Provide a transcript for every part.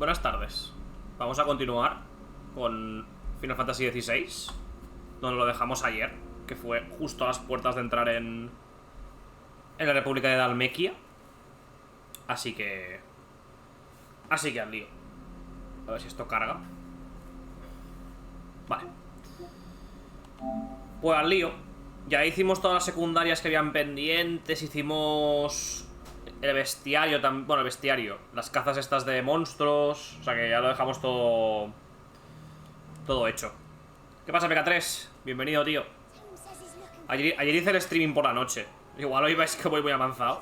buenas tardes. Vamos a continuar con Final Fantasy XVI, donde lo dejamos ayer, que fue justo a las puertas de entrar en la República de Dalmekhia. Así que al lío. A ver si esto carga. Vale. Pues al lío. Ya hicimos todas las secundarias que habían pendientes. Hicimos el bestiario también. Bueno, el bestiario. Las cazas estas de monstruos. O sea que ya lo dejamos todo hecho. ¿Qué pasa, PK3? Bienvenido, tío. Ayer hice el streaming por la noche. Igual hoy vais que voy muy avanzado.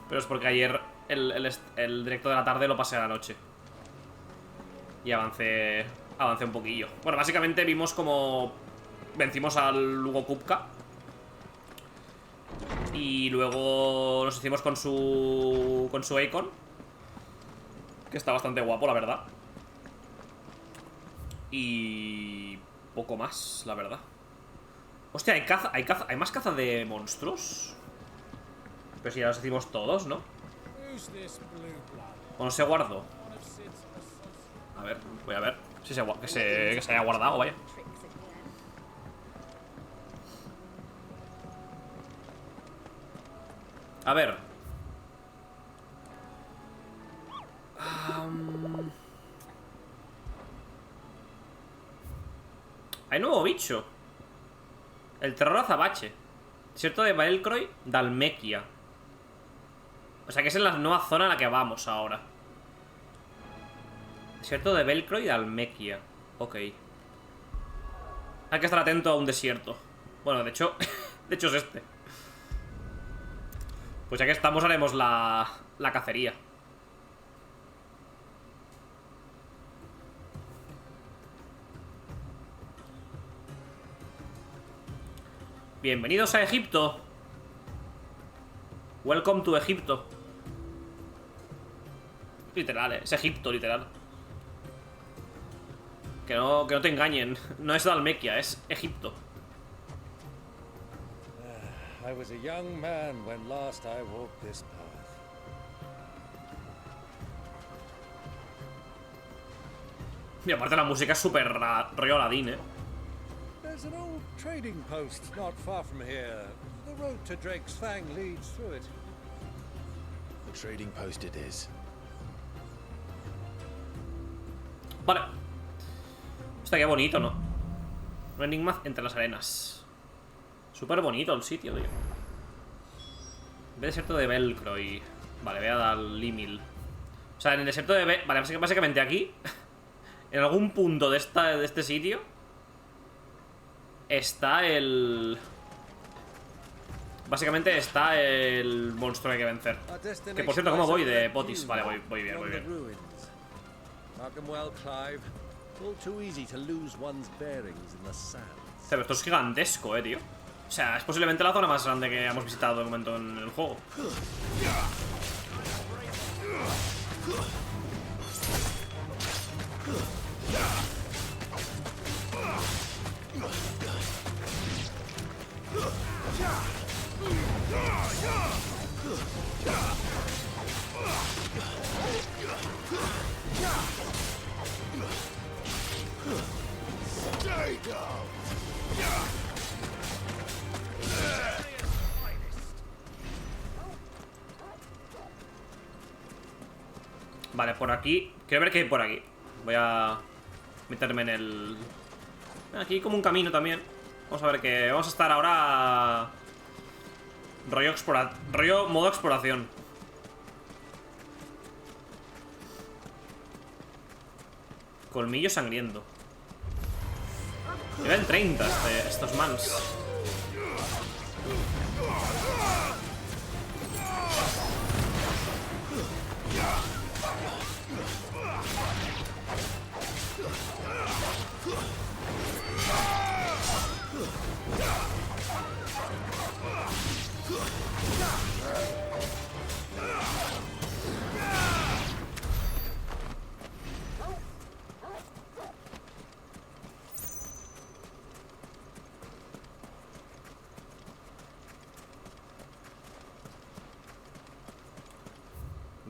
Pero es porque ayer el directo de la tarde lo pasé a la noche. Y avancé un poquillo. Bueno, básicamente vimos como vencimos al Hugo Kupka. Y luego nos hicimos con su Icon, que está bastante guapo, la verdad. Y poco más, la verdad. Hostia, hay más caza de monstruos. Pero si ya los hicimos todos, ¿no? ¿O no se guardó? A ver, voy a ver si que se haya guardado, vaya. A ver. Hay nuevo bicho. El terror azabache. Desierto de Belcroy, Dalmekhia. O sea que es en la nueva zona a la que vamos ahora. Desierto de Belcroy, Dalmekhia. Ok. Hay que estar atento a un desierto. Bueno, de hecho es este. Pues ya que estamos haremos la cacería. Bienvenidos a Egipto. Welcome to Egipto. Literal, es Egipto, literal. Que no te engañen. No es Dalmekhia, es Egipto. I was a young man when last I walked this path. Y aparte la música es súper rollo Aladdin, ¿eh? There's an old trading post not far from here. The road to Drake's Fang leads through it. The trading post it is. Vale. Hostia, qué bonito, ¿no? Un enigma entre las arenas. Súper bonito el sitio, tío. Ve desierto de Belcroy. Vale, voy a dar Limil. O sea, en el desierto de Vale, básicamente aquí en algún punto de este sitio está el... Básicamente está el monstruo que hay que vencer. Que por cierto, ¿cómo voy de potis? Vale, voy bien, voy bien. Pero esto es gigantesco, tío. O sea, es posiblemente la zona más grande que hemos visitado de momento en el juego. Vale, por aquí. Quiero ver qué hay por aquí. Voy a meterme en el... Aquí hay como un camino también. Vamos a ver qué... Vamos a estar ahora... Rollo modo exploración. Colmillo sangriento. Nivel 30 estos mans.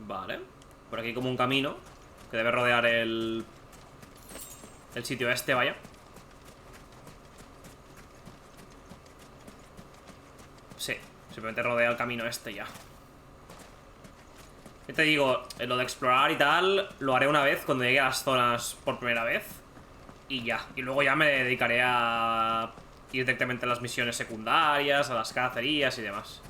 Vale. Por aquí como un camino Que debe rodear el sitio este, vaya. Sí, simplemente rodea el camino este y ya. ¿Qué te digo? Lo de explorar y tal lo haré una vez cuando llegue a las zonas por primera vez. Y ya. Y luego ya me dedicaré a ir directamente a las misiones secundarias, a las cacerías y demás.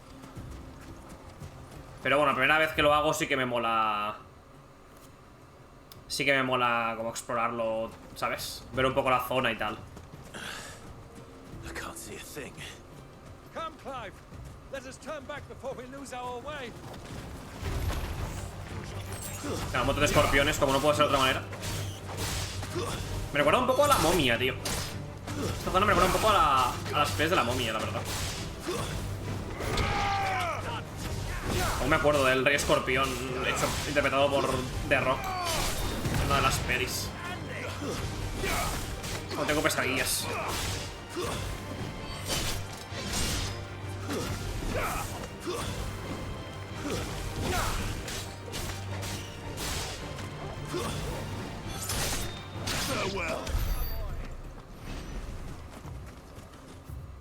Pero bueno, la primera vez que lo hago sí que me mola. Sí que me mola como explorarlo, ¿sabes? Ver un poco la zona y tal. I can't see a thing. Come, Clive. Let us turn back before we lose our way. Un montón de escorpiones, como no puede ser de otra manera. Me recuerda un poco a la momia, tío. Esta zona me recuerda un poco a las pies de la momia, la verdad. Aún me acuerdo del rey escorpión interpretado por The Rock en una de las pelis. Aún tengo pesadillas.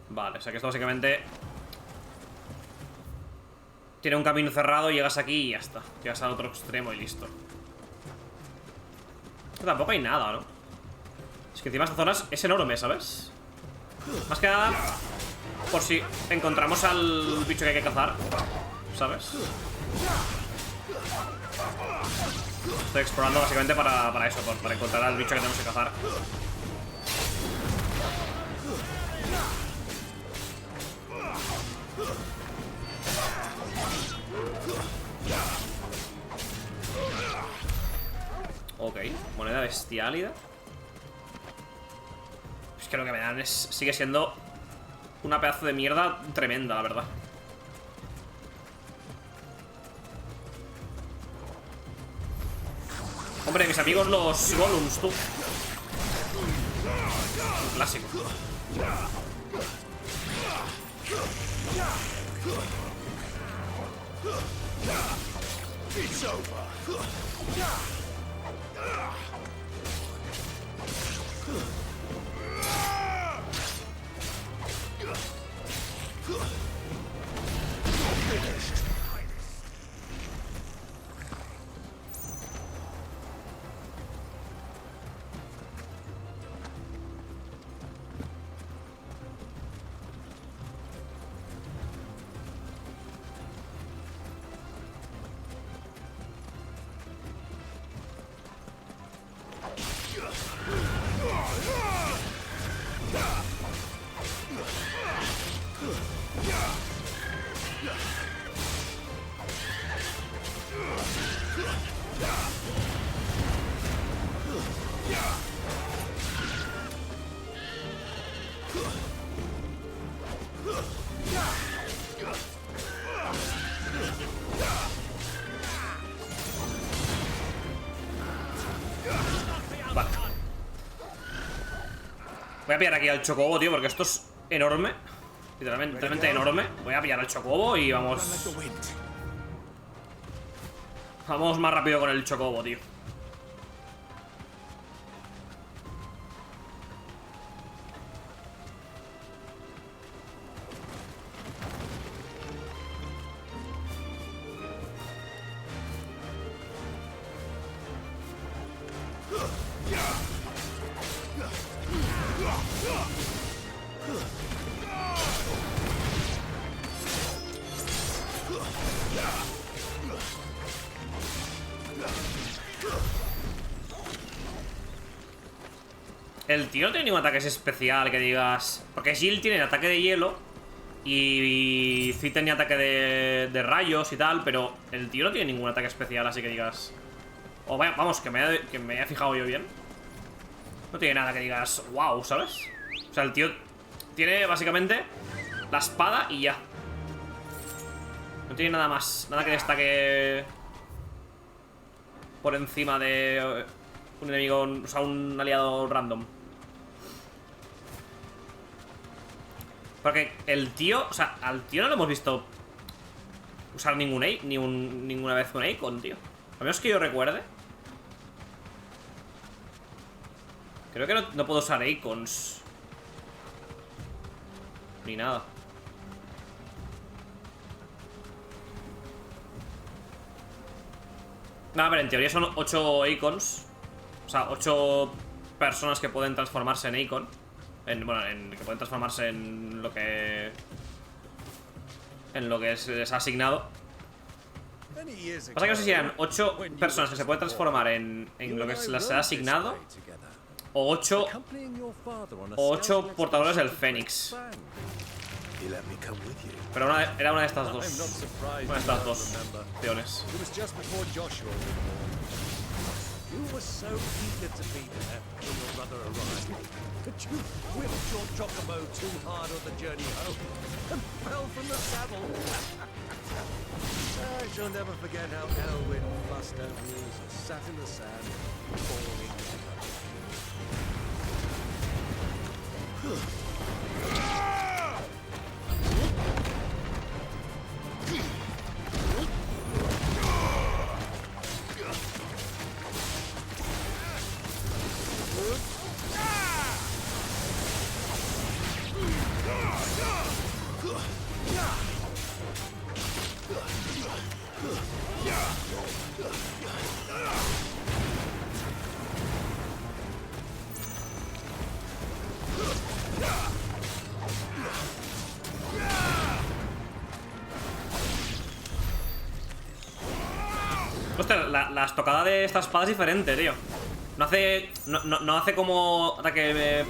Vale, o sea que esto básicamente tiene un camino cerrado, llegas aquí y ya está. Llegas al otro extremo y listo. Tampoco hay nada, ¿no? Es que encima esta zona es enorme, ¿sabes? Más que nada por si encontramos al bicho que hay que cazar, ¿sabes? Estoy explorando básicamente para eso, para encontrar al bicho que tenemos que cazar. Ok, moneda bestiálida. Es que lo que me dan sigue siendo una pedazo de mierda tremenda, la verdad. Hombre, mis amigos los Golems, tú. Un clásico. Vale. Voy a pillar aquí al chocobo, tío, porque esto es enorme. Literalmente enorme. Voy a pillar al chocobo y vamos. Vamos más rápido con el chocobo, tío. El tío no tiene ningún ataque especial que digas. Porque Jill tiene ataque de hielo y Cid tenía ataque de rayos y tal. Pero el tío no tiene ningún ataque especial, así que digas. O vaya, vamos, que me haya fijado yo bien. No tiene nada que digas, wow, ¿sabes? O sea, el tío tiene básicamente la espada y ya. No tiene nada más, nada que destaque por encima de un enemigo, o sea, un aliado random. Porque el tío, o sea, al tío no lo hemos visto usar ninguna vez un Icon, tío. A menos que yo recuerde. Creo que no puedo usar icons. Ni nada. No, a ver, en teoría son 8 icons. O sea, 8 personas que pueden transformarse en icon. Bueno, que pueden transformarse en lo que... les ha asignado. Pasa que no sé si eran 8 personas que se pueden transformar en lo que se les ha asignado, o 8 portadores del Fénix. Pero era una de estas dos. Una de estas dos opciones. You were so eager to be there when your brother arrived that you whipped your chocobo too hard on the journey home and fell from the saddle. I shall never forget how Elwyn fussed over you as you sat in the sand, falling Hostia, la estocada de esta espada es diferente, tío. No hace como ataque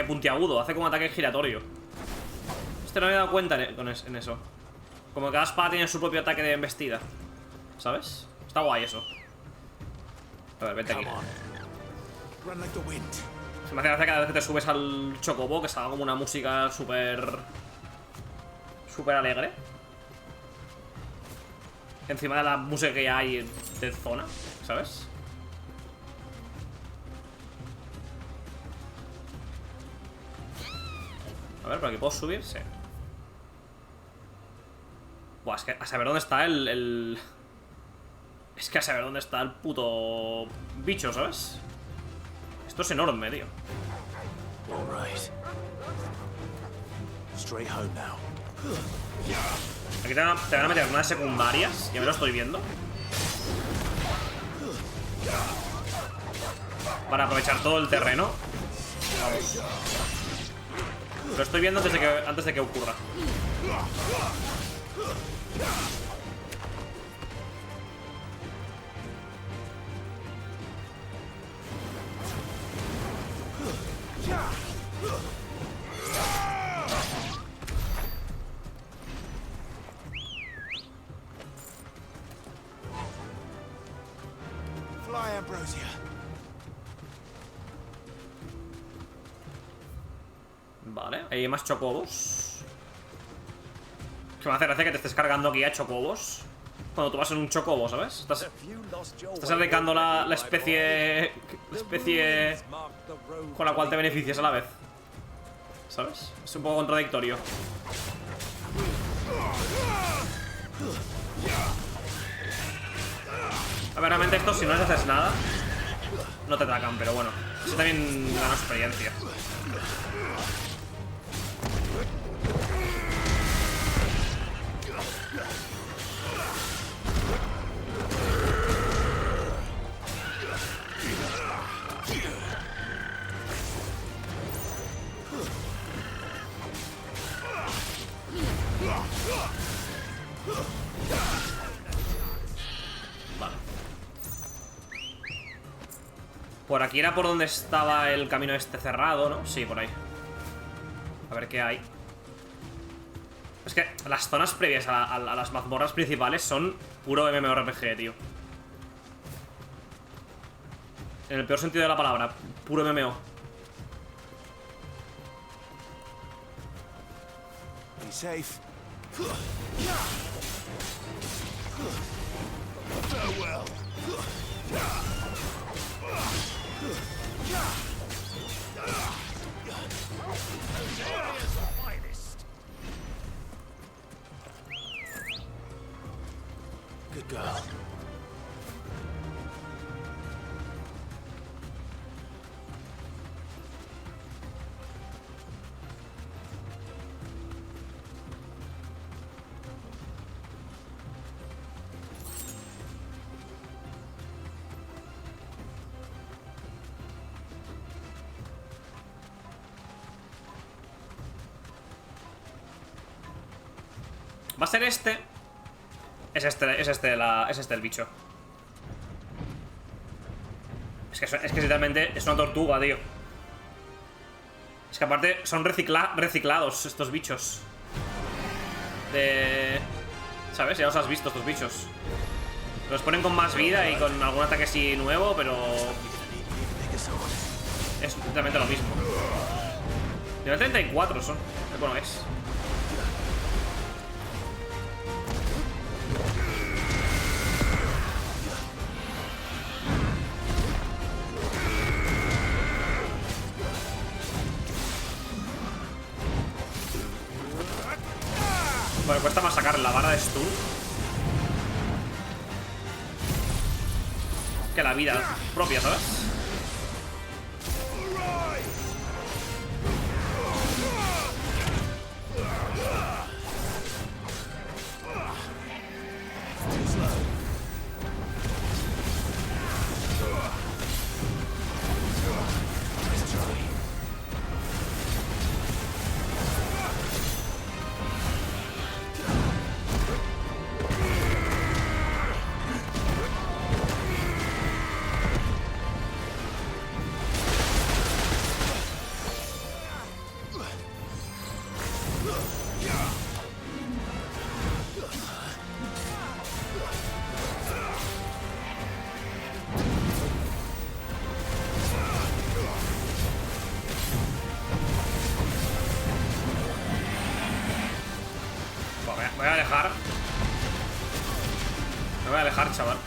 puntiagudo, hace como ataque giratorio. No me he dado cuenta en eso. Como que cada espada tiene su propio ataque de embestida, ¿sabes? Está guay eso. A ver, vete aquí. Se me hace gracia cada vez que te subes al chocobo, que salga como una música súper alegre encima de la música que hay de zona, ¿sabes? A ver, por aquí puedo subir, sí. Buah, es que a saber dónde está es que a saber dónde está el puto bicho, ¿sabes? Esto es enorme, tío. Aquí te van a meter unas secundarias. Ya me lo estoy viendo. Para aprovechar todo el terreno. Vamos. Lo estoy viendo antes de que ocurra. Vale, hay más chocobos. Que me hace gracia que te estés cargando aquí a chocobos cuando tú vas en un chocobo, ¿sabes? Estás aplicando la especie con la cual te beneficias a la vez, ¿sabes? Es un poco contradictorio. A ver, realmente esto, si no les haces nada, no te atacan, pero bueno, eso también gana experiencia. Vale. Por aquí era por donde estaba el camino este cerrado, ¿no? Sí, por ahí. A ver qué hay. Es que las zonas previas a las mazmorras principales son puro MMORPG, tío. En el peor sentido de la palabra, puro MMO. Be safe. Farewell. Good girl. Va a ser este. Es este el bicho. Es que literalmente es una tortuga, tío. Es que aparte son reciclados estos bichos. ¿Sabes? Ya los has visto, estos bichos. Los ponen con más vida y con algún ataque así nuevo, pero... es literalmente lo mismo. Nivel 34 son. Bueno, es. Bueno, cuesta más sacar la vara de stun que la vida propia, ¿sabes? Me voy a alejar. Me voy a alejar, chaval.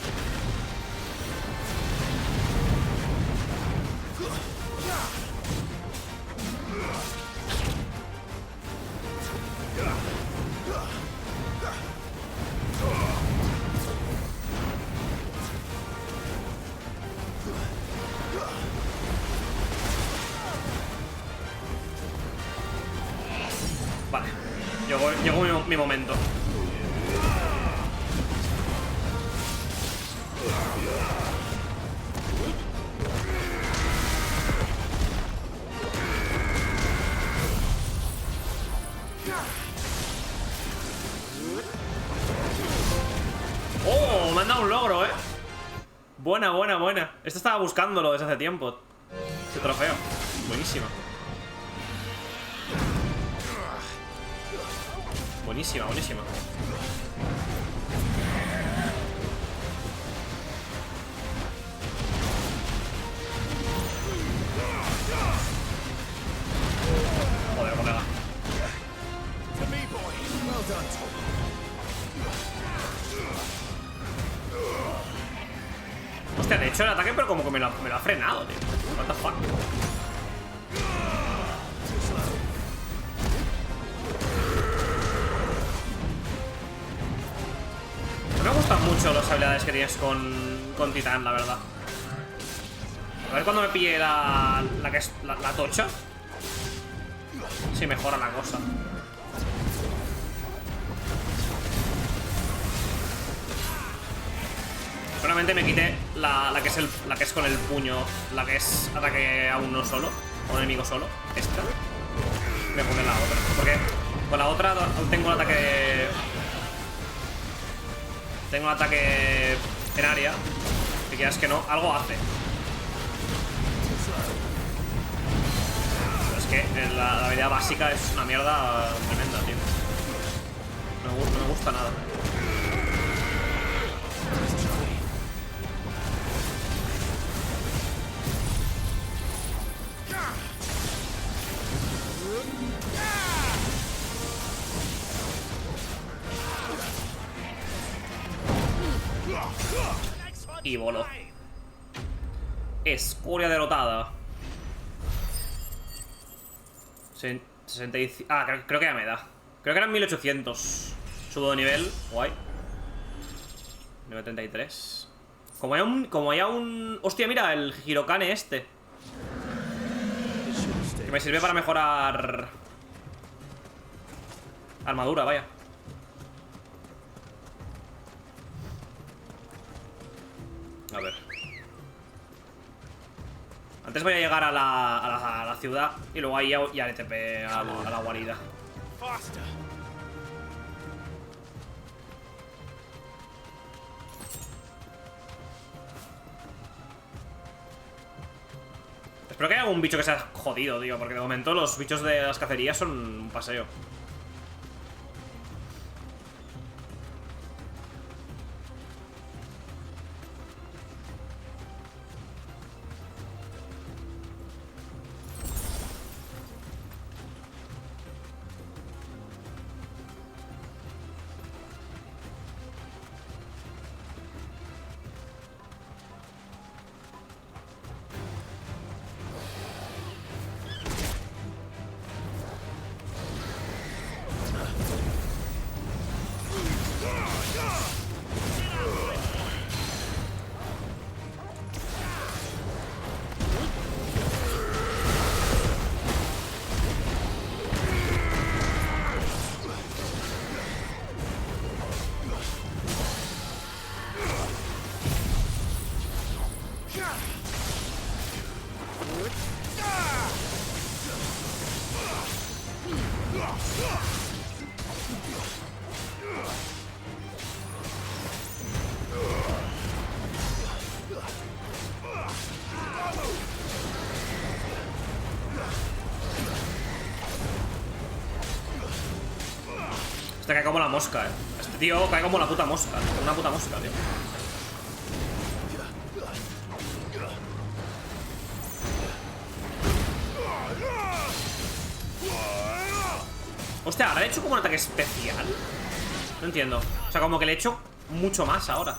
Vale. Llegó mi momento. ¡Oh! Me han dado un logro, ¿eh? Buena, buena, buena. Esto estaba buscándolo desde hace tiempo. Este trofeo. Buenísima. Buenísima, buenísima. Joder, colega. Hostia, de hecho el ataque, pero como que me lo ha frenado, tío. What the fuck. No me gustan mucho las habilidades que tienes con Titán, la verdad. A ver cuando me pille la que es la tocha. Si mejora la cosa. Solamente me quité la que es con el puño, la que es ataque a uno solo, a un enemigo solo. Esta. Me pone la otra. Porque con la otra tengo un ataque. Tengo un ataque en área. Que quieras que no, algo hace. Pero es que la habilidad básica es una mierda tremenda, tío. No me gusta nada. Y voló. Escoria derrotada. 65. Ah, creo que ya me da. Creo que eran 1800. Subo de nivel. Guay. Nivel 33. Como haya un... Hostia, mira, el Hirokane este. Que me sirve para mejorar armadura, vaya. A ver. Antes voy a llegar a la ciudad y luego ahí ya le TP a la guarida. Espero que haya algún bicho que sea jodido, tío, porque de momento los bichos de las cacerías son un paseo. Este cae como la mosca, Este tío cae como la puta mosca. Una puta mosca, tío. Hostia, ¿ahora he hecho como un ataque especial? No entiendo. O sea, como que le he hecho mucho más ahora.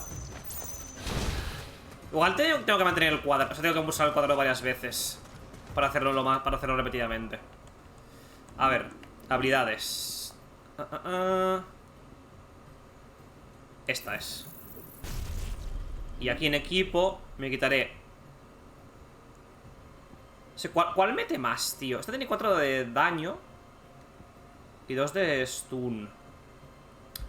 Igual tengo que mantener el cuadro. O sea, tengo que pulsar el cuadro varias veces para hacerlo repetidamente. A ver, habilidades. Esta es. Y aquí en equipo me quitaré. ¿Cuál mete más, tío? Esta tiene 4 de daño y 2 de stun.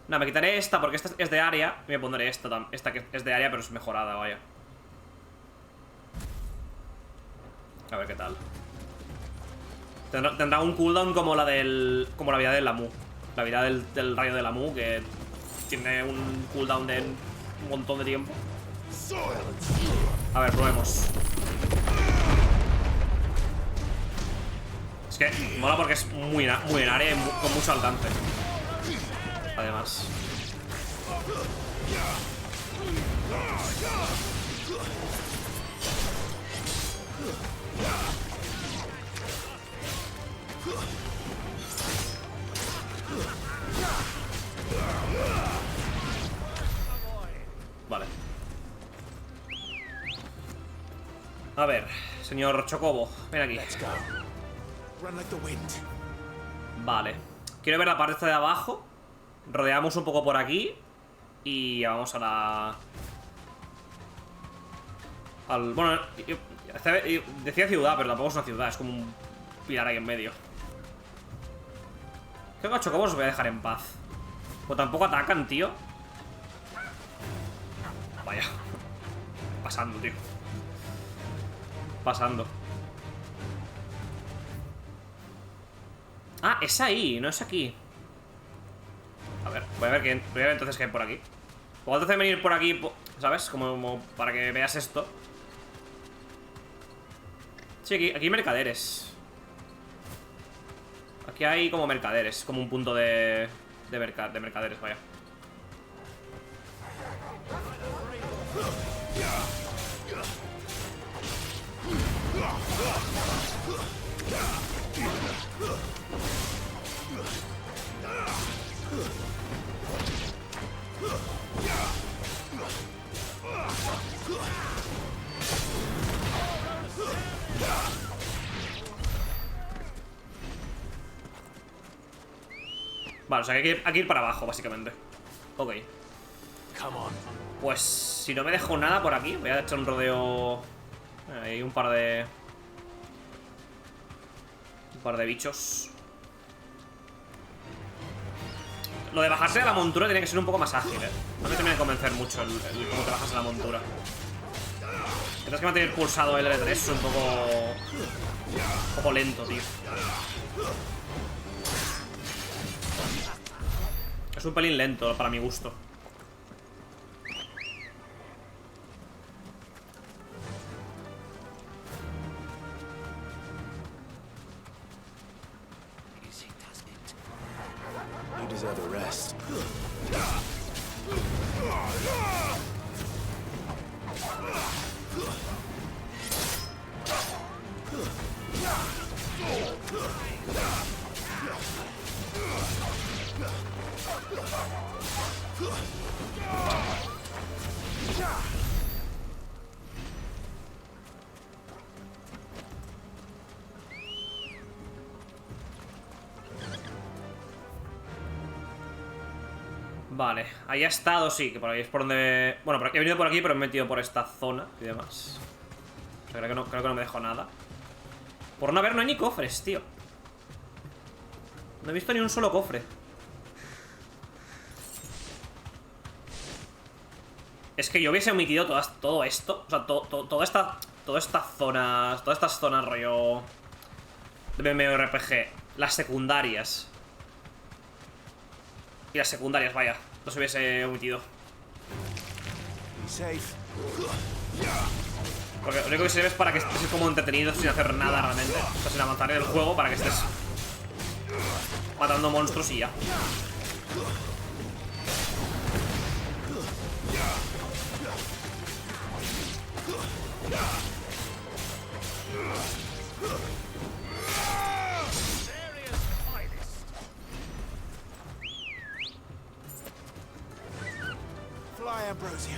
No, me quitaré esta porque esta es de área. Y me pondré esta que es de área pero es mejorada, vaya. A ver qué tal. Tendrá un cooldown como la vida del Lamu. La vida del rayo de Lamu, que tiene un cooldown de un montón de tiempo. A ver, probemos. Es que mola porque es muy en área y con mucho alcance. Además. Vale. A ver, señor Chocobo, ven aquí. Vale. Quiero ver la parte de abajo. Rodeamos un poco por aquí. Y vamos a la... Bueno, decía ciudad, pero tampoco es una ciudad. Es como un pilar ahí en medio. Creo que a Chocobos los voy a dejar en paz. Pues tampoco atacan, tío. Vaya. Pasando, tío. Pasando. Ah, es ahí, no es aquí. A ver, voy a ver entonces qué hay por aquí. Puedo hacer venir por aquí, ¿sabes? Como para que veas esto. Sí, aquí hay mercaderes. Aquí hay como mercaderes. Como un punto de mercaderes, vaya. Vale, o sea que hay que ir para abajo, básicamente. Ok. Pues si no me dejo nada por aquí, voy a echar un rodeo. Hay un par de bichos. Lo de bajarse de la montura tiene que ser un poco más ágil, No me termina de convencer mucho el cómo te bajas de la montura. Tienes que mantener pulsado el L3, es un poco lento, tío. Es un pelín lento para mi gusto. Vale, ahí ha estado, sí, que por ahí es por donde... Bueno, he venido por aquí, pero me he metido por esta zona y demás. O sea, creo que no me dejo nada. Por no haber, no hay ni cofres, tío. No he visto ni un solo cofre. Es que yo hubiese omitido todo esto. O sea, todas estas zonas rollo de MMORPG. Las secundarias. Y las secundarias, vaya. Los hubiese omitido. Be safe. Porque lo único que sirve es para que estés como entretenido sin hacer nada realmente. O sea, sin avanzar en el juego, para que estés matando monstruos y ya. Fly, Ambrosia.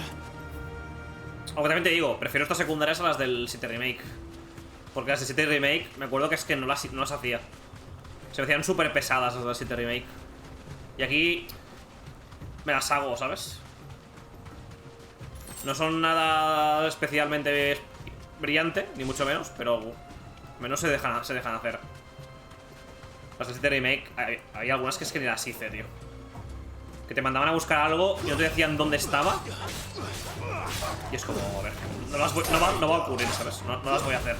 Aunque también te digo, prefiero estas secundarias a las del 7 Remake. Porque las del 7 Remake, me acuerdo que es que no las hacía. Se me hacían súper pesadas las del 7 Remake. Y aquí me las hago, ¿sabes? No son nada especialmente brillante, ni mucho menos, pero menos se dejan hacer. Las del 7 Remake, hay algunas que es que ni las hice, tío. Que te mandaban a buscar algo y no te decían dónde estaba. Y es como, a ver, no va a ocurrir, ¿sabes? No las voy a hacer.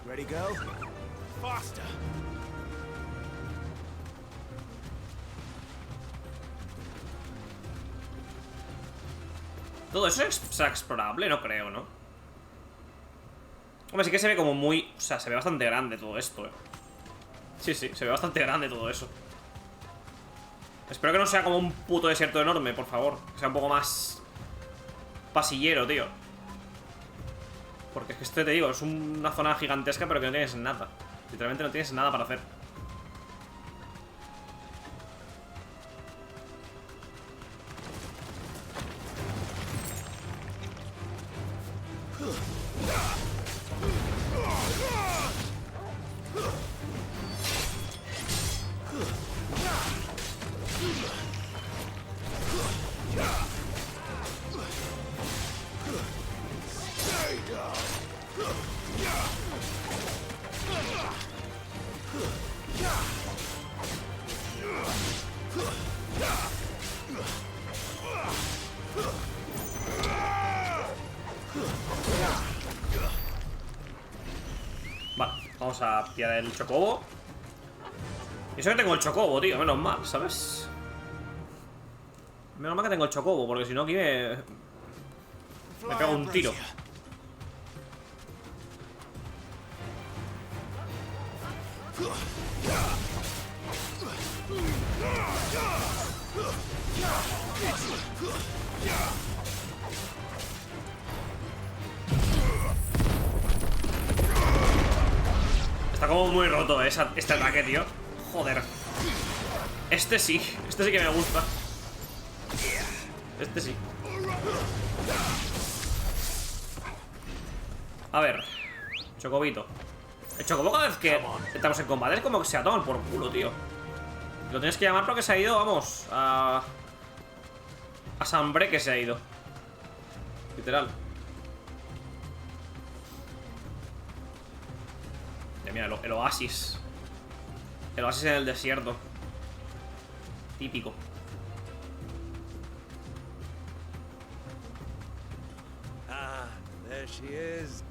Ready, go? Faster. Todo eso será explorable, no creo, ¿no? Hombre, sí que se ve como muy... O sea, se ve bastante grande todo esto, Sí, se ve bastante grande todo eso. Espero que no sea como un puto desierto enorme, por favor. Que sea un poco más pasillero, tío. Porque es que te digo, es una zona gigantesca, pero que no tienes nada. Literalmente no tienes nada para hacer. Vale, vamos a pillar el chocobo. Y eso que tengo el chocobo, tío, menos mal, ¿sabes? Menos mal que tengo el chocobo, porque si no aquí me pego un tiro. Está como muy roto este ataque, tío. Joder. Este sí que me gusta. Este sí. A ver, chocobito. El chocobo cada vez que estamos en combate es como que se ha tomado por culo, tío. Lo tienes que llamar porque se ha ido, vamos, a Sambre, que se ha ido. Literal. Mira, el oasis. El oasis en el desierto. Típico. Ah, there she is.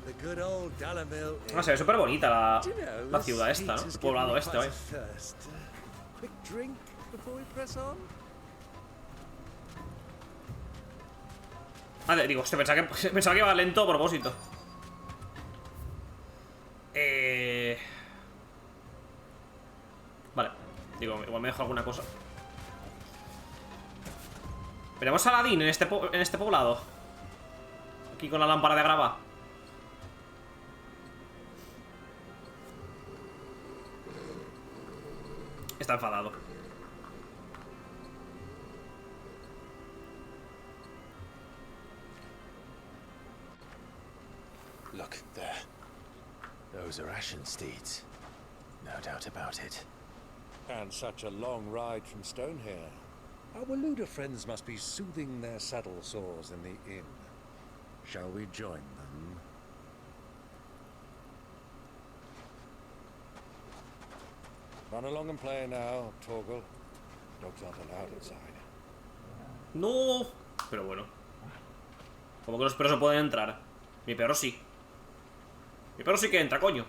The good old Dalmekhia. No, se ve súper bonita la ciudad esta, ¿no? El poblado este, vaya. Quick drink before we press on. Vale, digo, pensaba que iba lento a propósito. Vale, digo, igual me dejo alguna cosa. Veremos a Aladín en este poblado. Aquí con la lámpara de grava. Está enfadado. Look, there. Those are ashen steeds. No doubt about it. And such a long ride from Stonehair. Our Luda friends must be soothing their saddle sores in the inn. Shall we join them? Run along and play now, Torgal. Dogs aren't allowed inside. No. Pero bueno. Como que los perros no pueden entrar. Mi perro sí. Mi perro sí que entra, coño.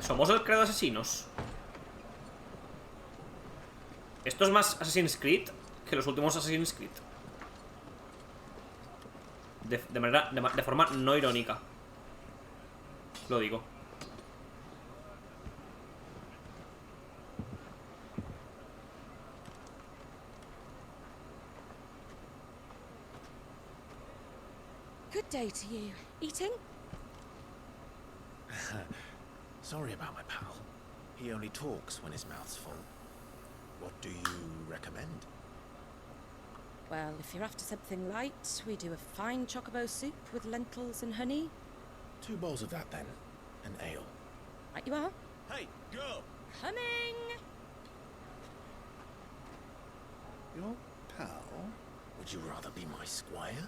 Somos el credo de asesinos. Esto es más Assassin's Creed que los últimos Assassin's Creed. De forma no irónica. Lo digo. Good day to you. Eating? Sorry about my pal. He only talks when his mouth's full. What do you recommend? Well, if you're after something light, we do a fine chocobo soup with lentils and honey. 2 bowls of that then. An ale. Right you are. Hey, girl! Coming! Your pal? Would you rather be my squire?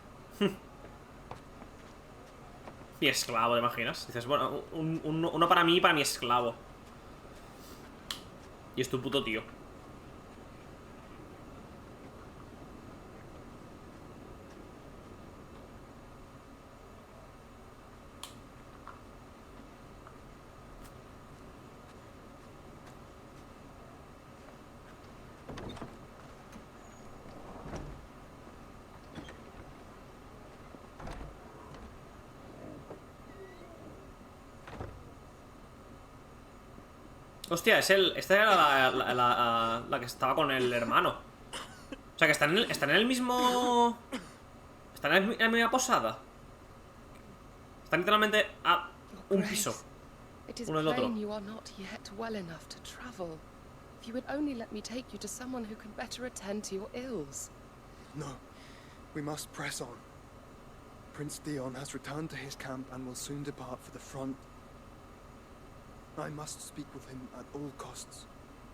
Mi esclavo, ¿te imaginas? Dices, bueno, uno para mí y para mi esclavo. Y es tu puto tío. Hostia, esta era la que estaba con el hermano. O sea, que están en el mismo... Están en la misma posada. Están literalmente a un piso. Uno del otro. You are not yet well enough to travel. If you would only let me take you to someone who can better attend to your ills. No, we must press on. Prince Theon has returned to his camp and will soon depart for the front. I must speak with him at all costs.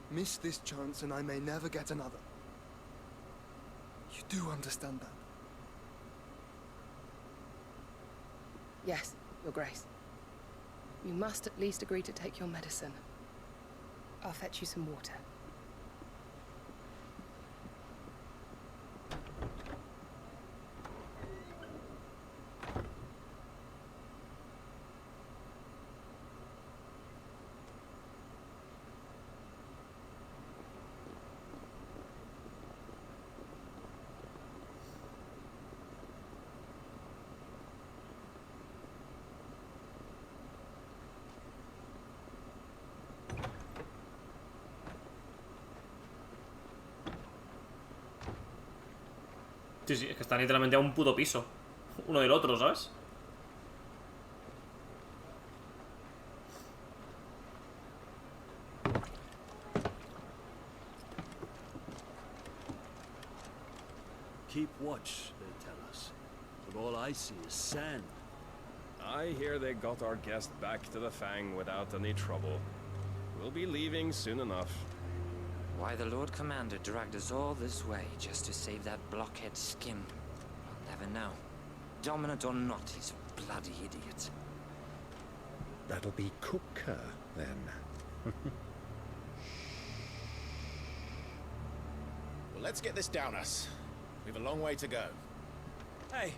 Miss this chance and I may never get another. You do understand that? Yes, Your Grace. You must at least agree to take your medicine. I'll fetch you some water. Sí, sí, es que están literalmente a un puto piso. Uno del otro, ¿sabes? Keep watch, they tell us. But all I see is sand. I hear they got our guest back to the Fang without any trouble. We'll be leaving soon enough. Why the Lord Commander dragged us all this way just to save that blockhead skin, I'll never know. Dominant or not, he's a bloody idiot. That'll be Cooker, then. Well, let's get this down us. We've a long way to go. Hey,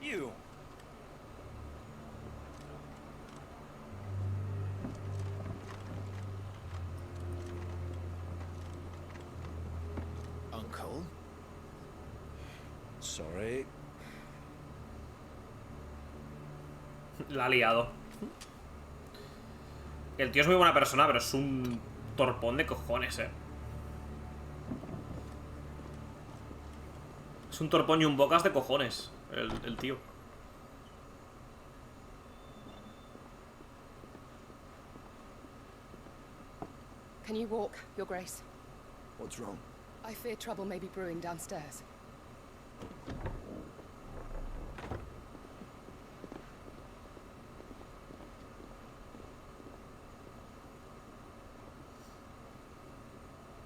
you! Uncle? Sorry. La ha liado. El tío es muy buena persona, pero es un torpón de cojones, Es un torpón y un bocas de cojones, el tío. Can you walk, Your Grace? What's wrong? I fear trouble may be brewing downstairs.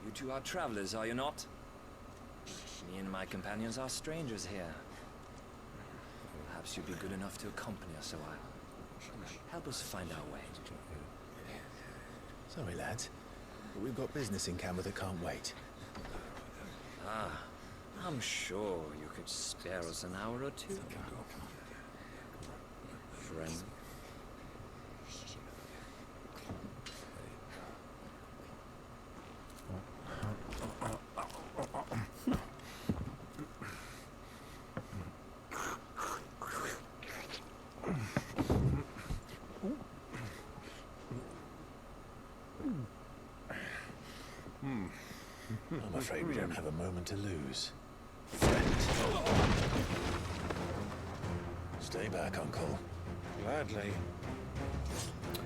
You two are travelers, are you not? Me and my companions are strangers here. Perhaps you'd be good enough to accompany us a while. Help us find our way. Sorry, lads, but we've got business in camera that can't wait. Ah, I'm sure you could spare us an hour or two. Friend. I'm afraid we don't have a moment to lose. Stay back, Uncle. Gladly.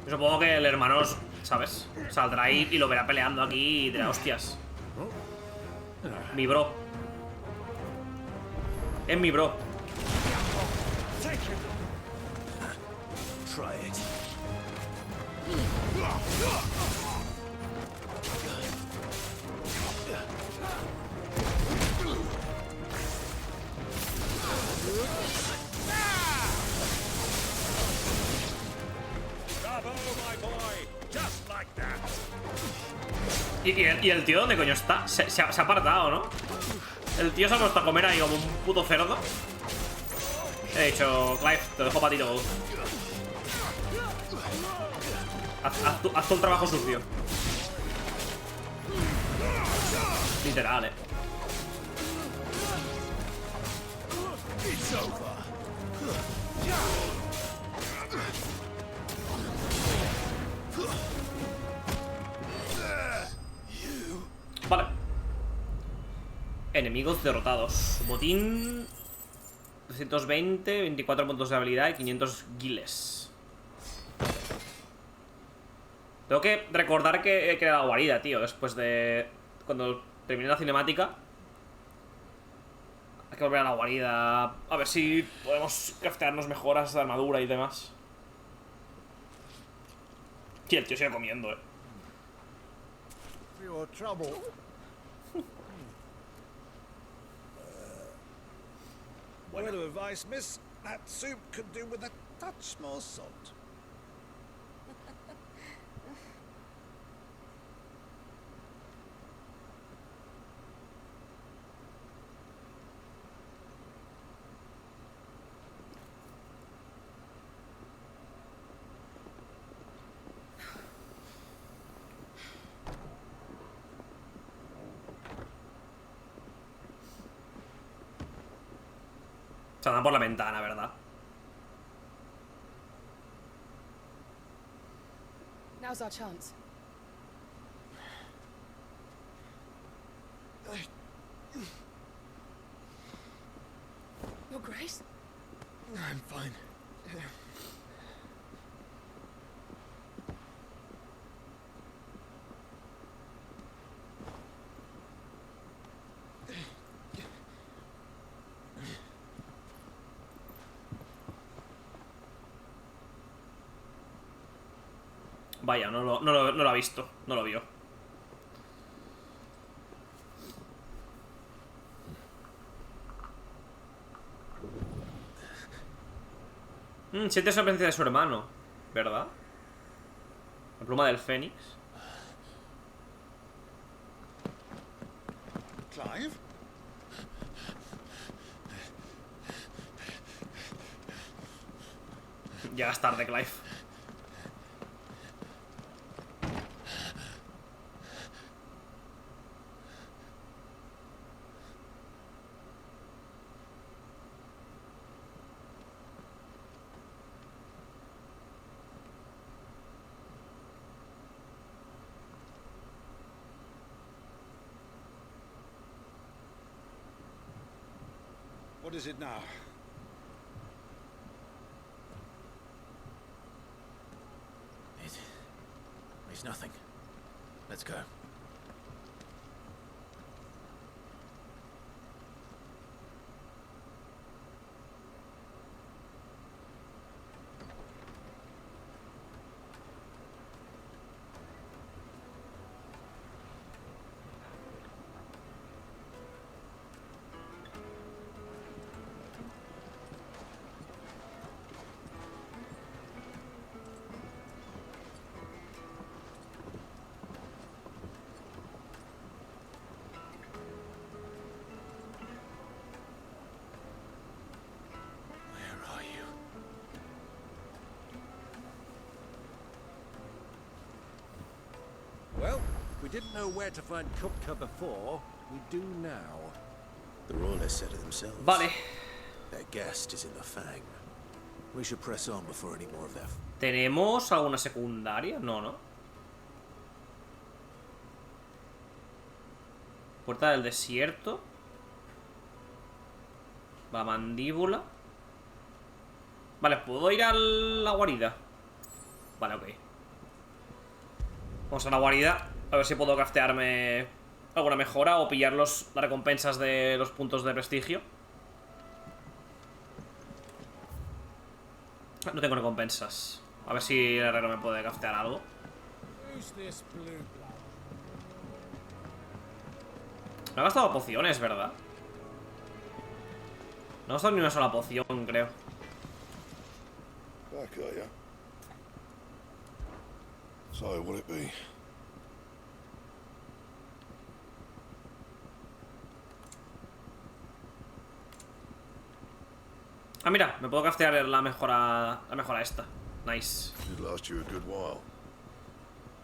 Yo supongo que el hermano, ¿sabes? Saldrá ahí y lo verá peleando aquí y dirá, hostias. Mi bro. Es mi bro. Try it. ¿Y el tío dónde coño está? Se ha apartado, ¿no? El tío se ha puesto a comer ahí como un puto cerdo. He dicho, Clive, te dejo para ti todo. Haz todo el trabajo sucio. Literal, Vale. Enemigos derrotados. Botín 320, 24 puntos de habilidad y 500 guiles. Tengo que recordar que he creado la guarida, tío. Después de... Cuando termine la cinemática, hay que volver a la guarida. A ver si podemos craftearnos mejoras de armadura y demás. Sí, el tío sigue comiendo, For your trouble. Word of advice, miss. That soup could do with a touch more salt. Se andan por la ventana, ¿verdad? Now's our chance. Your Grace? I'm fine. Vaya, no lo ha visto. No lo vio. Siente esa presencia de su hermano, ¿verdad? La pluma del Fénix. Clive? Llegas tarde, Clive. What is it now? It's nothing. Let's go. Well, we didn't know where to find Kupka before. We do now. The royalists said it themselves. Vale. Their guest is in the Fang. We should press on before any more of their... ¿Tenemos alguna secundaria? No, ¿no? Puerta del desierto. La mandíbula. Vale, ¿puedo ir a la guarida? Vale, ok. Vamos a la guarida. A ver si puedo craftearme alguna mejora o pillar las recompensas de los puntos de prestigio. No tengo recompensas. A ver si el herrero me puede craftear algo. No he gastado pociones, ¿verdad? No he gastado ni una sola poción, creo. Back at ya. So, will it be? Ah, mira, me puedo craftear la mejora esta. Nice. Should last you a good while.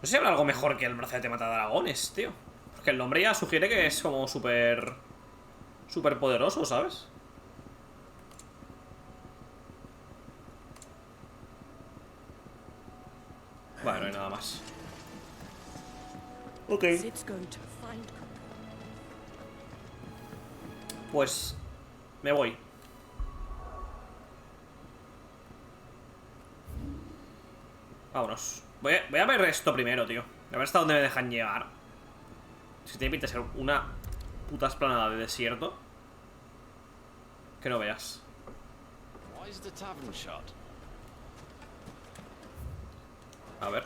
No sé si habrá algo mejor que el brazalete matadragones, tío. Porque el nombre ya sugiere que es como súper poderoso, ¿sabes? Vale, no hay nada más. Ok. Pues me voy. Vámonos. Voy a ver esto primero, tío. A ver hasta dónde me dejan llegar. Si tiene pinta de ser una puta esplanada de desierto. Que no veas. A ver.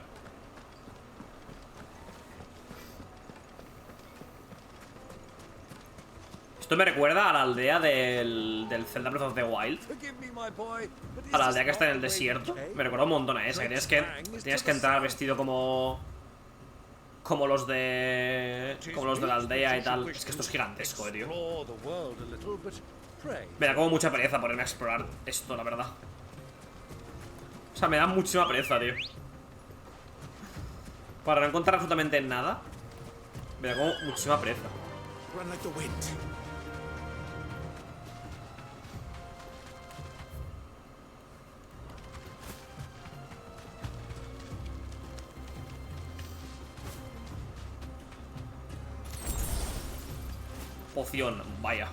Esto me recuerda a la aldea del Zelda Breath of the Wild. A la aldea que está en el desierto. Me recuerda un montón a esa. Tienes que entrar vestido como los de la aldea y tal. Es que esto es gigantesco, tío. Me da como mucha pereza ponerme a explorar esto, la verdad. O sea, me da muchísima pereza, tío. Para no encontrar absolutamente nada. Me da como muchísima pereza. Poción, vaya.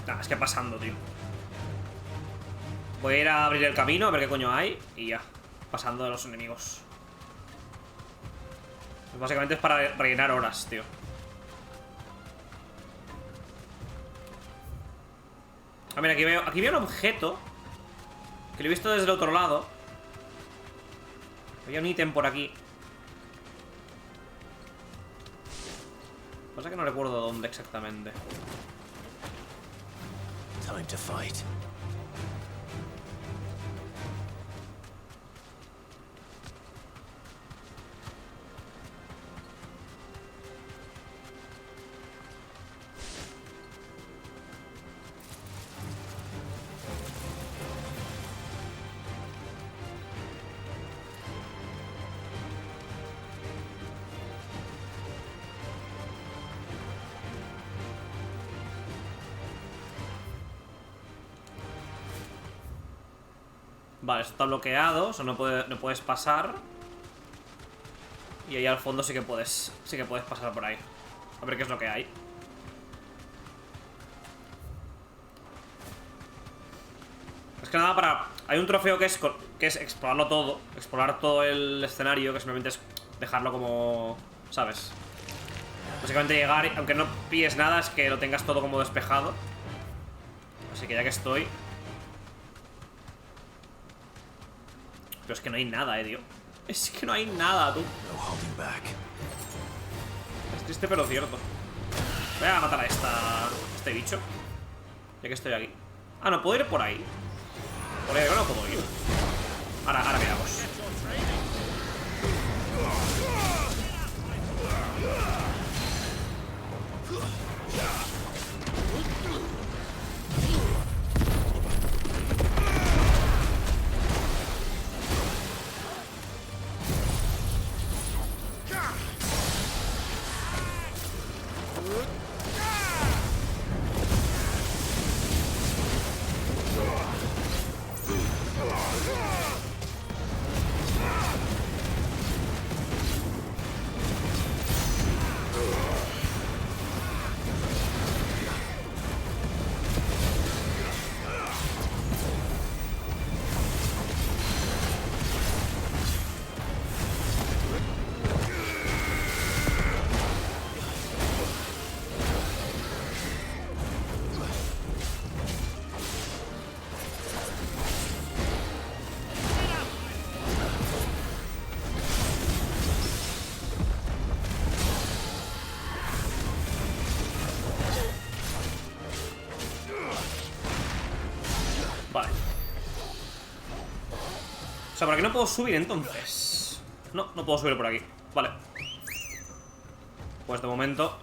Nah, es que pasando, tío. Voy a ir a abrir el camino, a ver qué coño hay. Y ya, pasando de los enemigos. Pues básicamente es para rellenar horas, tío. Ah, mira, aquí veo un objeto que lo he visto desde el otro lado. Había un ítem por aquí. Pasa que no recuerdo dónde exactamente. Time to fight. Vale, esto está bloqueado, o sea, no puedes pasar. Y ahí al fondo sí que puedes pasar por ahí. A ver qué es lo que hay. Es que nada para... Hay un trofeo que es explorarlo todo. Explorar todo el escenario, que simplemente es dejarlo como... ¿Sabes? Básicamente llegar, aunque no pilles nada, es que lo tengas todo como despejado. Así que ya que estoy... Pero es que no hay nada, tío. Es que no hay nada, tú. Es triste pero cierto. Voy a matar a este bicho, ya que estoy aquí. Ah, no, puedo ir por ahí. Por ahí no puedo ir. Ahora miramos. Vale. O sea, por aquí no puedo subir entonces. No puedo subir por aquí. Vale. Pues de momento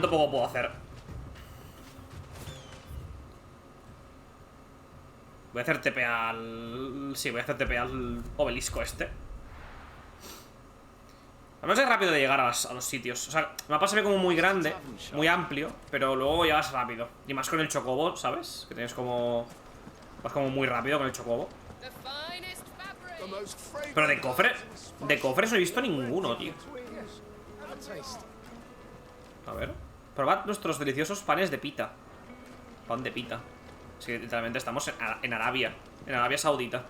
poco puedo hacer. Voy a hacer TP al... Sí, voy a hacer TP al obelisco este. Al menos es rápido de llegar a los sitios. O sea, el mapa se ve como muy grande, muy amplio, pero luego llegas rápido. Y más con el chocobo, ¿sabes? Que tienes como... Vas como muy rápido con el chocobo. Pero de cofres no he visto ninguno, tío. A ver. Probad nuestros deliciosos panes de pita. Pan de pita. Es que literalmente estamos en Arabia. En Arabia Saudita.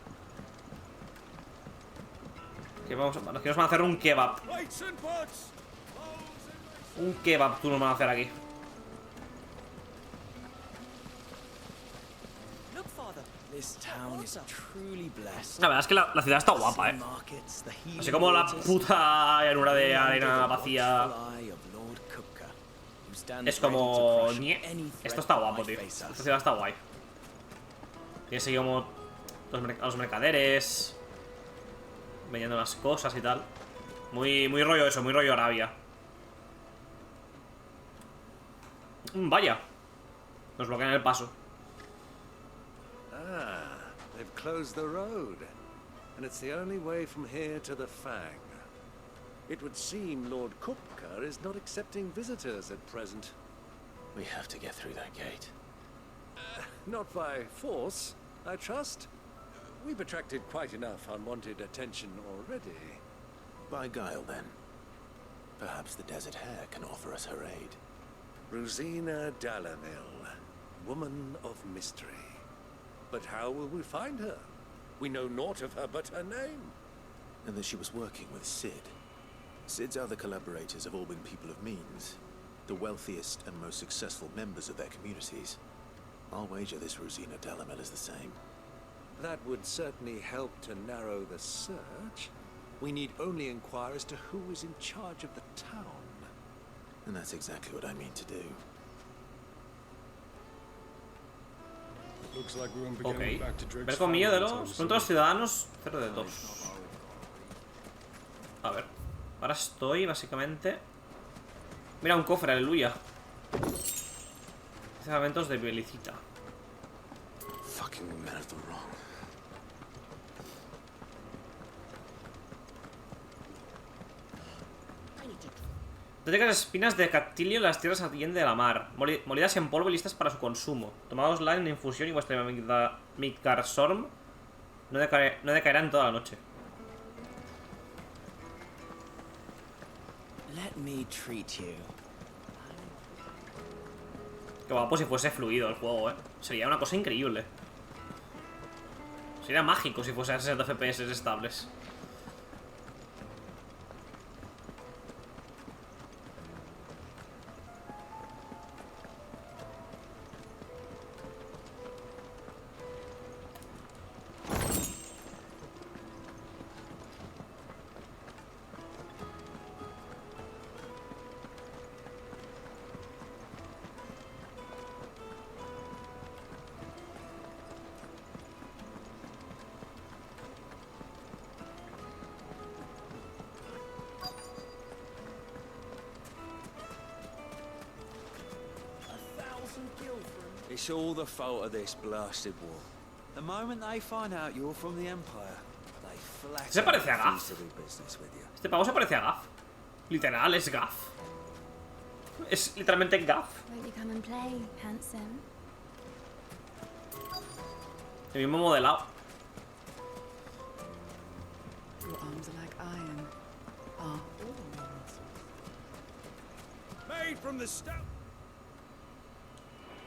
Que nos van a hacer un kebab. Un kebab tú nos van a hacer aquí. La verdad es que la ciudad está guapa, Así como la puta llanura de arena vacía. Es como... Esto está guapo, tío. Esta ciudad está guay. Tienes aquí como a los mercaderes vendiendo las cosas y tal. Muy rollo eso, muy rollo Arabia. Vaya. Nos bloquean el paso. Ah, they've closed the road. And it's the only way from here to the Fang. It would seem Lord Kupka is not accepting visitors at present. We have to get through that gate. Not by force, I trust. We've attracted quite enough unwanted attention already. By guile, then. Perhaps the Desert Hare can offer us her aid. Rosina Dalamil, woman of mystery. But how will we find her? We know naught of her but her name. And that she was working with Sid. Sid's other collaborators have all been people of means. The wealthiest and most successful members of their communities. I'll wager this Rosina Dalamil is the same. That would certainly help to narrow the search. We need only inquire as to who is in charge of the town. And that's exactly what I mean to do. Ok. Ver comida de los... Contra los ciudadanos, 0 de 2. A ver. Ahora estoy, básicamente... Mira, un cofre, aleluya. Eventos de Belicita. Fucking men of the wrong. Detectas espinas de cactilio en las tierras allende de la mar, molidas en polvo y listas para su consumo. Tomadosla en infusión y vuestra Midgardsorm no decaerá en toda la noche. Let me treat you. Qué guapo si fuese fluido el juego, Sería una cosa increíble. Sería mágico si fuese a 60 FPS estables. It's all the fault of this blasted war. The moment they find out you're from the Empire, they flat ¿Se parece a out Gaff? refuse to do business with you. Este pavo se parece a Gaff. Literal, es Gaff. Es literalmente Gaff. Won't you come and play, handsome? El mismo modelado. Your arms are like iron. Are all Made from the stone.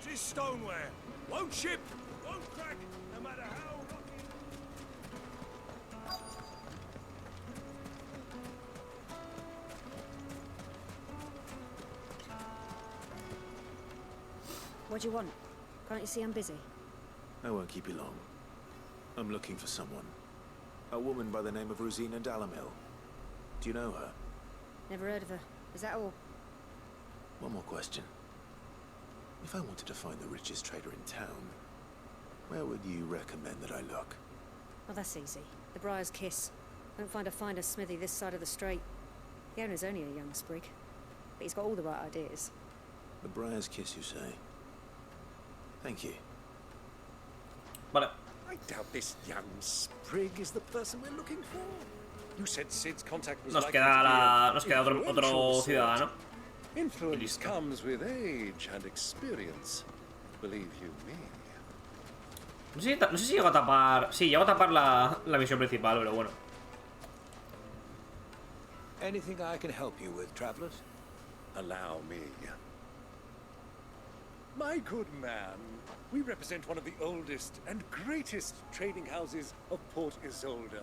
This stoneware won't chip, won't crack, no matter how rocky. What do you want? Can't you see I'm busy? I won't keep you long. I'm looking for someone. A woman by the name of Rosina Dalmekhia. Do you know her? Never heard of her. Is that all? One more question. If I wanted to find the richest trader in town, where would you recommend that I look? Well, that's easy. The Briar's Kiss. Won't find a finer smithy this side of the strait. The owner's only a young sprig, but he's got all the right ideas. The Briar's Kiss, you say? Thank you. Vale. I doubt this young sprig is the person we're looking for. You said Sid's contact was Nos likely queda, to be otro influential ciudadano. sort. Influence listo. comes with age and experience. Believe you me. No sé si llego a tapar... Sí, llego a tapar la misión principal, pero bueno. Anything I can help you with, travelers? Allow me. My good man, we represent one of the oldest and greatest trading houses of Port Isolde.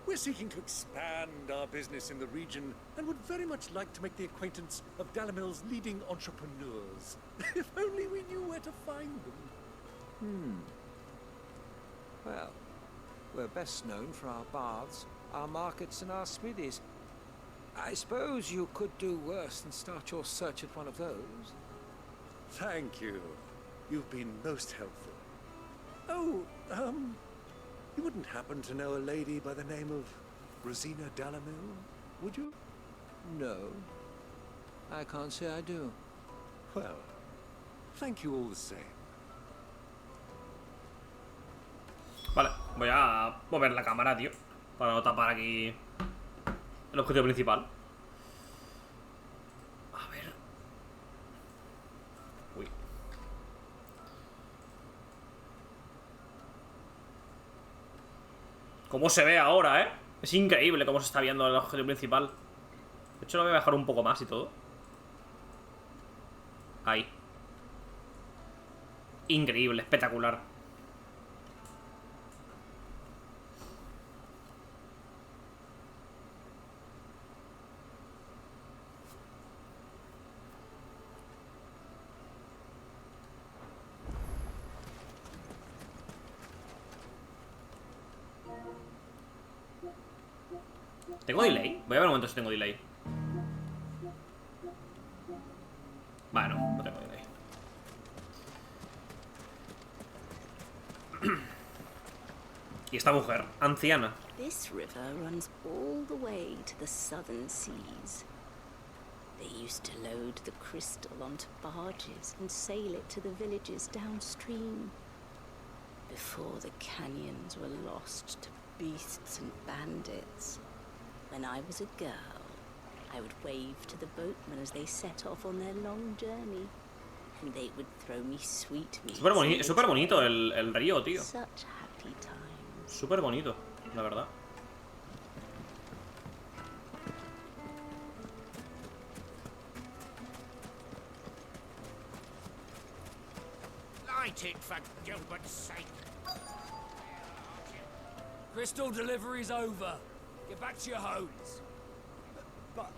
We're seeking to expand our business in the region and would very much like to make the acquaintance of Dalmekhil's leading entrepreneurs. If only we knew where to find them. Well, we're best known for our baths, our markets, and our smithies. I suppose you could do worse than start your search at one of those. Thank you. You've been most helpful. Oh, you wouldn't happen to know a lady by the name of Rosina Dalmekhia, would you? No. I can't say I do. Well, thank you all the same. Vale, voy a mover la cámara, tío, para no tapar aquí el objetivo principal. A ver. Uy. ¿Cómo se ve ahora, Es increíble cómo se está viendo el objetivo principal. De hecho, lo voy a bajar un poco más y todo. Ahí. Increíble, espectacular. ¿Tengo delay? Voy a ver un momento si tengo delay. Vale, no tengo delay. Y esta mujer, anciana. This river runs all the way to the southern seas. They used to load the crystal onto barges and sail it to the villages downstream. Before the canyons were lost to beasts and bandits. When I was a girl, I would wave to the boatmen as they set off on their long journey, and they would throw me sweetmeats. Súper bonito el río, tío. Such happy times. Súper bonito, la verdad. Light it, for Gilbert's sake. Crystal delivery's over. Get back to your homes. But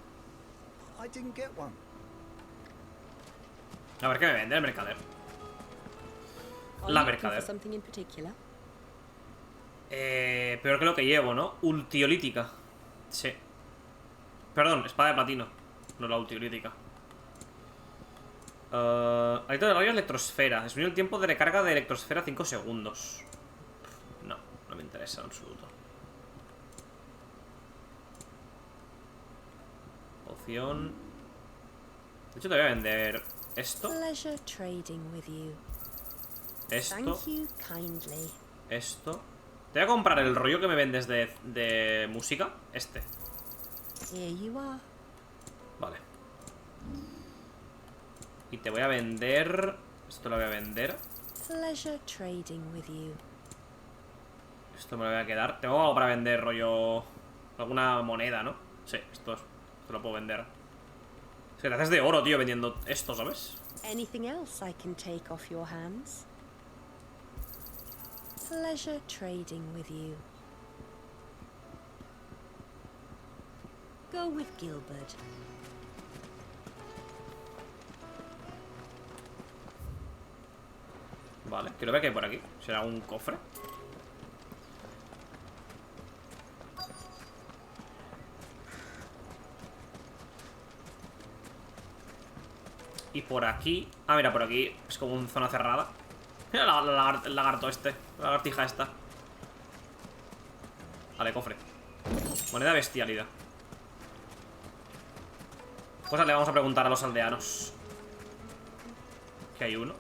I didn't get one. A ver qué me vende el mercader. La mercader. Peor que lo que llevo, ¿no? Ultiolítica. Sí. Perdón, espada de platino. No la ultiolítica. Alito de rayos electrosfera. Disminuye el tiempo de recarga de electrosfera 5 segundos. No, no me interesa en absoluto. Poción. De hecho te voy a vender esto. Esto. Esto. Te voy a comprar el rollo que me vendes de música. Este. Vale. Y te voy a vender... Esto lo voy a vender. Esto me lo voy a quedar. Tengo algo para vender, rollo... Alguna moneda, ¿no? Sí, esto lo puedo vender. Es que te haces de oro, tío, vendiendo esto, ¿sabes? Anything else I can take off your hands? Pleasure trading with you. Go with Gilbert. Vale, quiero ver qué hay por aquí. ¿Será un cofre? Y por aquí... Ah, mira, por aquí es como una zona cerrada. Mira el lagarto este. La lagartija esta. Vale, cofre. Moneda bestialidad. Pues le vamos a preguntar a los aldeanos. Que hay uno.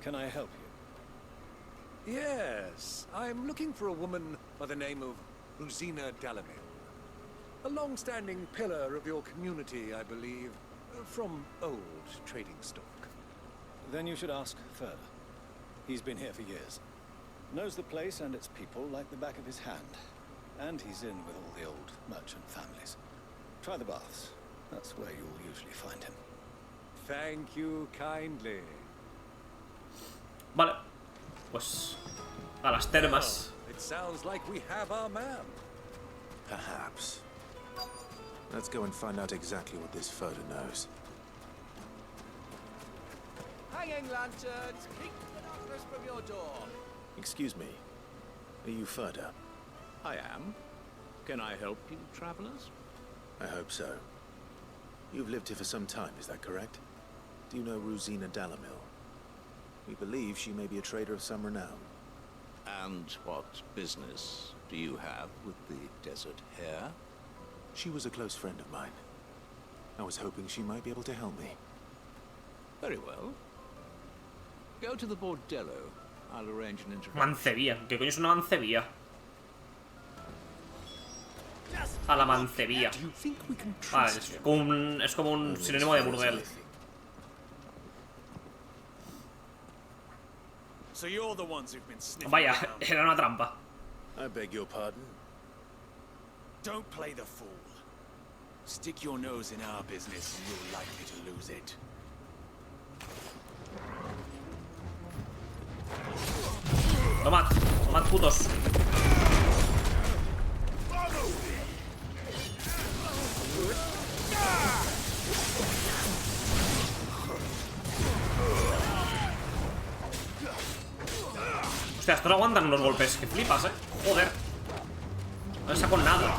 Can I help you? Yes, I'm looking for a woman by the name of Rosina Dalmekhia. A long-standing pillar of your community, I believe, from old trading stock. Then you should ask further. He's been here for years. Knows the place and its people like the back of his hand. And he's in with all the old merchant families. Try the baths. That's where you'll usually find him. Thank you kindly. Vale. Pues... a las termas. Well, it sounds like we have our man. Perhaps. Let's go and find out exactly what this photo knows. Hanging lanterns, keep the darkness from your door. Excuse me. Are you Furda? I am. Can I help you, travelers? I hope so. You've lived here for some time, is that correct? Do you know Rosina Dalmekhia? We believe she may be a trader of some renown. And what business do you have with the desert hare? She was a close friend of mine. I was hoping she might be able to help me. Very well. Go to the bordello. I'll arrange an introduction. Mancebía. ¿Qué coño es una mancebía? A la mancebía. Vale, es como un sinónimo de burdel. So you're the ones who've been sniffing Vaya, around. era una trampa. I beg your pardon? Don't play the fool. Stick your nose in our business and you're likely to lose it. Tomad, tomad putos. Hostia, estos aguantan unos golpes. Que flipas, Joder. No les saco nada.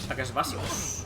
Ataques básicos.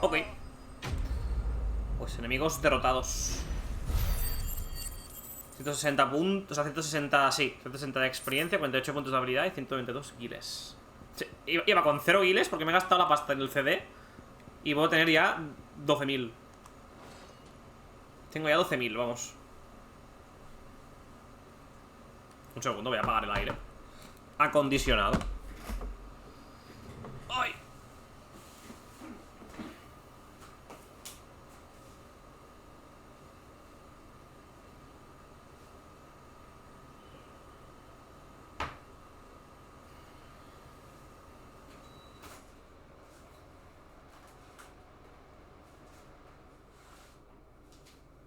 Ok. Pues enemigos derrotados. 160 puntos, o sea, 160, sí, 160 de experiencia, 48 puntos de habilidad y 122 guiles. Sí, iba con 0 guiles porque me he gastado la pasta en el CD. Y puedo tener ya 12.000. Tengo ya 12.000, vamos. Un segundo, voy a apagar el aire acondicionado. ¡Ay!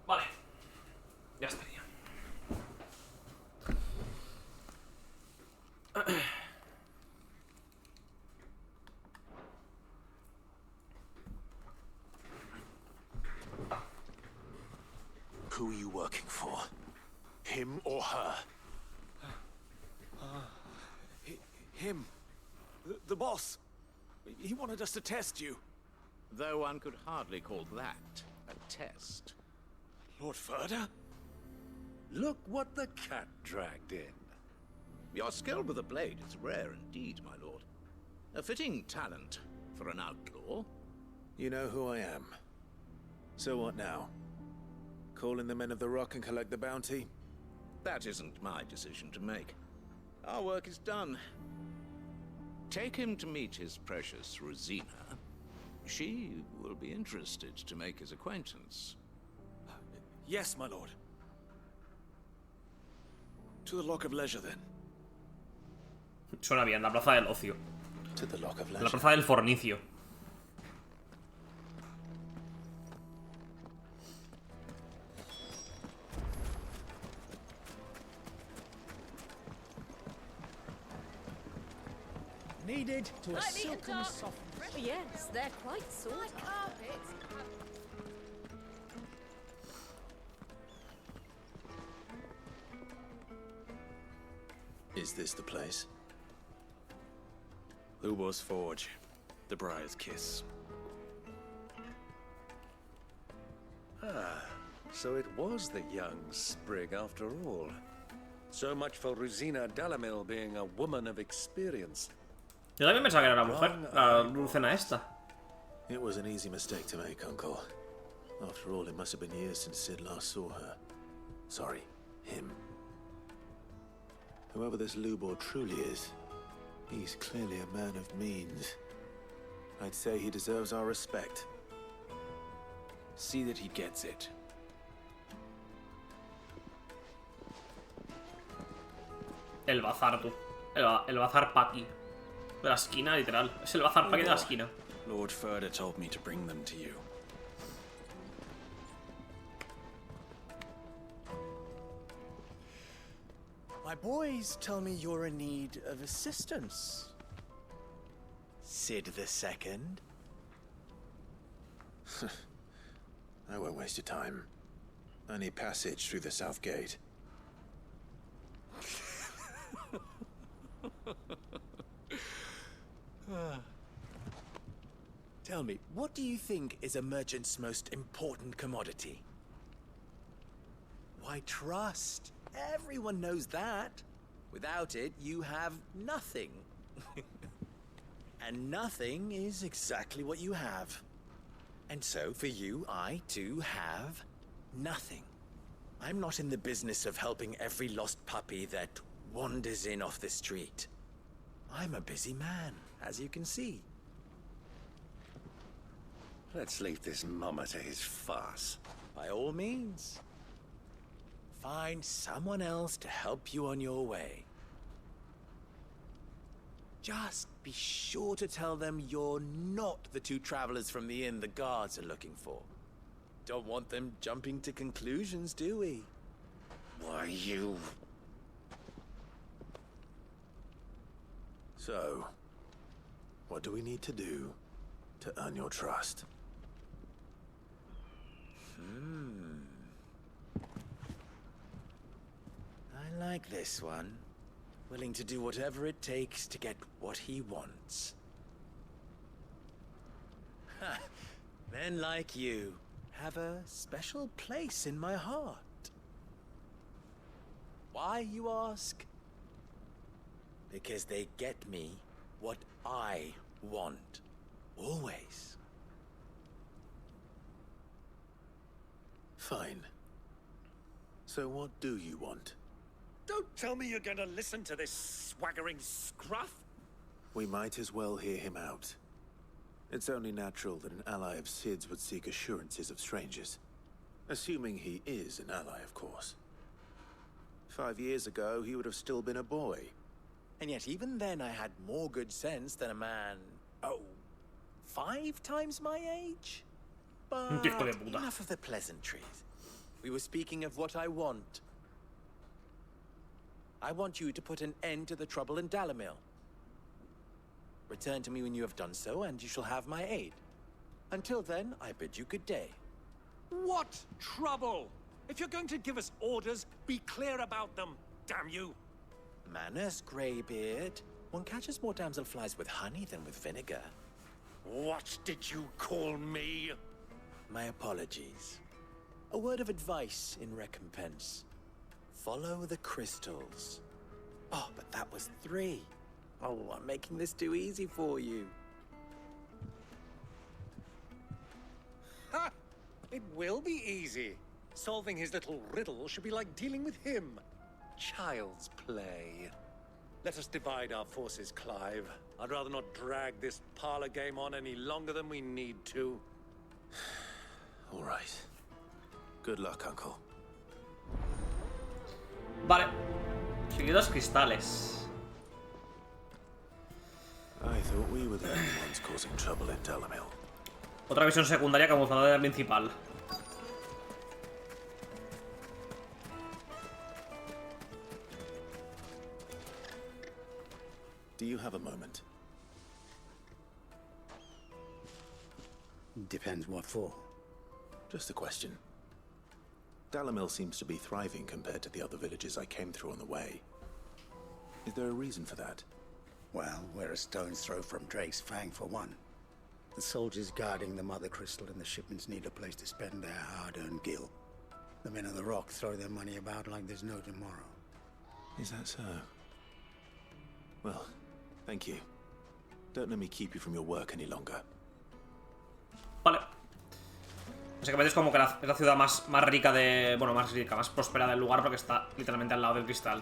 Vale. Ya estaría. Who are you working for? Him or her? Him. The boss. He wanted us to test you. Though one could hardly call that a test. Lord Ferda? Look what the cat dragged in. Your skill with the blade is rare indeed, my lord. A fitting talent for an outlaw. You know who I am. So what now? Call in the men of the Rock and collect the bounty? That isn't my decision to make. Our work is done. Take him to meet his precious Rosina. She will be interested to make his acquaintance. Yes, my lord. To the Lock of Leisure, then. Suena bien, la plaza del ocio. To the Lock of Leisure. La plaza del fornicio. Needed to a Like the silken dark- soft. Yes, they're quite sought after. Is this the place? Lubo's Forge. The Briar's Kiss. Ah, so it was the young sprig after all. So much for Rosina Dalamil being a woman of experience. Yo también pensaba que era la mujer, la Lucena esta. It was an easy mistake to make, Uncle. After all, it must have been years since Sid last saw her. Sorry, him. Whoever this Lubor truly is, he's clearly a man of means. I'd say he deserves our respect. See that he gets it. El bazar, tú. El bazar Paki. De la esquina, literal. Es el bazar Paki de la esquina. Lord Ferda told me to bring them to you. My boys tell me you're in need of assistance. Sid the Second. I won't waste your time. I need passage through the south gate. Tell me, what do you think is a merchant's most important commodity? Why, trust. Everyone knows that. Without it, you have nothing. And nothing is exactly what you have. And so, for you, I, too, have nothing. I'm not in the business of helping every lost puppy that wanders in off the street. I'm a busy man, as you can see. Let's leave this mummer to his farce. By all means. Find someone else to help you on your way. Just be sure to tell them you're not the two travelers from the inn the guards are looking for. Don't want them jumping to conclusions, do we? Why, you... So, what do we need to do to earn your trust? I like this one. Willing to do whatever it takes to get what he wants. Ha! Men like you have a special place in my heart. Why, you ask? Because they get me what I want. Always. Fine. So what do you want? Don't tell me you're gonna listen to this swaggering scruff. We might as well hear him out. It's only natural that an ally of Sid's would seek assurances of strangers. Assuming he is an ally, of course. 5 years ago, he would have still been a boy. And yet even then I had more good sense than a man, 5 times my age? But enough of the pleasantries. We were speaking of what I want. I want you to put an end to the trouble in Dalmekhia. Return to me when you have done so, and you shall have my aid. Until then, I bid you good day. What trouble? If you're going to give us orders, be clear about them, damn you. Manners, Greybeard. One catches more damselflies with honey than with vinegar. What did you call me? My apologies. A word of advice in recompense. Follow the crystals. Oh, but that was 3. Oh, I'm making this too easy for you. Ha! It will be easy. Solving his little riddle should be like dealing with him. Child's play. Let us divide our forces, Clive. I'd rather not drag this parlor game on any longer than we need to. All right. Good luck, Uncle. Vale. Seguidos cristales. I thought we were the only ones causing trouble in Dalmekhia. Otra visión secundaria camuflada de la principal. Do you have a moment? Depends what for. Just a question. Dalmekhia seems to be thriving compared to the other villages I came through on the way. Is there a reason for that? Well, we're a stone's throw from Drake's Fang, for one. The soldiers guarding the Mother Crystal and the shipments need a place to spend their hard-earned gil. The men of the Rock throw their money about like there's no tomorrow. Is that so? Well, thank you. Don't let me keep you from your work any longer. Vale. Básicamente es como que es la ciudad más rica de... Bueno, más rica, más próspera del lugar porque está literalmente al lado del cristal.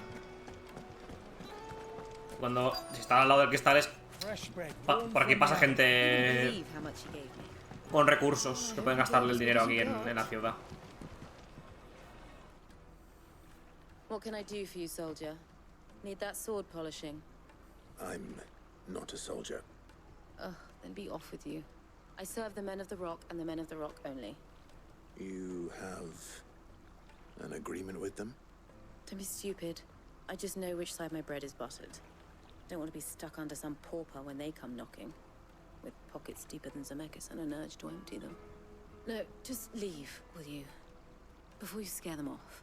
Cuando si está al lado del cristal es... por aquí pasa gente con recursos que pueden gastarle el dinero aquí en la ciudad. What can I do for you, soldier? Need that sword polishing? I'm not a soldier. Ugh, then be off with you. I serve the men of the Rock and the men of the Rock only. You have an agreement with them? Don't be stupid. I just know which side my bread is buttered. Don't want to be stuck under some pauper when they come knocking, with pockets deeper than Zemeckis and an urge to empty them. No, just leave, will you? Before you scare them off.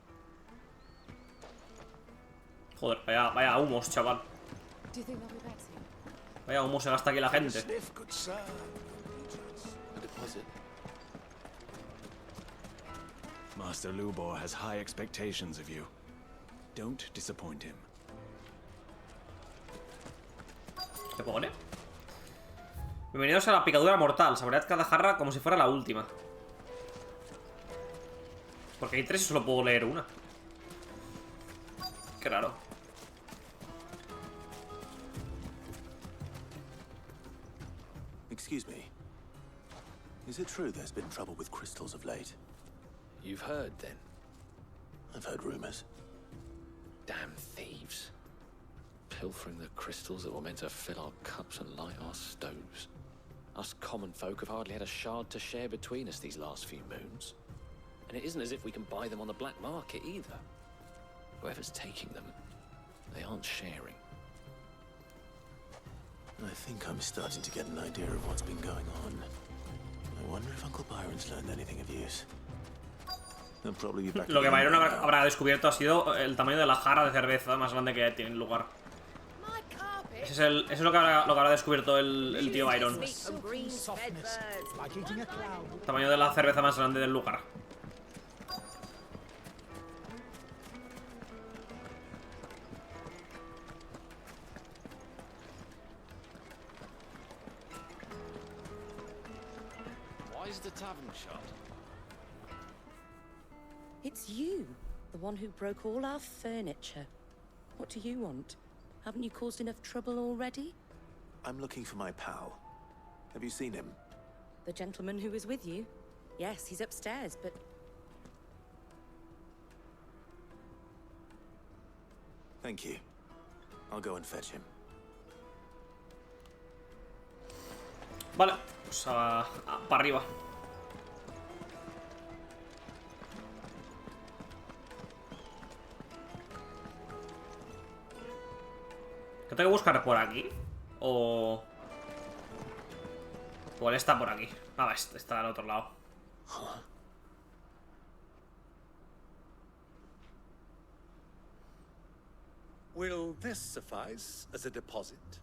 Joder, vaya humos, chaval. Do you think they'll be back soon? Vaya humo se gasta aquí la gente. Master Lubor has high expectations of you. Don't disappoint him. ¿Qué pone? Bienvenidos a la picadura mortal. Saboread cada jarra como si fuera la última. Porque hay 3 y solo puedo leer una. Qué raro. Excuse me. Is it true there's been trouble with crystals of late? You've heard, then? I've heard rumors. Damn thieves. Pilfering the crystals that were meant to fill our cups and light our stoves. Us common folk have hardly had a shard to share between us these last few moons. And it isn't as if we can buy them on the black market either. Whoever's taking them, they aren't sharing. I think I'm starting to get an idea of what's been going on. I wonder if Uncle Byron's learned anything of use. He'll probably be back. Lo que Byron habrá descubierto ha sido el tamaño de la jarra de cerveza más grande que tiene el lugar. Ese es lo que habrá descubierto el tío Byron. Tamaño de la cerveza más grande del lugar. Why is the tavern shut? It's you, the one who broke all our furniture. What do you want? Haven't you caused enough trouble already? I'm looking for my pal. Have you seen him? The gentleman who was with you? Yes, he's upstairs, but... Thank you. I'll go and fetch him. Vale, pues para arriba. ¿Qué tengo que buscar por aquí? O él está por aquí. Ah, está al otro lado. Will this suffice as a deposit?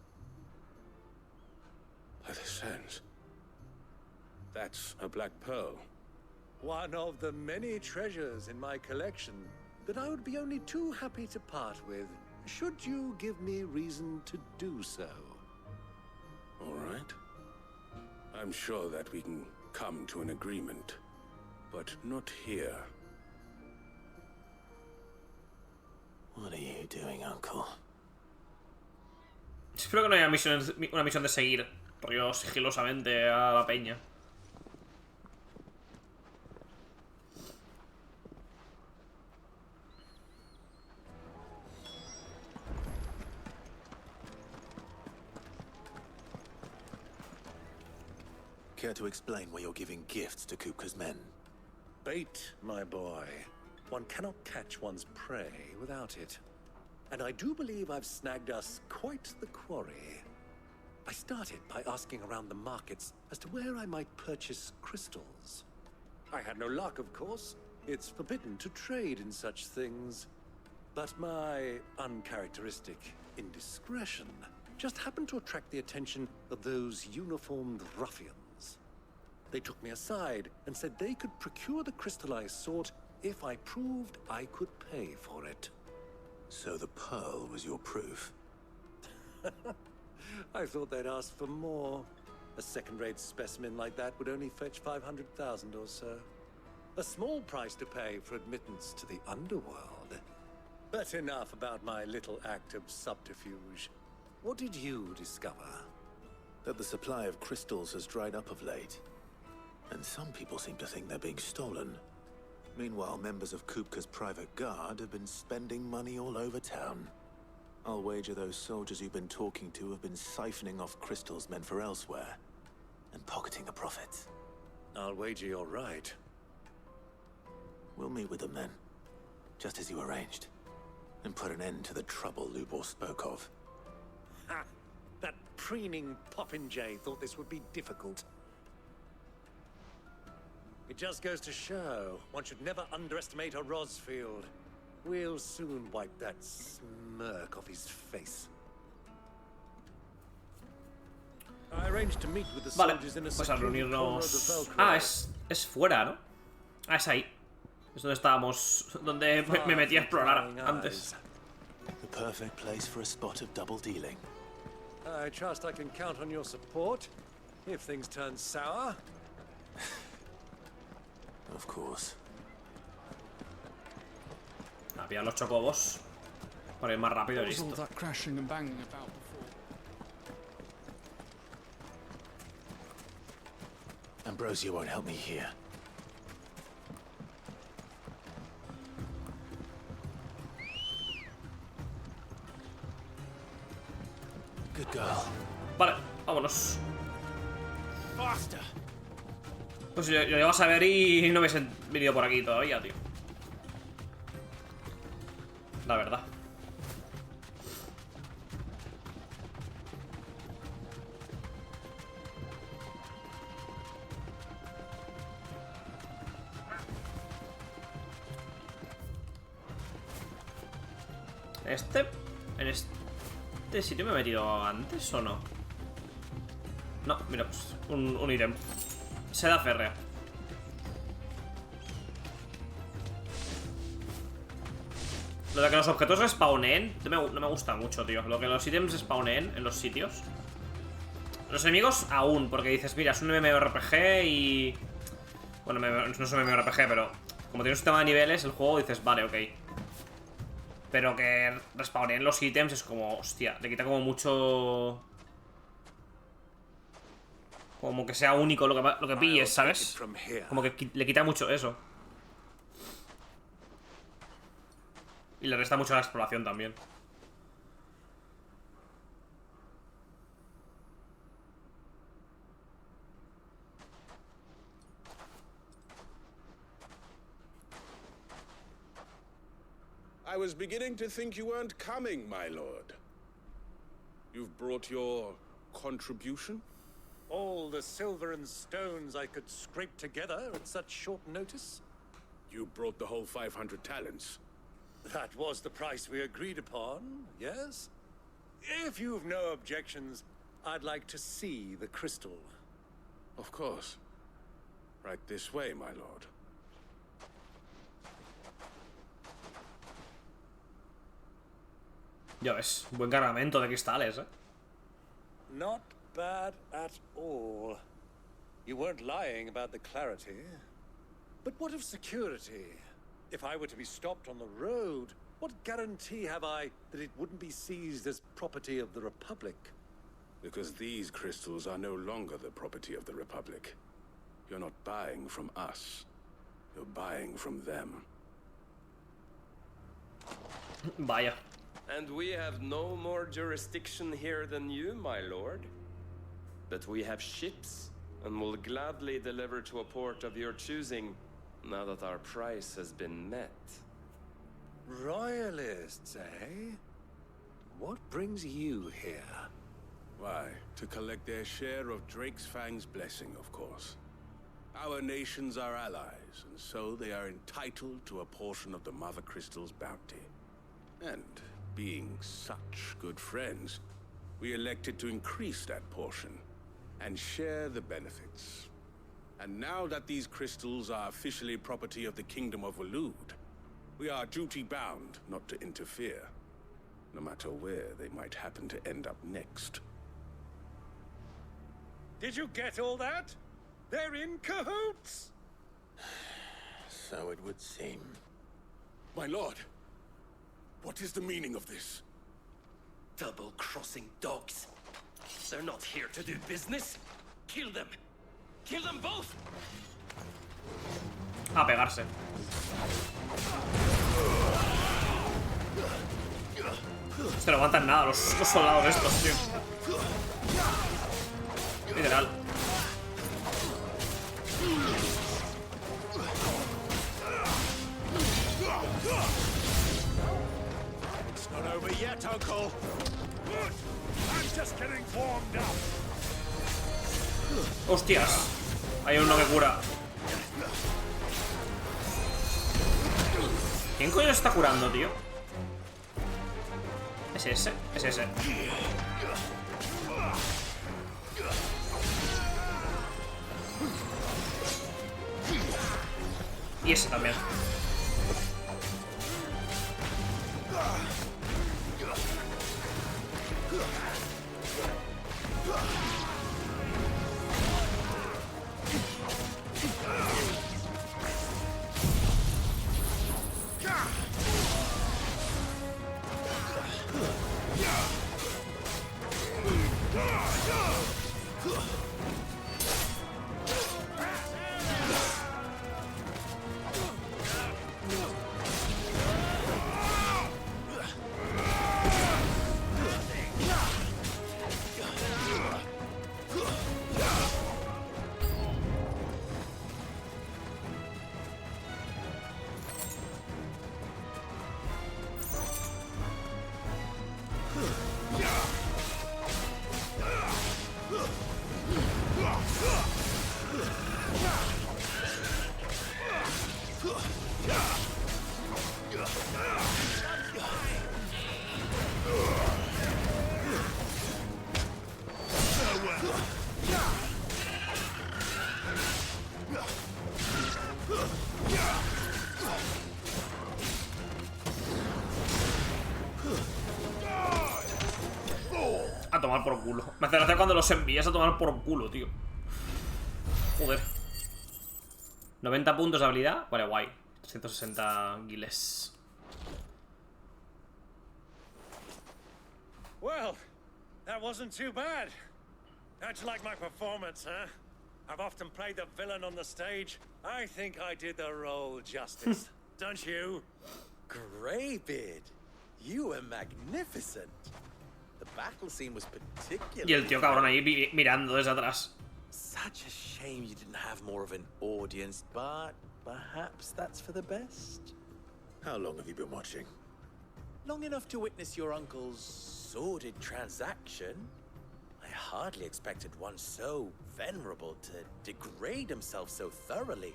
By the sands. That's a black pearl. One of the many treasures in my collection that I would be only too happy to part with, should you give me reason to do so. All right. I'm sure that we can come to an agreement, but not here. What are you doing, Uncle? Espero que no haya una misión de seguir rollo sigilosamente a la peña. Care to explain why you're giving gifts to Kupka's men? Bait, my boy. One cannot catch one's prey without it. And I do believe I've snagged us quite the quarry. I started by asking around the markets as to where I might purchase crystals. I had no luck, of course. It's forbidden to trade in such things. But my uncharacteristic indiscretion just happened to attract the attention of those uniformed ruffians. They took me aside and said they could procure the crystal I sought if I proved I could pay for it. So the pearl was your proof? I thought they'd ask for more. A second-rate specimen like that would only fetch 500,000 or so. A small price to pay for admittance to the underworld. But enough about my little act of subterfuge. What did you discover? That the supply of crystals has dried up of late. And some people seem to think they're being stolen. Meanwhile, members of Kupka's private guard have been spending money all over town. I'll wager those soldiers you've been talking to have been siphoning off crystals meant for elsewhere, and pocketing the profits. I'll wager you're right. We'll meet with them then, just as you arranged, and put an end to the trouble Lubor spoke of. Ha! That preening popinjay thought this would be difficult. It just goes to show, one should never underestimate a Rosfield. We'll soon wipe that smirk off his face. I arranged to meet with the soldiers in a pues a secluded corner of the reunirnos... Velcro. Ah, es fuera, ¿no? Ah, es ahí. Es donde estábamos... Donde me metí a explorar antes. The perfect place for a spot of double dealing. I trust I can count on your support if things turn sour. Of course. A pillar los chocobos. Por ir más rápido y What was all listo. that crashing and banging about before? Ambrosia won't help me here. Good girl. Vale, vámonos. Faster. Pues yo llego a saber y no me he venido por aquí todavía, tío. La verdad. En este ¿Este sitio me he metido antes o no? No, mira, pues un ítem. Seda férrea. Lo de que los objetos respawnen no me gusta mucho, tío. Lo que los ítems respawnen en los sitios. Los enemigos aún, porque dices, mira, es un MMORPG y... Bueno, no es un MMORPG, pero como tiene un sistema de niveles, el juego dices, vale, ok. Pero que respawnen los ítems es como, hostia, le quita como mucho... Como que sea único lo que pilles, ¿sabes? Como que le quita mucho eso. Y le resta mucho a la exploración también. I was beginning to think you weren't coming, my lord. You've brought your contribution? All the silver and stones I could scrape together at such short notice? You brought the whole 500 talents. That was the price we agreed upon, yes? If you've no objections, I'd like to see the crystal. Of course. Right this way, my lord. Ya ves, buen cargamento de cristales, eh. Not bad at all. You weren't lying about the clarity. But what of security? If I were to be stopped on the road, what guarantee have I that it wouldn't be seized as property of the Republic? Because these crystals are no longer the property of the Republic. You're not buying from us. You're buying from them. Vaya. And we have no more jurisdiction here than you, my lord. But we have ships, and will gladly deliver to a port of your choosing, now that our price has been met. Royalists, eh? What brings you here? Why, to collect their share of Drake's Fang's blessing, of course. Our nations are allies, and so they are entitled to a portion of the Mother Crystal's bounty. And, being such good friends, we elected to increase that portion, and share the benefits. And now that these crystals are officially property of the Kingdom of Waloed, we are duty-bound not to interfere, no matter where they might happen to end up next. Did you get all that? They're in cahoots! So it would seem. My lord, what is the meaning of this? Double-crossing dogs. They're not here to do business. Kill them. Kill them both. A pegarse. Se no aguantan nada los soldados estos, tío. Literal. It's not over yet, Uncle. I'm just getting warmed up. Hostias. Hay uno que cura. ¿Quién coño se está curando, tío? Es ese, es ese. Y ese también. A tomar por culo. Me hace gracia cuando los envías a tomar por culo, tío. Joder. 90 puntos de habilidad. Vale, guay. 160 guiles. Well, that wasn't too bad. How'd you like my performance, huh? I've often played the villain on the stage. I think I did the role justice. Don't you? Greybeard, you were magnificent. The battle scene was particularly... Y el tío cabrón ahí mirando desde atrás. Such a shame you didn't have more of an audience, but perhaps that's for the best. How long have you been watching? Long enough to witness your uncle's sordid transaction. I hardly expected one so venerable to degrade himself so thoroughly,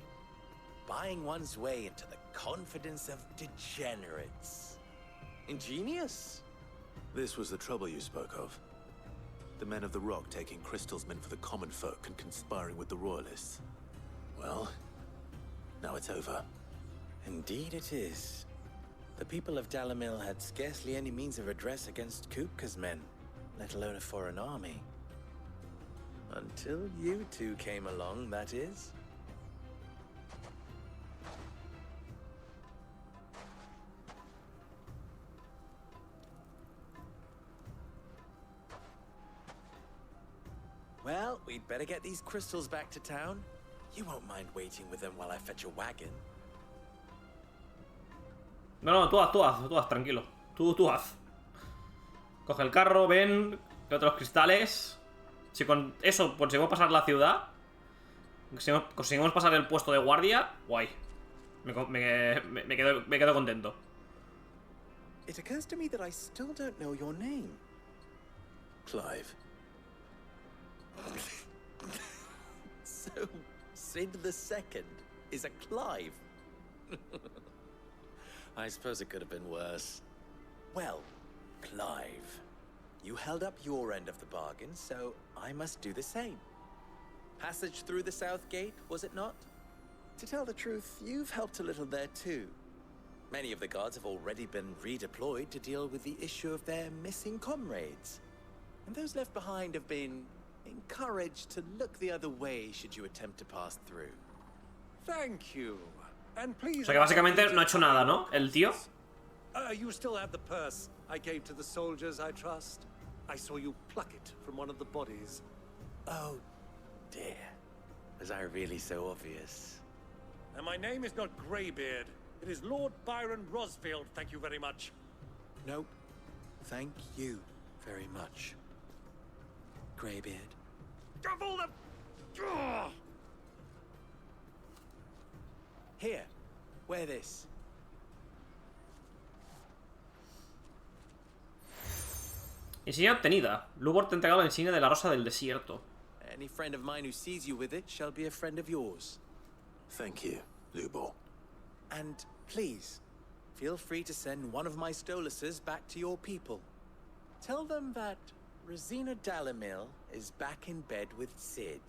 buying one's way into the confidence of degenerates. Ingenious. This was the trouble you spoke of. The men of the Rock taking crystals meant for the common folk and conspiring with the royalists. Well, now it's over. Indeed it is. The people of Dalmekhia had scarcely any means of redress against Kupka's men, let alone a foreign army. Until you two came along, that is. Well, we'd better get these crystals back to town. You won't mind waiting with them while I fetch a wagon. No, tú haz, tranquilo. Tú haz. Coge el carro, ven, que otros cristales. Si con eso conseguimos pasar la ciudad, conseguimos pasar el puesto de guardia, guay. Me quedo contento. It occurs to me that I still don't know your name. Clive. So, Sid the Second is a Clive. I suppose it could have been worse. Well, Clive, you held up your end of the bargain, so I must do the same. Passage through the South Gate, was it not? To tell the truth, you've helped a little there too. Many of the guards have already been redeployed to deal with the issue of their missing comrades. And those left behind have been encouraged to look the other way should you attempt to pass through. Thank you. And please... O sea que básicamente no ha hecho nada, ¿no? El tío. You still have the purse I gave to the soldiers, I trust. I saw you pluck it from one of the bodies. Oh, dear. Was I really so obvious? And my name is not Greybeard. It is Lord Byron Rosfield, thank you very much. Nope. Thank you very much. Greybeard. Of all the... Ugh! Here, wear this. Insignia obtenida. Lubor te ha entregado la insignia de la Rosa del Desierto. Any friend of mine who sees you with it shall be a friend of yours. Thank you, Lubor. And please, feel free to send one of my Stoluses back to your people. Tell them that Rosina Dalmekhia is back in bed with Sid.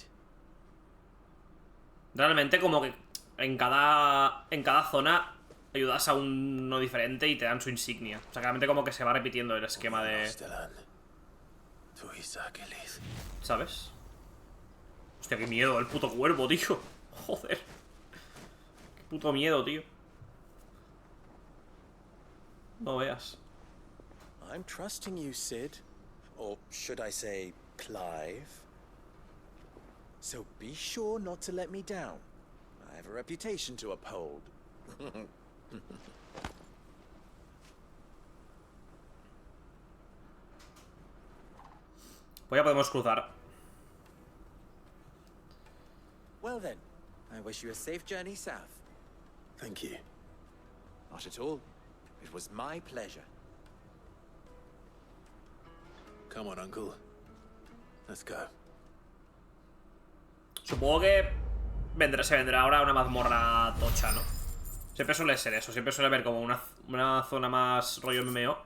Realmente como que en cada zona ayudas a uno diferente y te dan su insignia. O sea, realmente como que se va repitiendo el esquema de... ¿Sabes? Hostia, qué miedo el puto cuervo, tío. Joder. Qué puto miedo, tío. No veas. I'm trusting you, Sid. Or should I say, Clive. So be sure not to let me down. I have a reputation to uphold. Pues ya podemos cruzar. Well then, I wish you a safe journey south. Thank you. Not at all. It was my pleasure. Come on, Uncle. Let's go. Supongo que se vendrá ahora una mazmorra tocha, ¿no? Siempre suele ser eso, siempre suele haber como una zona más rollo MMO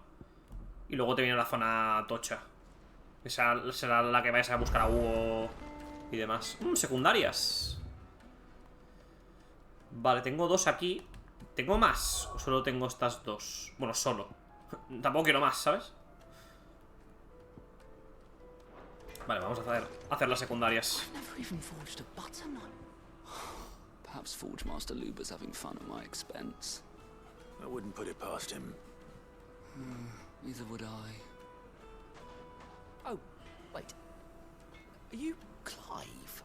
y luego te viene la zona tocha. Esa será la que vais a buscar a Hugo y demás. Secundarias. Vale, tengo dos aquí. ¿Tengo más? ¿O solo tengo estas dos? Bueno, solo. Tampoco quiero más, ¿sabes? Vale, vamos a hacer las secundarias. Perhaps Forge Master Luber's having fun at my expense. I wouldn't put it past him. Neither would I. Oh, wait. Are you Clive?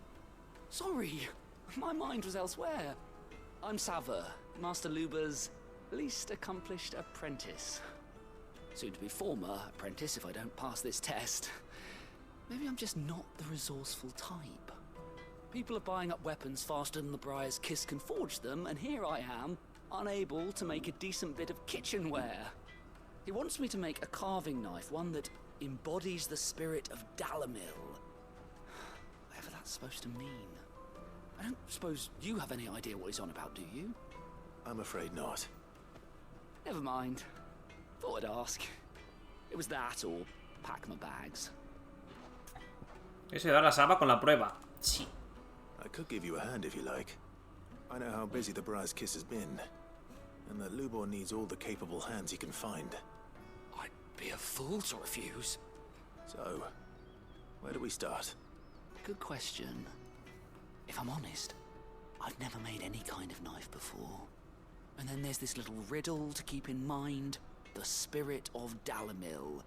Sorry, my mind was elsewhere. I'm Sava, Master Luber's least accomplished apprentice. Soon to be former apprentice if I don't pass this test. Maybe I'm just not the resourceful type. People are buying up weapons faster than the Briar's Kiss can forge them, and here I am, unable to make a decent bit of kitchenware. He wants me to make a carving knife, one that embodies the spirit of Dalmekhia. Whatever that's supposed to mean. I don't suppose you have any idea what he's on about, do you? I'm afraid not. Never mind. Thought I'd ask. It was that or pack my bags. ¿Quieres ayudar a Sava con la prueba? Sí. I could give you a hand if you like. I know how busy the Briar's Kiss has been, and that Lubor needs all the capable hands he can find. I'd be a fool to refuse. So, where do we start? Good question. If I'm honest, I've never made any kind of knife before. And then there's this little riddle to keep in mind. The spirit of Dalmekhia.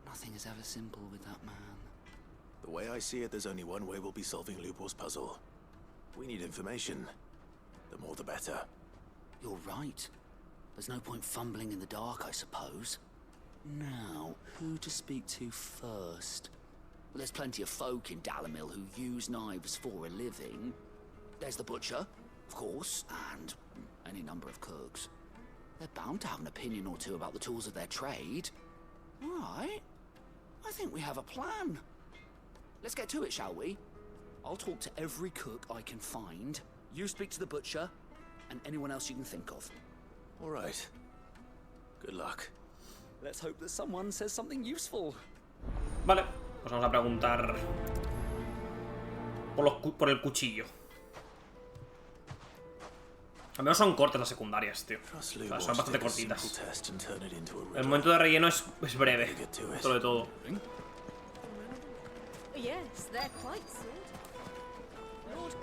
Nothing is ever simple with that man. The way I see it, there's only one way we'll be solving Lubor's puzzle. We need information. The more the better. You're right. There's no point fumbling in the dark, I suppose. Now, who to speak to first? Well, there's plenty of folk in Dalmekhia who use knives for a living. There's the butcher, of course, and any number of cooks. They're bound to have an opinion or two about the tools of their trade. All right. I think we have a plan. Let's get to it, shall we? I'll talk to every cook I can find. You speak to the butcher, and anyone else you can think of. All right. Good luck. Let's hope that someone says something useful. Vale, pues vamos a preguntar por el cuchillo. Al menos son cortas las secundarias, tío. O sea, son bastante cortitas. El momento de relleno es breve, sobre todo. Yes, they're quite sort. Lord...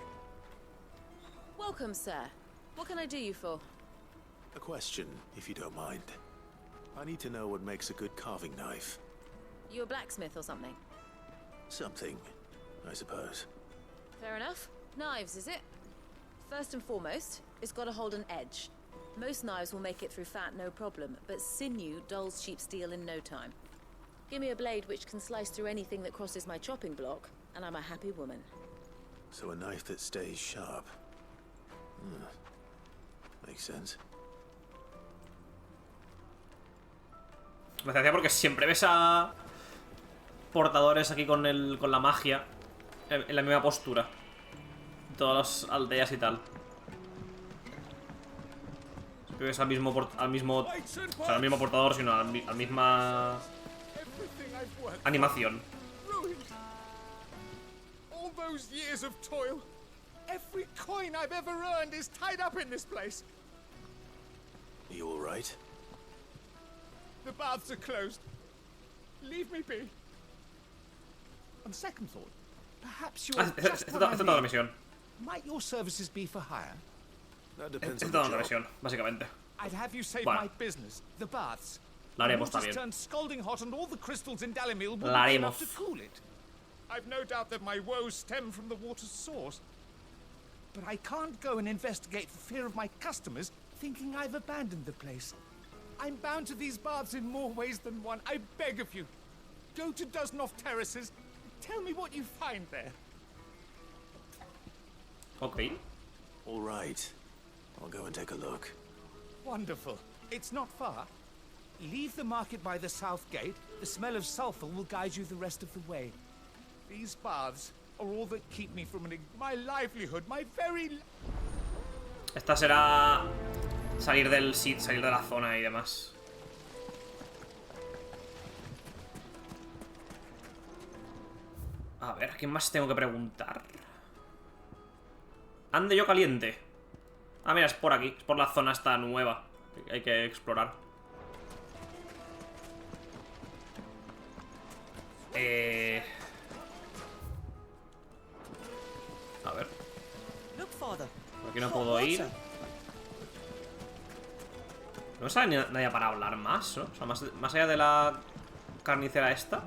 Welcome, sir. What can I do you for? A question, if you don't mind. I need to know what makes a good carving knife. You a blacksmith or something? Something, I suppose. Fair enough. Knives, is it? First and foremost, it's got to hold an edge. Most knives will make it through fat, no problem, but sinew dulls cheap steel in no time. Give me a blade which can slice through anything that crosses my chopping block, and I'm a happy woman. So a knife that stays sharp. Makes sense. Me hacía porque siempre ves a portadores aquí con la magia en la misma postura. Todas las aldeas y tal. Siempre ves al mismo o sea, al mismo portador, sino a la misma animación. All those years of toil. Every coin I've ever earned is tied up in this place. Are you all right? The baths are closed. Leave me be. On second thought, perhaps you're just what I Esta toda la misión. Might your services be for hire? That depends Esta on toda the la job. misión, básicamente. I'd have you save Bueno. my business, the baths. La haremos The water's también. turned scalding hot and all the crystals in Dalmekhia wouldn't La be enough haremos. to cool it. I've no doubt that my woes stem from the water's source. But I can't go and investigate for fear of my customers thinking I've abandoned the place. I'm bound to these baths in more ways than one. I beg of you. Go to Dusnoff Terraces. Tell me what you find there. Ok. All right. I'll go and take a look. Wonderful. It's not far. Leave the market by the south gate. The smell of sulfur will guide you the rest of the way. These baths are all that keep me from my livelihood, my very... Esta será salir del sit, salir de la zona y demás. A ver, ¿a quién más tengo que preguntar? Ande yo caliente. Ah, mira, es por aquí. Es por la zona esta nueva. Hay que explorar. A ver. Por aquí no puedo ir. No me sale nadie para hablar más, ¿no? O sea, más allá de la carnicera esta.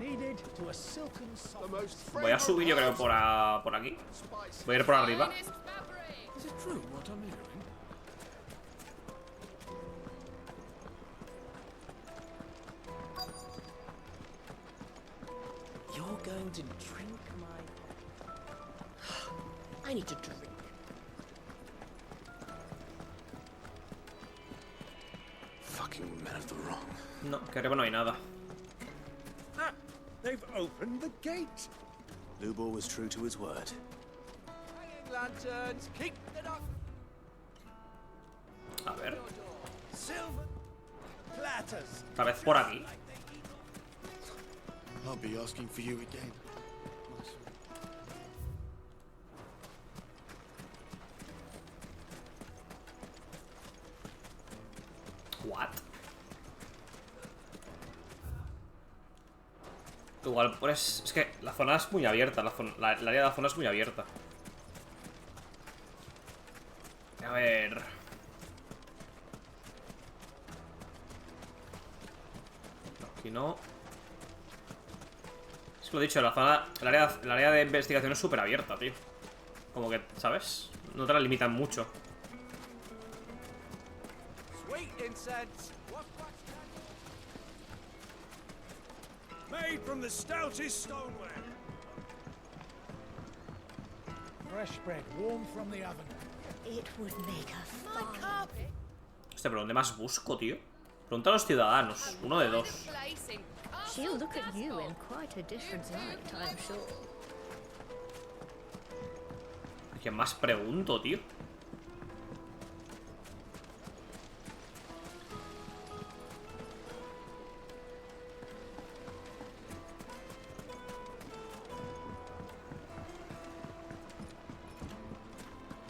Voy a subir, yo creo, por aquí. Voy a ir por arriba. You're going to drink my... I need to drink. Fucking men of the wrong. No, que arriba no hay nada. Ah, they've opened the gate. Lubor was true to his word. Lanterns, keep the dark. A ver. Silver platters. Tal vez por aquí. I'll be asking for you again. What? Igual, pues es que la zona es muy abierta. El área de la zona es muy abierta. A ver. Aquí no. Es que lo he dicho, el área de investigación es súper abierta, tío. Como que, ¿sabes? No te la limitan mucho. Sweet incense. Made from the stoutest stoneware. Fresh bread, warm from the oven. It would make a fine carpet. Hostia, pero ¿dónde más busco, tío? Pregunta a los ciudadanos. Uno de dos. She'll look at you in quite a different light, I'm sure. ¿A quién más pregunto, tío?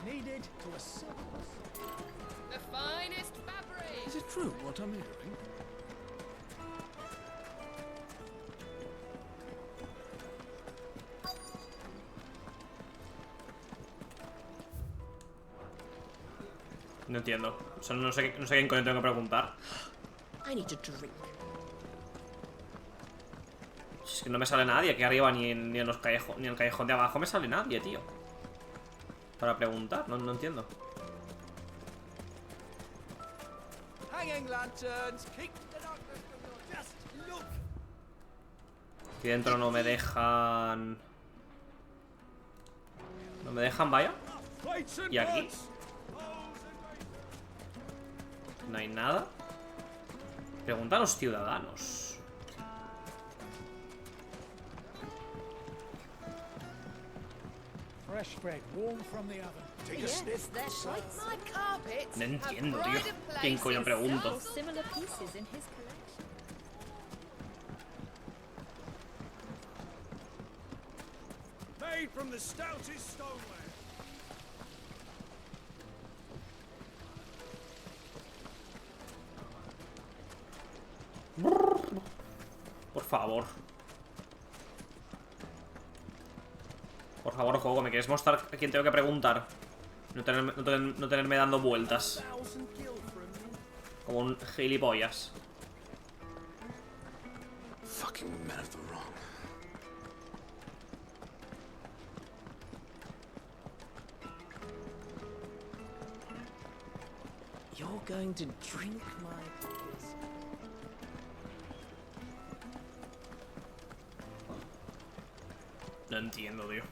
Needed to a silver. The finest fabric. Is it true what I'm hearing? No entiendo. O sea, no sé quién coño tengo que preguntar. I need to drink. Es que no me sale nadie aquí arriba ni en los callejones, ni en el callejón de abajo me sale nadie, tío. Para preguntar, no entiendo. Hanging lanterns, keep the darkness from your... Just look. Aquí dentro no me dejan. No me dejan, vaya. Y aquí no hay nada. Pregunta a los ciudadanos. Fresh bread, warm from the oven. Take a sniff. My carpets No entiendo, have tío. pride of ¿Quién coño places. pregunto? Similar pieces in his collection. Made from the stoutest stoneware. Por favor. Por favor, juego, ¿me quieres mostrar a quién tengo que preguntar? No tenerme dando vueltas como un gilipollas. Fucking men of the wrong. You're going to drink my piss. No entiendo, tío.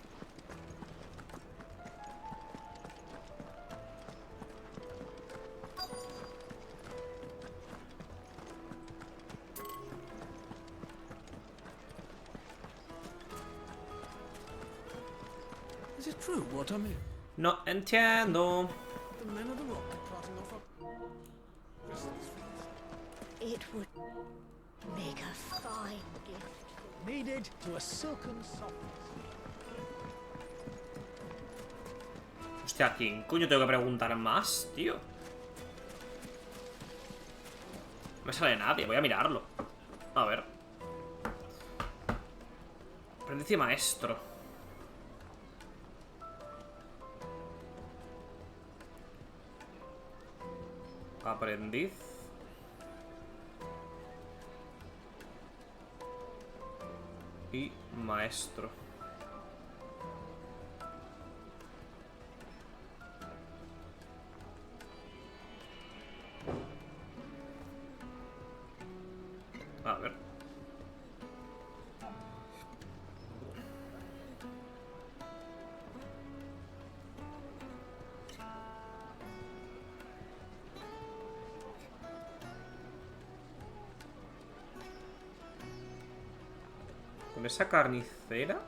Is it true what I'm hearing? No entiendo. The men of the rock are carting off It would make a fine gift. Needed to a silken softness. Hostia, ¿a quién coño tengo que preguntar más, tío? No me sale nadie, voy a mirarlo. A ver. Aprendiz y maestro. Aprendiz. Y maestro. A ver. ¿Con esa carnicera?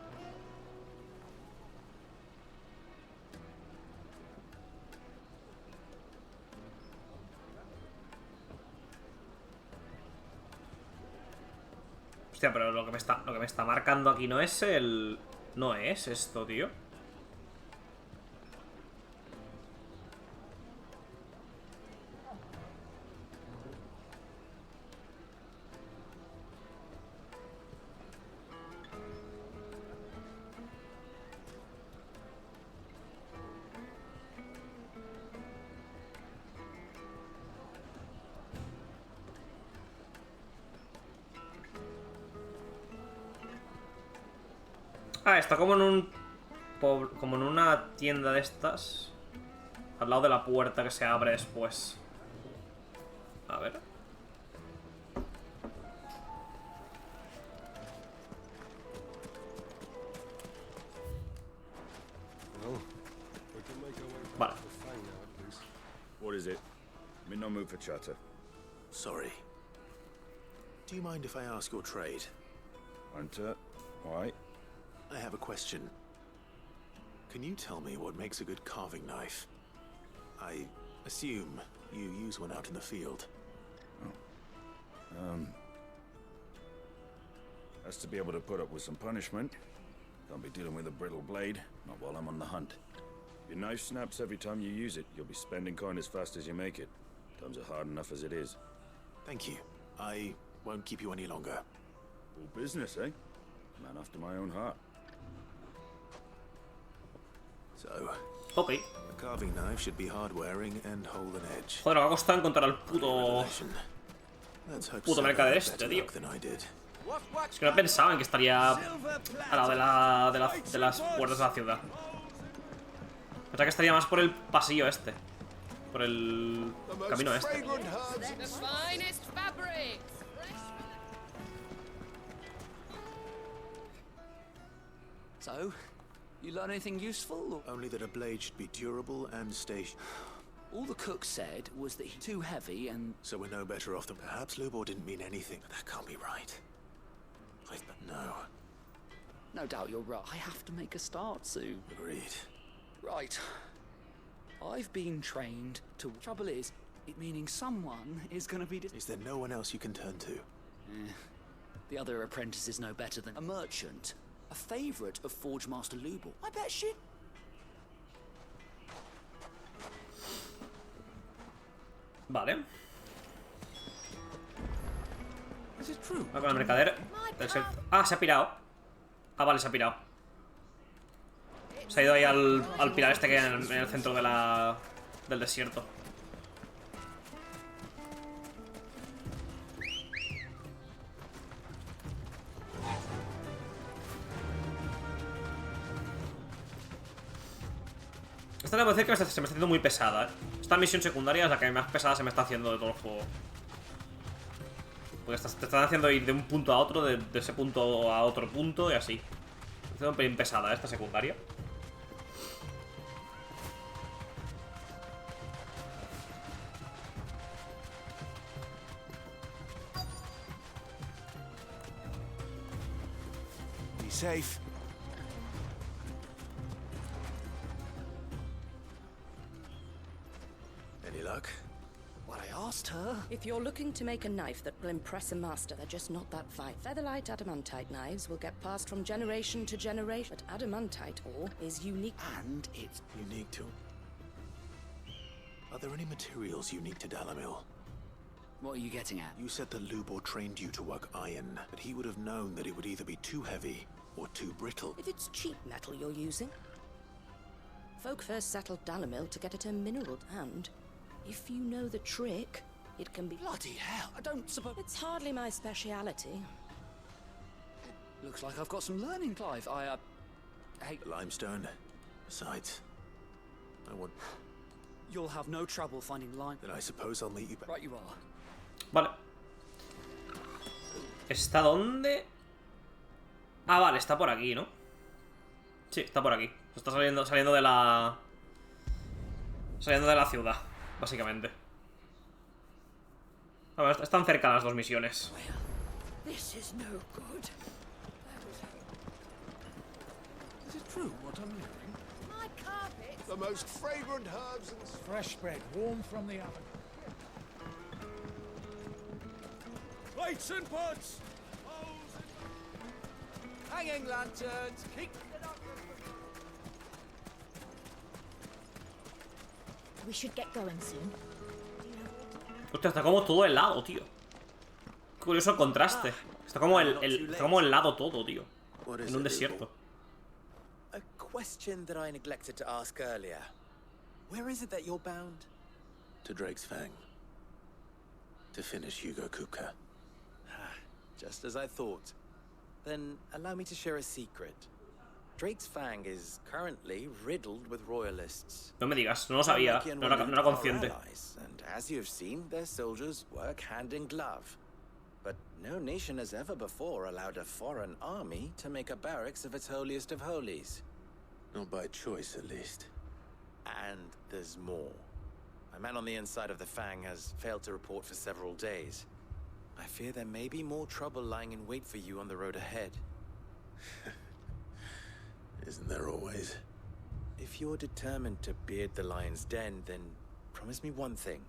Hostia, pero lo que me está marcando aquí no es el... No es esto, tío. Ah, está como en un... Como en una tienda de estas. Al lado de la puerta que se abre después. A ver. Vale. What is it? I'm in no mood for chatter. Sorry. Do you mind if I ask your trade? Hunter, why? I have a question. Can you tell me what makes a good carving knife? I assume you use one out in the field. Has to be able to put up with some punishment. Don't be dealing with a brittle blade, not while I'm on the hunt. If your knife snaps every time you use it, you'll be spending coin as fast as you make it. Times are hard enough as it is. Thank you. I won't keep you any longer. All business, eh? Man after my own heart. So, ok. A carving knife should be hard-wearing and hold an edge. Joder, me va a costar encontrar al puto... Puto mercader este, tío. Es que no pensaba en que estaría al lado de las puertas de la ciudad. Pensaba que estaría más por el pasillo este. Por el camino este. So, you learn anything useful? Or? Only that a blade should be durable and stationary. All the cook said was that he's too heavy and... So we're no better off than... Perhaps Lubor didn't mean anything, but that can't be right. No. No doubt you're right. I have to make a start soon. Agreed. Right. I've been trained to... Trouble is, it meaning someone is gonna be... Is there no one else you can turn to? The other apprentice is no better than a merchant. A favourite of Forge Master Lubor. I bet shit. Vale. Is it true? Va con el mercader. Ah, se ha pirado. Ah, vale, se ha pirado. Se ha ido ahí al pilar este que hay en el centro del desierto. Esta debo decir que se me está haciendo muy pesada, ¿eh? Esta misión secundaria es la que más pesada se me está haciendo de todo el juego. Porque te están haciendo ir de un punto a otro, de ese punto a otro punto y así. Me está un pelín pesada esta secundaria. Be safe. Any luck? What I asked her. If you're looking to make a knife that will impress a master, they're just not that fine. Featherlight adamantite knives will get passed from generation to generation, but adamantite ore is unique. And it's unique to Are there any materials unique to Dalmekhia? What are you getting at? You said that Lubor trained you to work iron, but he would have known that it would either be too heavy or too brittle. If it's cheap metal you're using. Folk first settled Dalmekhia to get it a mineral, and if you know the trick, it can be... Bloody hell, I don't suppose... It's hardly my speciality. Looks like I've got some learning, Clive. Hey... Limestone? Besides, I want... You'll have no trouble finding lime. Then I suppose I'll meet you back. Right you are. Vale. ¿Está dónde? Ah, vale, está por aquí, ¿no? Sí, está por aquí. Está saliendo de la... Saliendo de la ciudad, básicamente. A ver, están cerca las dos misiones. This is no good. Is it true what I'm hearing? My carpet. The most fragrant herbs and... Fresh bread, warm from the oven. Plates and pots! Hanging lanterns, keep it up. We should get going soon. Hostia, está como todo helado, tío. Qué curioso el contraste. Está como está como helado todo, tío. En un desierto. A question that I neglected to ask earlier. Where is it that you're bound? To Drake's Fang. To finish Hugo Kupka. Just as I thought. Then allow me to share a secret. Drake's Fang is currently riddled with royalists. No me digas, no lo sabía. No era consciente. And as you have seen, their soldiers work hand in glove. But no nation has ever before allowed a foreign army to make a barracks of its holiest of holies. Not by choice, at least. And there's more. A man on the inside of the Fang has failed to report for several days. I fear there may be more trouble lying in wait for you on the road ahead. Isn't there always? If you're determined to beard the lion's den, then promise me one thing.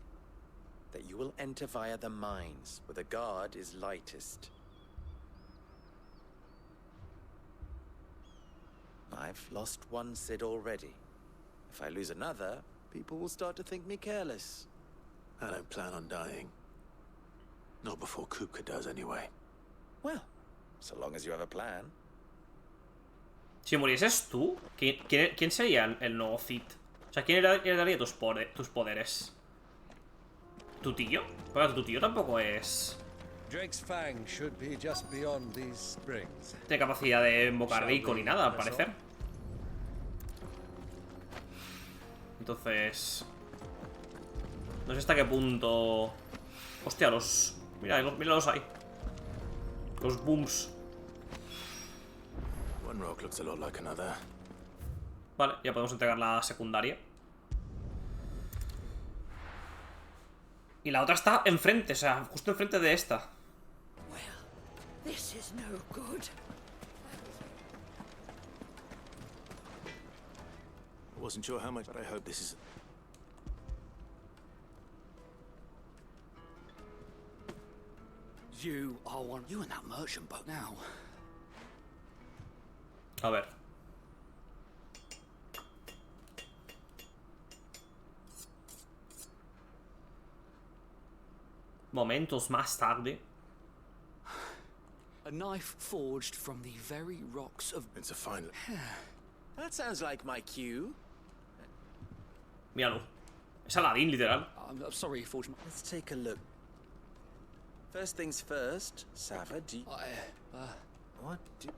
That you will enter via the mines, where the guard is lightest. I've lost one Cid already. If I lose another, people will start to think me careless. I don't plan on dying. Not before Kupka does, anyway. Well, so long as you have a plan. Si murieses tú, ¿quién sería el nuevo Cid? O sea, ¿quién heredaría tus poderes? ¿Tu tío? Pero tu tío tampoco es... Drake's Fang should be just beyond these springs. Tiene capacidad de invocar rico ni nada, al parecer. Entonces... No sé hasta qué punto... Hostia, los... Míralos ahí. Los booms. One rock looks a lot like another. Vale, ya podemos entregar la secundaria. Y la otra está enfrente, o sea, justo enfrente de esta. This is no good. I wasn't sure how much, but I hope this is... You are one. You and that merchant boat now. A ver. Momentos más tarde. A knife forged from the very rocks of... It's a final... That sounds like my cue. Míralo. Es Aladdin, literal. I'm sorry, forged... Let's take a look. First things first, Sava, do you... What do...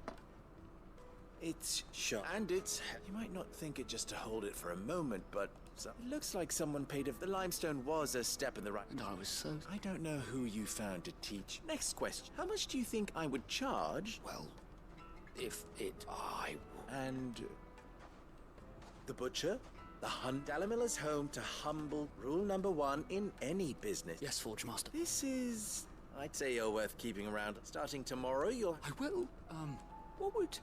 It's sharp. And it's... You might not think it just to hold it for a moment, but... It looks like someone paid if the limestone was a step in the right... And I was so... I don't know who you found to teach. Next question. How much do you think I would charge? Well, if it... And... The butcher? The hunt. Dalmekhia home to humble. Rule number 1 in any business. Yes, Forge Master. This is... I'd say you're worth keeping around. Starting tomorrow, you'll... I will. What would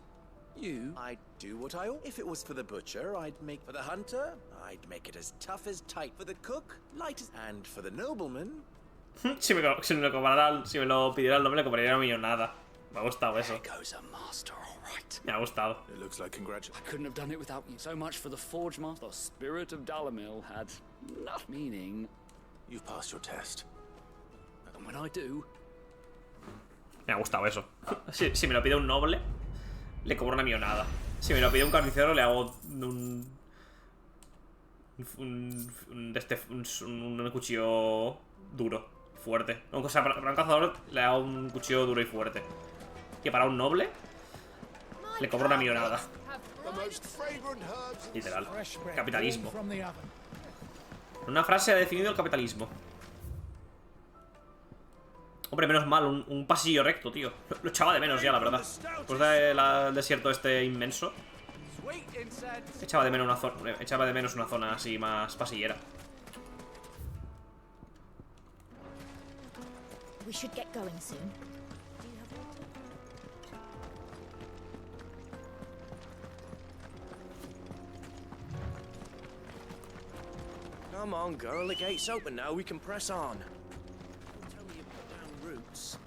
you... I'd do what I ought. If it was for the butcher, I'd make... For the hunter, I'd make it as tough as tight. For the cook, light as... And for the nobleman... si me lo pidieran, no me le compraría una millonada. Me ha gustado eso. Me ha gustado. It looks like congratulations. I couldn't have done it without you. So much for the Forge Master. The spirit of Dalmekhia had enough meaning. You've passed your test. And when I do... Me ha gustado eso. Si me lo pide un noble, le cobro una millonada. Si me lo pide un carnicero, le hago un cuchillo duro, fuerte. O sea, para un cazador le hago un cuchillo duro y fuerte. Y para un noble, le cobro una millonada. Literal. Capitalismo. Una frase ha definido el capitalismo. Hombre, menos mal, un pasillo recto, tío. Lo echaba de menos ya, la verdad. Después del desierto este inmenso, echaba de menos una zona así más pasillera. We should get going soon. Come on, girl. The gate's open now. We can press on. Tell me you put down roots.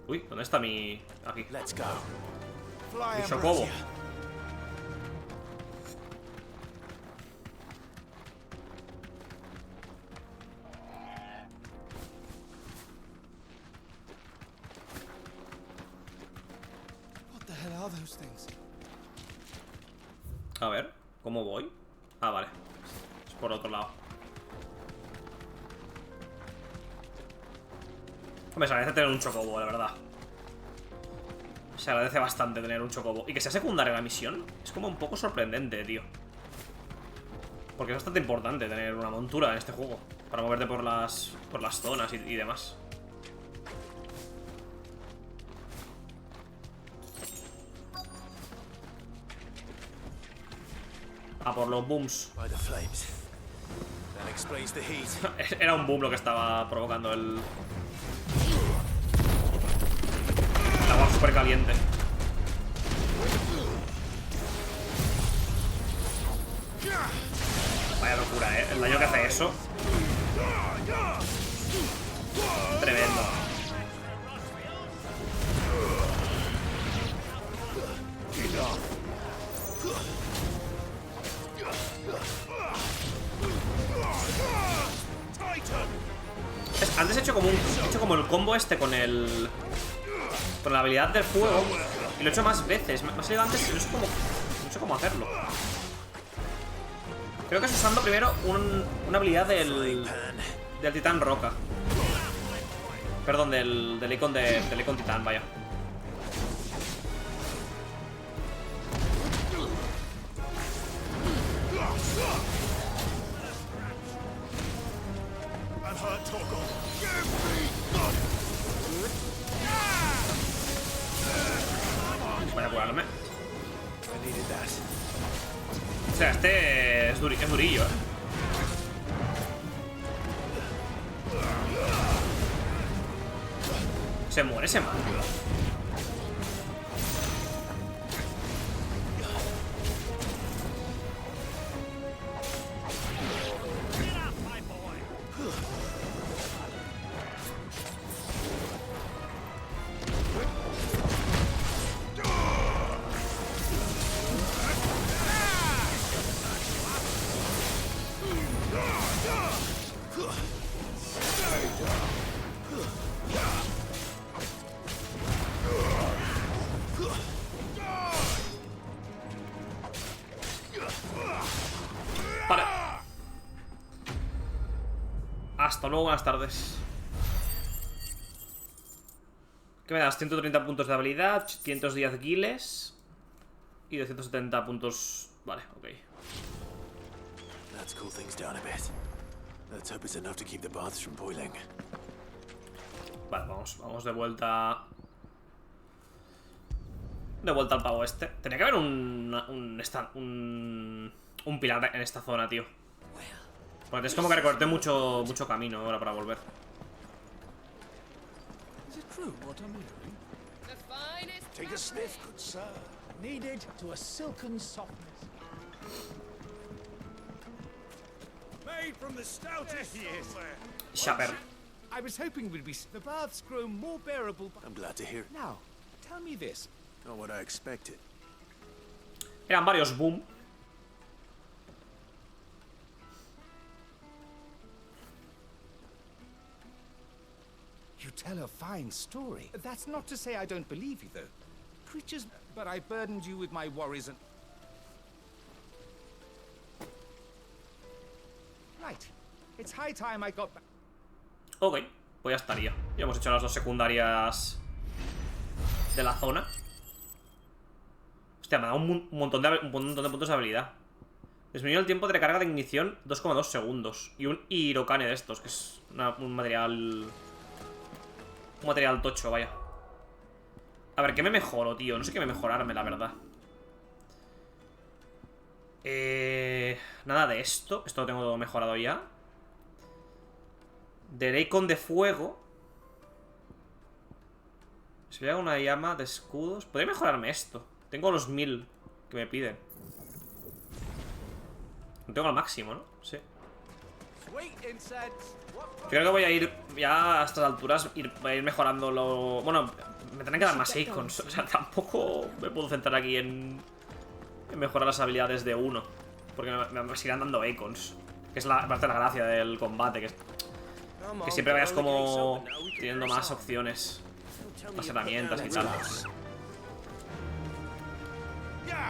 Uy, ¿dónde está mi...? Aquí. Let's go. Mi chocobo. What the hell are those things? A ver, ¿cómo voy? Ah, vale. Es por otro lado. Hombre, se agradece tener un chocobo, la verdad. Se agradece bastante tener un chocobo. Y que sea secundaria la misión es como un poco sorprendente, tío. Porque es bastante importante tener una montura en este juego para moverte por las zonas y demás. A por los booms. Era un boom lo que estaba provocando el agua súper caliente. Vaya locura, el daño que hace eso. Tremendo. Antes he hecho como el combo este con la habilidad del fuego. Y lo he hecho más veces. Me ha salido antes y no sé cómo hacerlo. Creo que es usando primero una habilidad del titán roca. Perdón, del icon titán, vaya. Voy a curarme. O sea, este es durillo, ¿eh? Se muere ese man. Vale. Hasta luego, buenas tardes. ¿Qué me das? 130 puntos de habilidad, 110 guiles y 270 puntos. Vale, ok. Vale, vamos de vuelta. De vuelta al pavo este. Tenía que haber un pilar en esta zona, tío. Porque es como que recorté mucho camino ahora para volver. Take a sniff, good sir. Needed to a silken softness. Made from the stoutest Shaper. I was hoping we'd be... The baths grow more bearable... I'm glad to hear it. Now, tell me this. Not what I expected. Eran varios boom. You tell a fine story. That's not to say I don't believe you, though. Creatures... But I burdened you with my worries and... Right. It's high time I got back. Ok, pues ya estaría. Ya hemos hecho las dos secundarias de la zona. Hostia, me ha dado un montón de puntos de habilidad. Disminuyó el tiempo de recarga de ignición 2,2 segundos. Y un Hirokane de estos, que es un material... Un material tocho, vaya. A ver, ¿qué me mejoro, tío? No sé qué me mejorarme, la verdad. Nada de esto. Esto lo tengo todo mejorado ya. De con de fuego. Si me hago una llama de escudos. Podría mejorarme esto. Tengo los 1000 que me piden. No tengo al máximo, ¿no? Sí. Creo que voy a ir ya a estas alturas. Voy a ir mejorando lo... Bueno, me tendrán que dar más icons. O sea, tampoco me puedo centrar aquí en mejorar las habilidades de uno. Porque me seguirán dando icons. Que es la parte de la gracia del combate. Que siempre vayas como teniendo más opciones. Más herramientas y tal.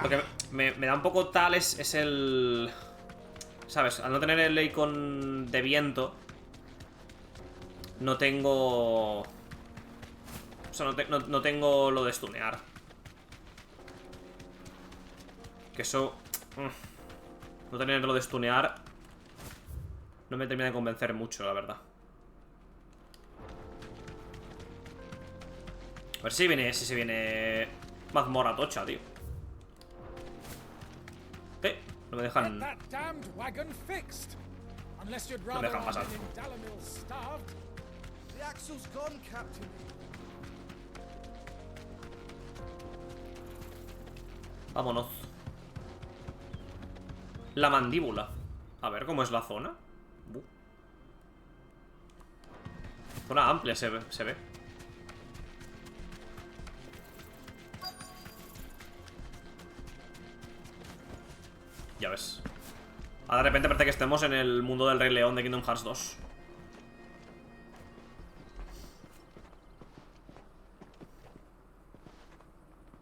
Lo que me da un poco tal es el... ¿Sabes? Al no tener el icon de viento, no tengo... O sea, no tengo lo de stunear. Que eso... No tener lo de stunear no me termina de convencer mucho, la verdad. A ver si se viene mazmorra tocha, tío. No me dejan... No me dejan pasar. Vámonos. La mandíbula. A ver cómo es la zona. Zona amplia se ve. Ya ves. Ahora de repente parece que estemos en el mundo del Rey León de Kingdom Hearts 2.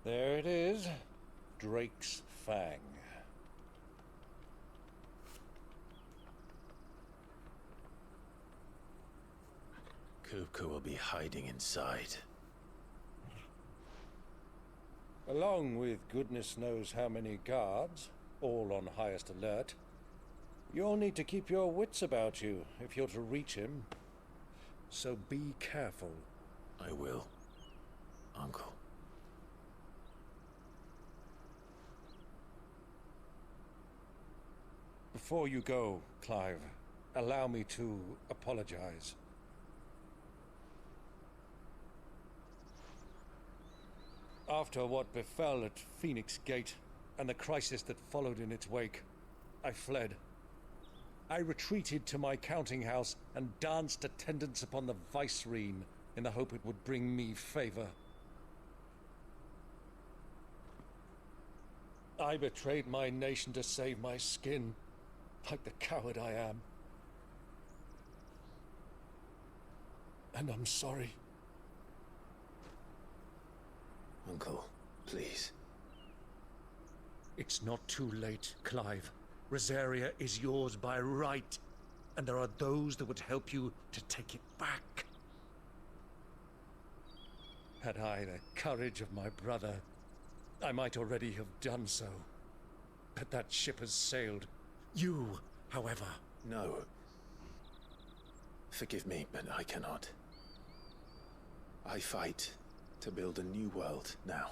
There it is. Drake's Fang. Kupka will be hiding inside. Along with goodness knows how many guards, all on highest alert, you'll need to keep your wits about you if you're to reach him. So be careful. I will, Uncle. Before you go, Clive, allow me to apologize. After what befell at Phoenix Gate, and the crisis that followed in its wake, I fled. I retreated to my counting house and danced attendance upon the vicereine in the hope it would bring me favor. I betrayed my nation to save my skin, like the coward I am. And I'm sorry. Uncle, please. It's not too late, Clive. Rosaria is yours by right, and there are those that would help you to take it back. Had I the courage of my brother, I might already have done so. But that ship has sailed. You, however... No. Forgive me, but I cannot. I fight to build a new world now.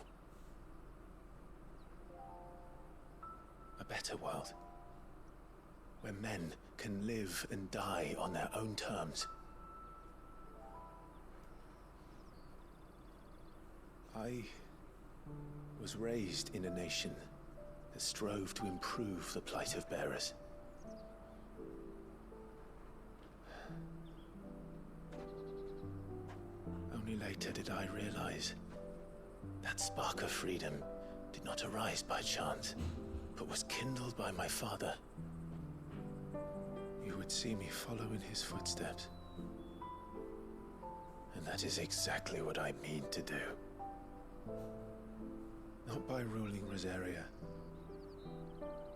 A better world. Where men can live and die on their own terms. I was raised in a nation that strove to improve the plight of bearers. later did I realize that spark of freedom did not arise by chance, but was kindled by my father. You would see me follow in his footsteps. And that is exactly what I mean to do. Not by ruling Rosaria,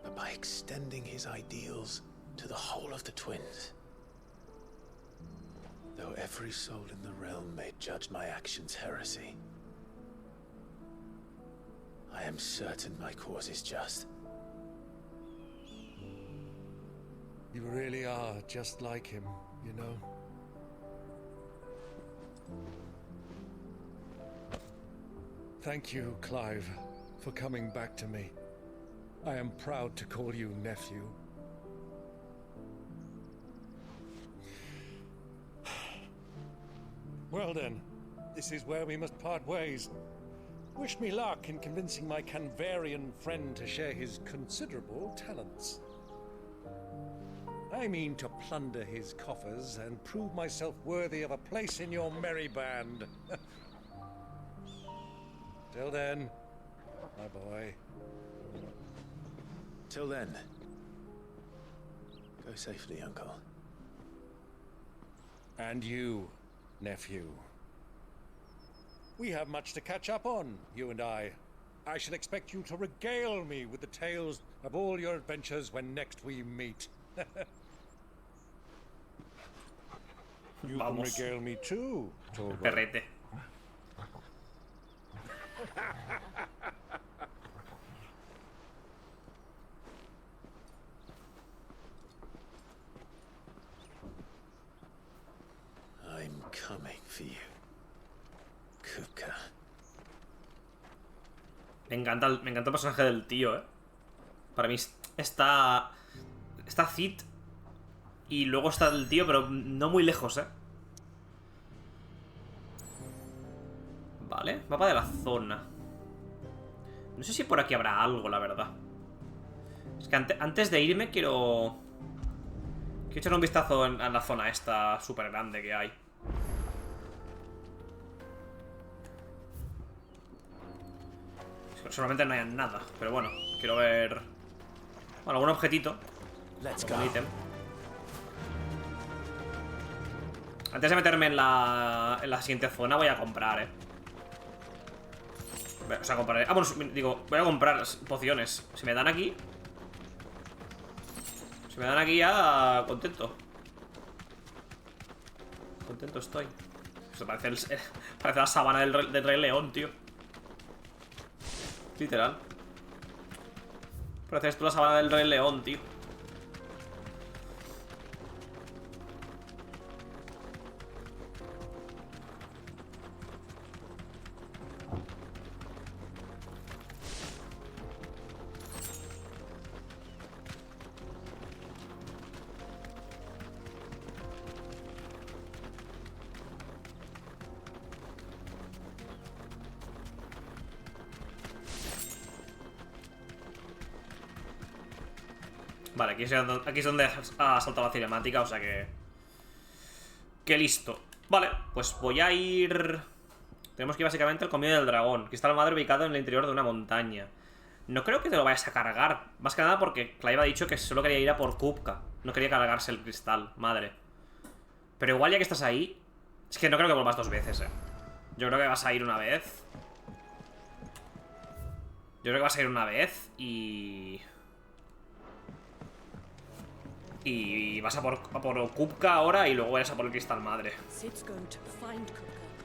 but by extending his ideals to the whole of the twins. Though every soul in the realm may judge my actions heresy, I am certain my cause is just. You really are just like him, you know? Thank you, Clive, for coming back to me. I am proud to call you nephew. Well then, this is where we must part ways. Wish me luck in convincing my Canvarian friend to share his considerable talents. I mean to plunder his coffers and prove myself worthy of a place in your merry band. Till then, my boy. Till then, go safely, Uncle. And you, nephew. We have much to catch up on, you and I. I shall expect you to regale me with the tales of all your adventures when next we meet. You can regale me too, Togo. Perrete. I'm coming for you, Kupka. Me encanta el personaje del tío, Para mí está Cid y luego está el tío, pero no muy lejos, Vale, mapa de la zona. No sé si por aquí habrá algo, la verdad. Es que antes de irme quiero echar un vistazo en la zona esta súper grande que hay. Solamente no hay nada, pero bueno, quiero ver... Bueno, algún objetito. Algún ítem. Antes de meterme en la siguiente zona voy a comprar, O sea, compraré... Ah, bueno, digo, voy a comprar pociones. Si me dan aquí... Si me dan aquí ya... Contento. Contento estoy. Esto parece la sabana del Rey León, tío. Literal. Parece esto la sabana del Rey León, tío. Vale, aquí es donde ha saltado la cinemática, o sea que... ¡Qué listo! Vale, pues voy a ir... Tenemos que ir básicamente al comino del dragón, que está la madre ubicado en el interior de una montaña. No creo que te lo vayas a cargar. Más que nada porque Clive ha dicho que solo quería ir a por Kupka. No quería cargarse el cristal, madre. Pero igual ya que estás ahí... Es que no creo que vuelvas dos veces, Yo creo que vas a ir una vez. Yo creo que vas a ir una vez y vas a por Kupka ahora y luego vayas a por el cristal madre.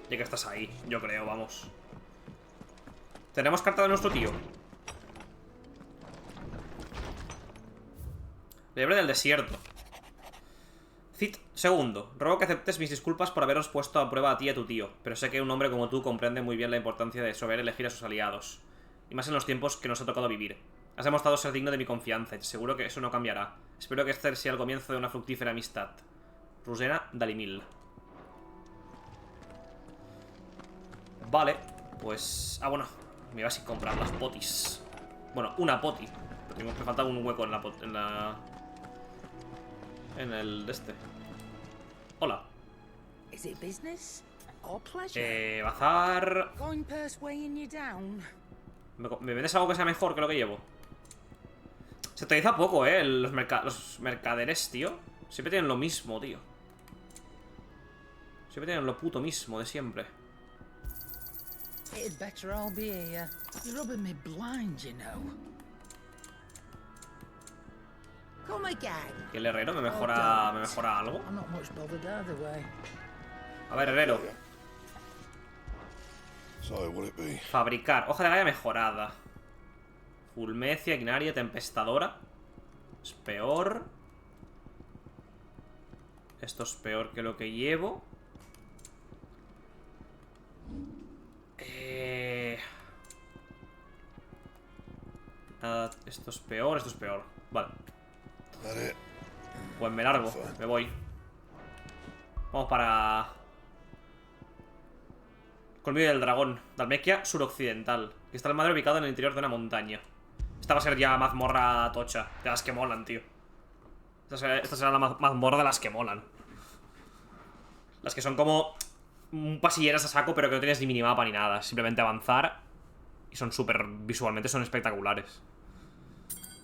Ya que estás ahí, yo creo, vamos. Tenemos carta de nuestro tío. Liebre del desierto. Cid segundo. Ruego que aceptes mis disculpas por haberos puesto a prueba a ti y a tu tío, pero sé que un hombre como tú comprende muy bien la importancia de saber elegir a sus aliados, y más en los tiempos que nos ha tocado vivir. Has demostrado ser digno de mi confianza y seguro que eso no cambiará. Espero que este sea el comienzo de una fructífera amistad. Rusena Dalimil. Vale, pues... Ah, bueno, me iba a comprar las potis. Bueno, una poti. Pero me falta un hueco en el de este. Hola. Is it business? Bazar. Going purse weighing you down. ¿Me vendes algo que sea mejor que lo que llevo? Se utiliza poco, los mercaderes, tío. Siempre tienen lo mismo, tío. Siempre tienen lo puto mismo de siempre. It'd better all be here. You're rubbing me blind, you know. Come again. ¿Y el herrero me mejora algo? I'm not much bothered either way. A ver, herrero. Fabricar. Hoja de galla mejorada. Fulmecia, Ignaria, Tempestadora. Es peor. Esto es peor que lo que llevo. Nada, esto es peor, esto es peor. Vale. Pues me largo, me voy. Vamos para... Colmillo del dragón. Dalmekhia suroccidental. Que está el madre ubicado en el interior de una montaña. Esta va a ser ya mazmorra tocha. De las que molan, tío. Esta será la mazmorra de las que molan. Las que son como pasilleras a saco, pero que no tienes ni minimapa ni nada. Simplemente avanzar. Y son súper... Visualmente son espectaculares.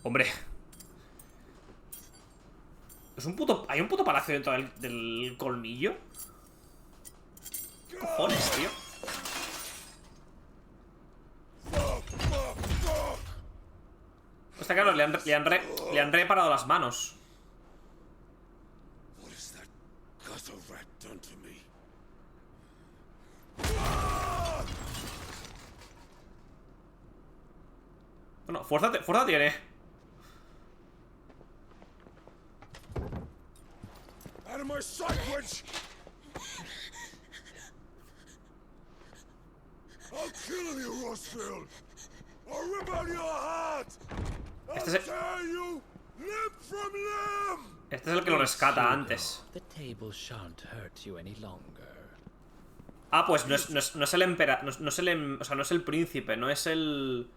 Hombre. Es un puto... ¿Hay un puto palacio dentro del colmillo? ¿Qué cojones, tío? Está claro, le han reparado las manos. Bueno, fuerza tiene. Out of my sight, witch! I'll kill you, Rossfield! I'll rip out your heart! I'll tear you limb from limb! Este es el que lo rescata antes. Ah, pues no es el emperador. No es el, o sea, no es el príncipe, no es el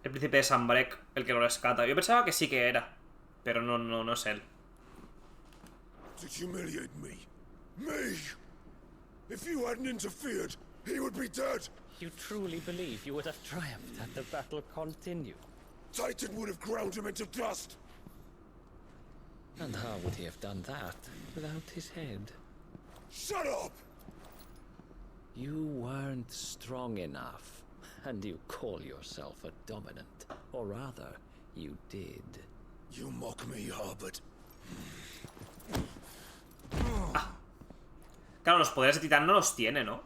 príncipe de Sanbreque el que lo rescata. Yo pensaba que sí que era, pero no es él. To humiliate me. Me! If you hadn't interfered, he would be dead! You truly believe you would have triumphed had the battle continued? Titan would have ground him into dust! And how would he have done that without his head? Shut up! You weren't strong enough, and you call yourself a dominant. Or rather, you did. You mock me, Harbert. Claro, los poderes de Titán no los tiene, ¿no?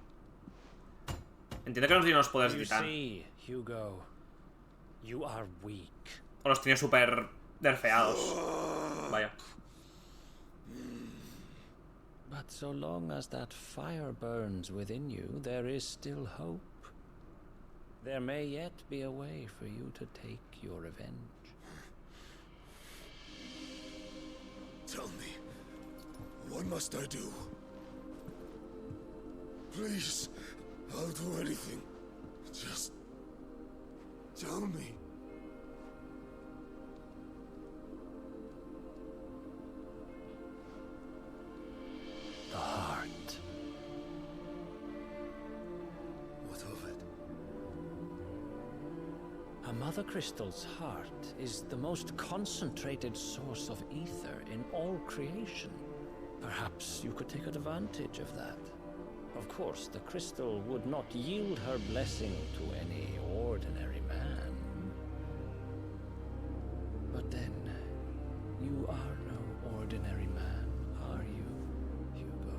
Entiendo que no tiene los poderes de Titán. Hugo, you are weak. O los tiene súper nerfeados. Vaya. But so long as that fire burns within you, there is still hope. There may yet be a way for you to take your revenge. Tell me, what must I do? Please, I'll do anything. Just tell me. The heart. What of it? A mother crystal's heart is the most concentrated source of ether in all creation. Perhaps you could take advantage of that. Of course, the crystal would not yield her blessing to any ordinary man. But then, you are no ordinary man, are you, Hugo?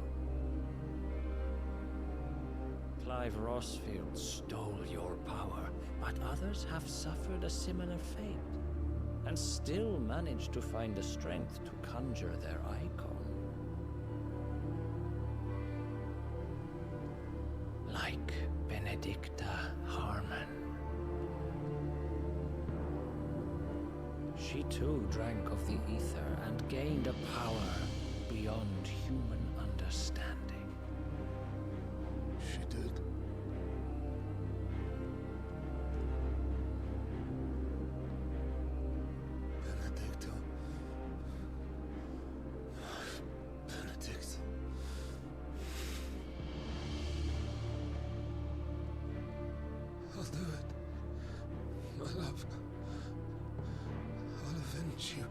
Clive Rossfield stole your power, but others have suffered a similar fate, and still managed to find the strength to conjure their icon. Like Benedicta Harmon. She too drank of the ether and gained a power beyond human understanding. She did. Benedicta. Benedict. promise you.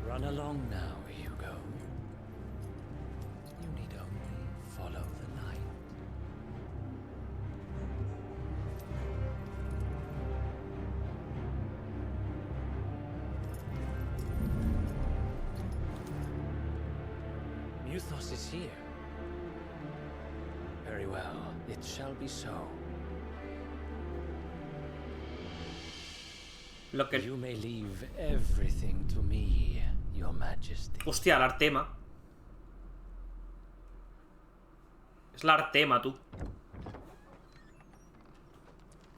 Run along now, Hugo. You need only follow the light. Muthos is here. Very well, it shall be so. Lo que... You may leave everything to me, Your Majesty. Hostia, la Artema. Es la Artema, tú.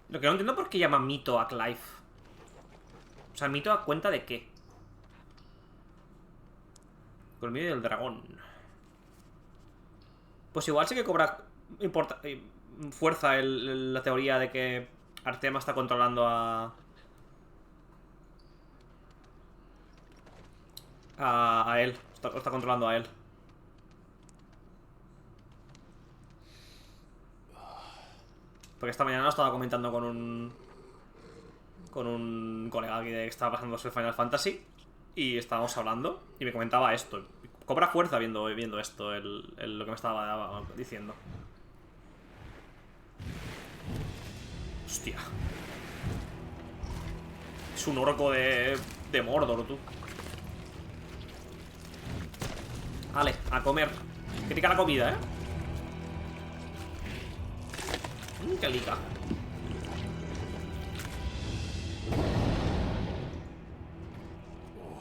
Lo que no entiendo por qué llama mito a Clive. O sea, mito a cuenta de qué. Colmillo del dragón. Pues igual sí que cobra fuerza la teoría de que Artema está controlando a él. Está controlando a él. Porque esta mañana lo estaba comentando con un colega aquí que estaba pasando el Final Fantasy. Y estábamos hablando y me comentaba esto. Cobra fuerza viendo esto, lo que me estaba diciendo. Hostia. Es un orco de Mordor, tú. Vale, a comer. Qué rica la comida, ¿eh? Qué rica.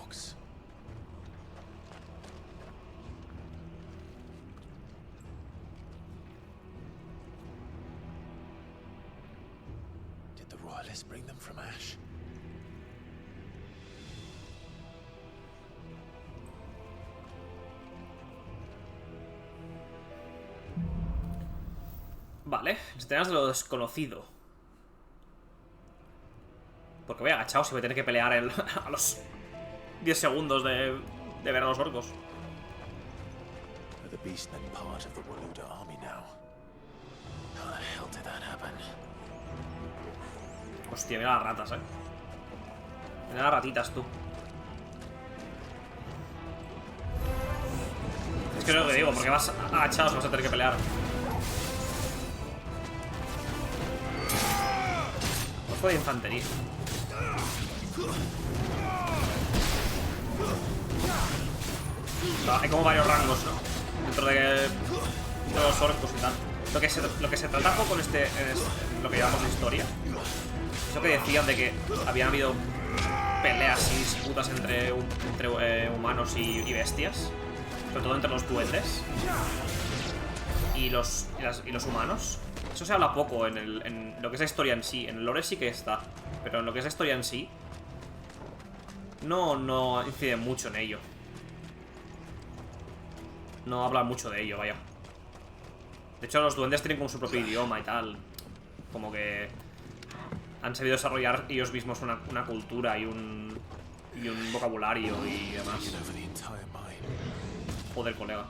Orcs. Did the royalists bring them from Ash? Vale, escenas de lo desconocido. Porque voy agachado si voy a tener que pelear a los 10 segundos de ver a los orcos. Are the beastmen part of the Waluda army now? How the hell did that happen? Hostia, mira las ratas, Mira las ratitas, tú. Es que no es lo que digo, porque vas agachado si vas a tener que pelear. Orco de infantería. Hay como varios rangos, ¿no? Dentro de los orcos y tal. Lo que se trata poco en lo que llamamos de historia. Eso que decían de que habían habido peleas y disputas entre humanos y bestias. Sobre todo entre los duendes y los humanos. Eso se habla poco en lo que es la historia en sí. En el lore sí que está, pero en lo que es la historia en sí no incide mucho en ello. No habla mucho de ello, vaya. De hecho, los duendes tienen como su propio idioma y tal. Como que han sabido desarrollar ellos mismos una cultura y un vocabulario y demás. Joder, colega.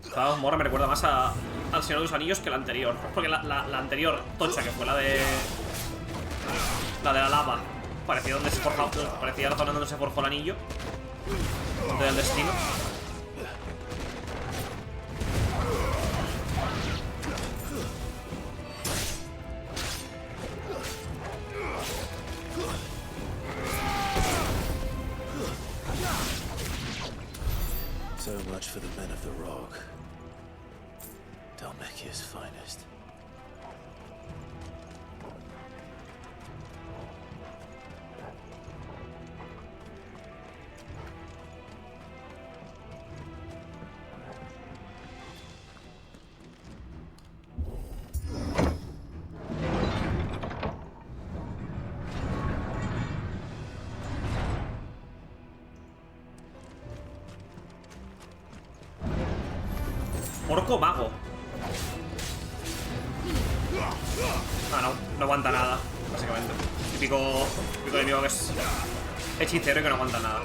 Esta morra me recuerda más al Señor de los Anillos que la anterior. Porque la anterior tocha, que fue la de la lava, parecía donde se forjaba, parecía la zona donde se forjó el anillo. Monte del destino. So much for the men of the rock. Dalmekhia's finest. Orco mago. Ah, no aguanta nada, básicamente. Típico enemigo que es hechicero y que no aguanta nada.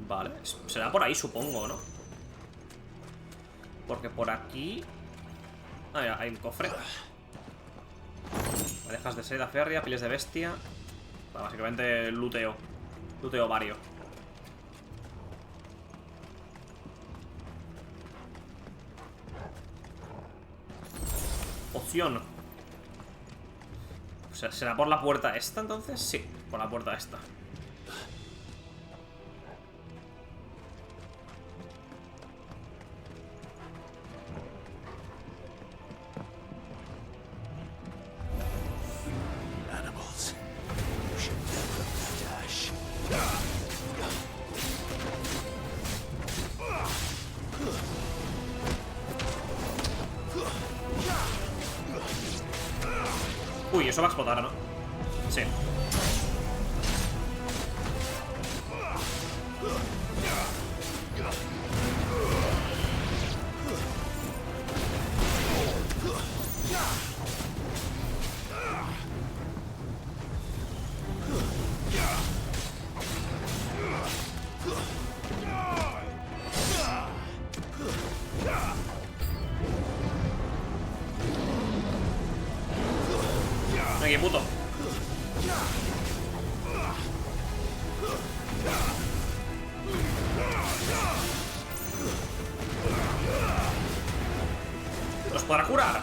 Vale, será por ahí, supongo, ¿no? Porque por aquí... Ah, mira, hay un cofre. Orejas de seda férrea, pieles de bestia. Bueno, básicamente luteo. Luteo vario. Opción. O sea, ¿será por la puerta esta entonces? Sí, por la puerta esta. Uy, eso va a explotar, ¿no? Sí. Aquí, puto. ¿Los podrá curar?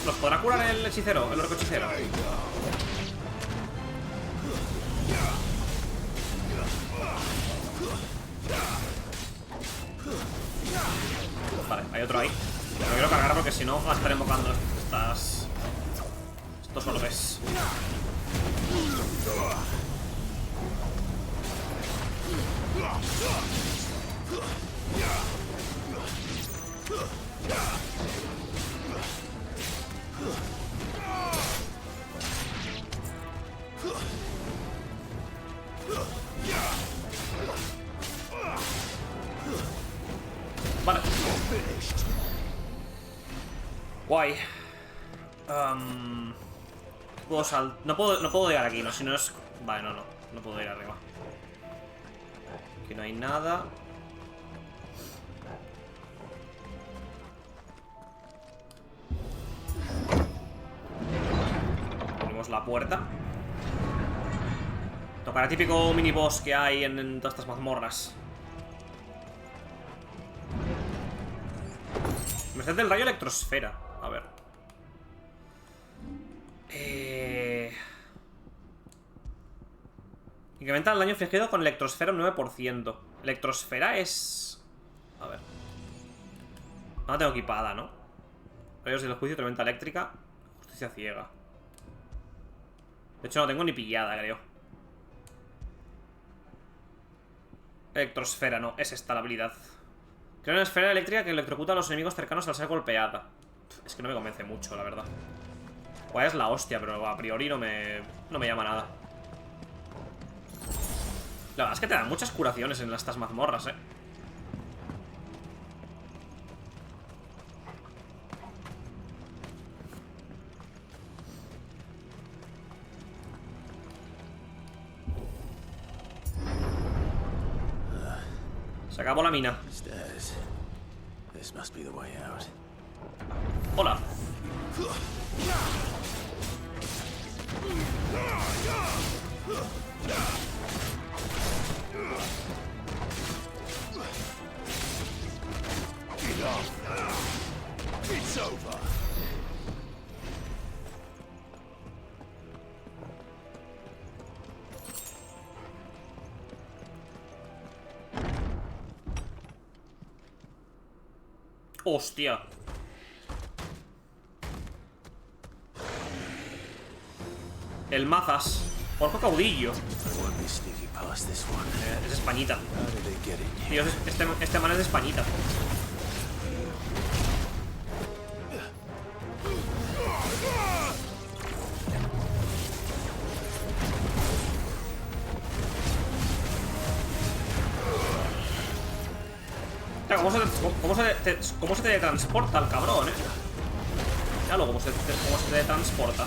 ¿Los podrá curar el hechicero? El orco hechicero. Vale, hay otro ahí. Lo quiero cargar porque si no va a estar invocando estos orbes. Vale. Guay. No puedo llegar aquí, ¿no? Si no es... Vale, no puedo ir arriba. Aquí no hay nada. Abrimos la puerta. Tocará típico miniboss que hay en todas estas mazmorras. Merced del rayo electrosfera. A ver. Incrementa el daño infligido con electrosfera un 9%. Electrosfera es... A ver. No la tengo equipada, ¿no? Rayos del juicio, tormenta eléctrica. Justicia ciega. De hecho no tengo ni pillada, creo. Electrosfera, no. Es esta la habilidad. Crea una esfera eléctrica que electrocuta a los enemigos cercanos al ser golpeada. Es que no me convence mucho, la verdad. Guay, es la hostia, pero a priori no me llama nada. La verdad es que te dan muchas curaciones en estas mazmorras, ¿eh? Se acabó la mina. Hola. It's over. Hostia. El mazas. Orco caudillo. Es españita. Tío, este man es de españita. sea, ¿cómo se teletransporta el cabrón, Míralo, cómo se teletransporta.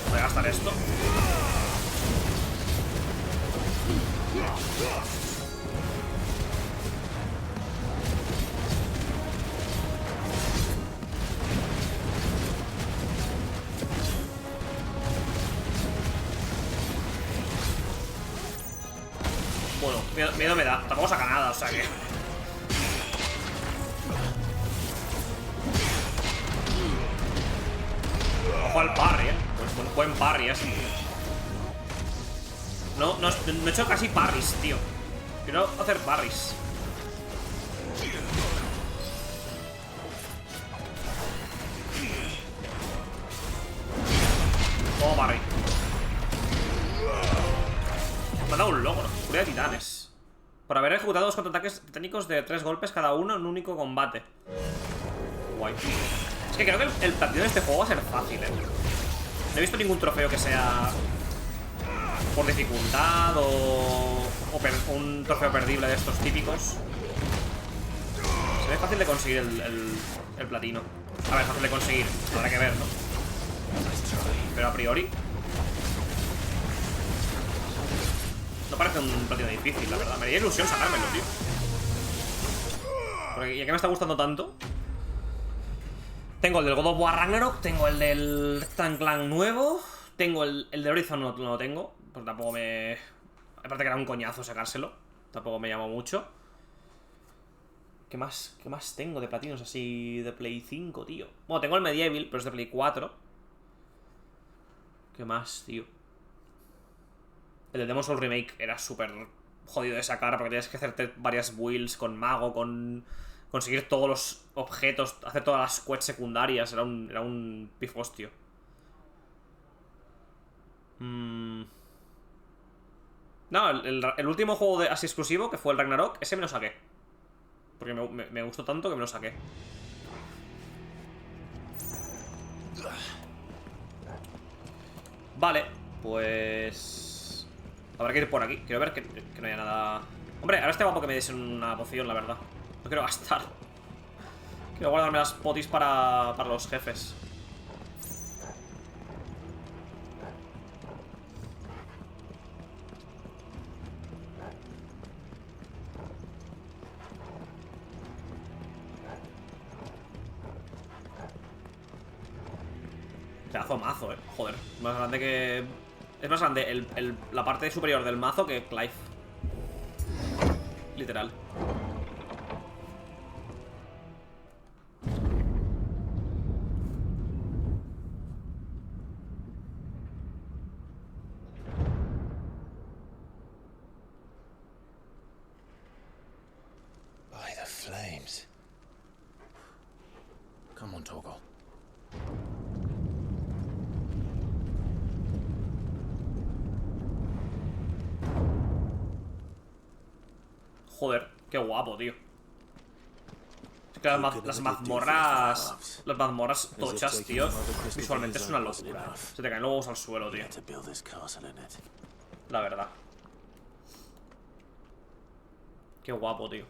Voy a gastar esto. Bueno, miedo me da. Tampoco saca nada, o sea que... Ojo al parry, buen parry así. No he hecho casi parries, tío. Quiero hacer parries. Oh, parry. Me ha dado un logro. Furia de titanes. Por haber ejecutado 2 contraataques titánicos de 3 golpes cada uno en un único combate. Guay. Es que creo que el platino de este juego va a ser fácil, No he visto ningún trofeo que sea por dificultad o un trofeo perdible de estos típicos. Se ve fácil de conseguir el platino. A ver, fácil de conseguir. Habrá que ver, ¿no? Pero a priori no parece un platino difícil, la verdad. Me haría ilusión sacármelo, tío. Porque ya que me está gustando tanto. Tengo el del God of War Ragnarok, tengo el del Clan nuevo, tengo el de Horizon, no lo tengo, pues tampoco me... Aparte que era un coñazo sacárselo, tampoco me llamó mucho. ¿Qué más tengo de platinos así de Play 5, tío? Bueno, tengo el Medieval, pero es de Play 4. ¿Qué más, tío? El de Demon's Souls Remake era súper jodido de sacar porque tienes que hacerte varias builds con mago, con... conseguir todos los objetos, hacer todas las quests secundarias. Era un pifostio. No, el último juego así exclusivo, que fue el Ragnarok, ese me lo saqué. Porque me gustó tanto que me lo saqué. Vale, pues... habrá que ir por aquí. Quiero ver que no haya nada... Hombre, ahora está guapo que me des una poción, la verdad. No quiero gastar. Quiero guardarme las potis para los jefes. Pedazo mazo, joder. Más grande que... Es más grande la parte superior del mazo que Clive. Literal. By the flames. Come on, Torgal. Joder, qué guapo, tío. Es que las mazmorras... Las mazmorras tochas, tío. Visualmente es una locura. Se te caen los huevos al suelo, tío. La verdad. Qué guapo, tío.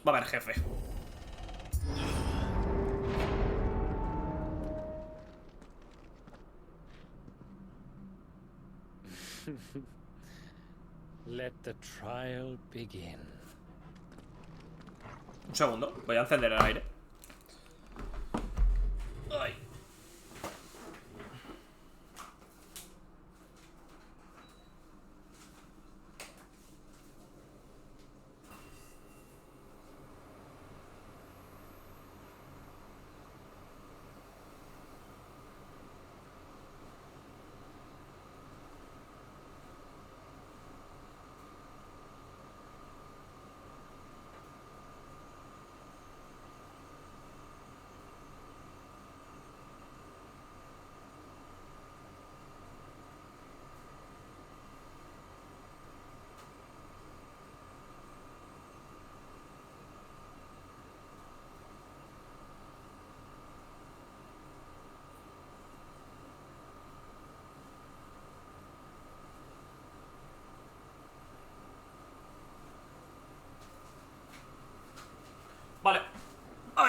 Va a haber jefe. Let the trial begin. Un segundo, voy a encender el aire. Ay.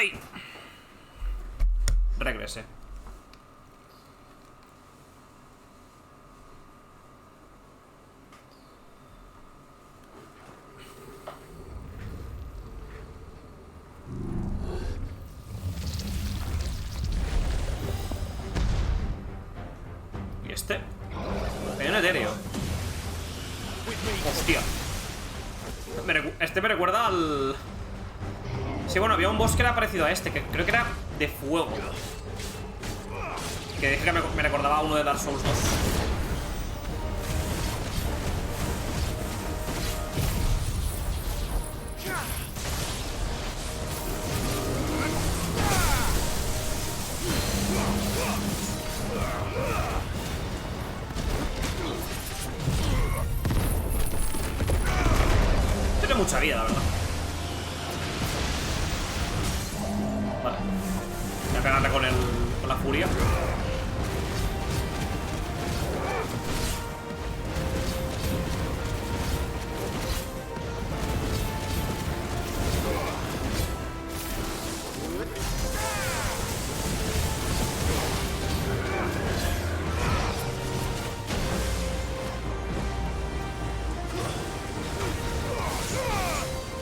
¡Ay! Regrese. ¿Y este? Cañón etéreo. Hostia. Este me recuerda al... Sí, bueno, había un boss que era parecido a este, que creo que era de fuego. Que dije que me recordaba a uno de Dark Souls 2. Tiene mucha vida, la verdad. Vale. Voy a pegarle con la furia.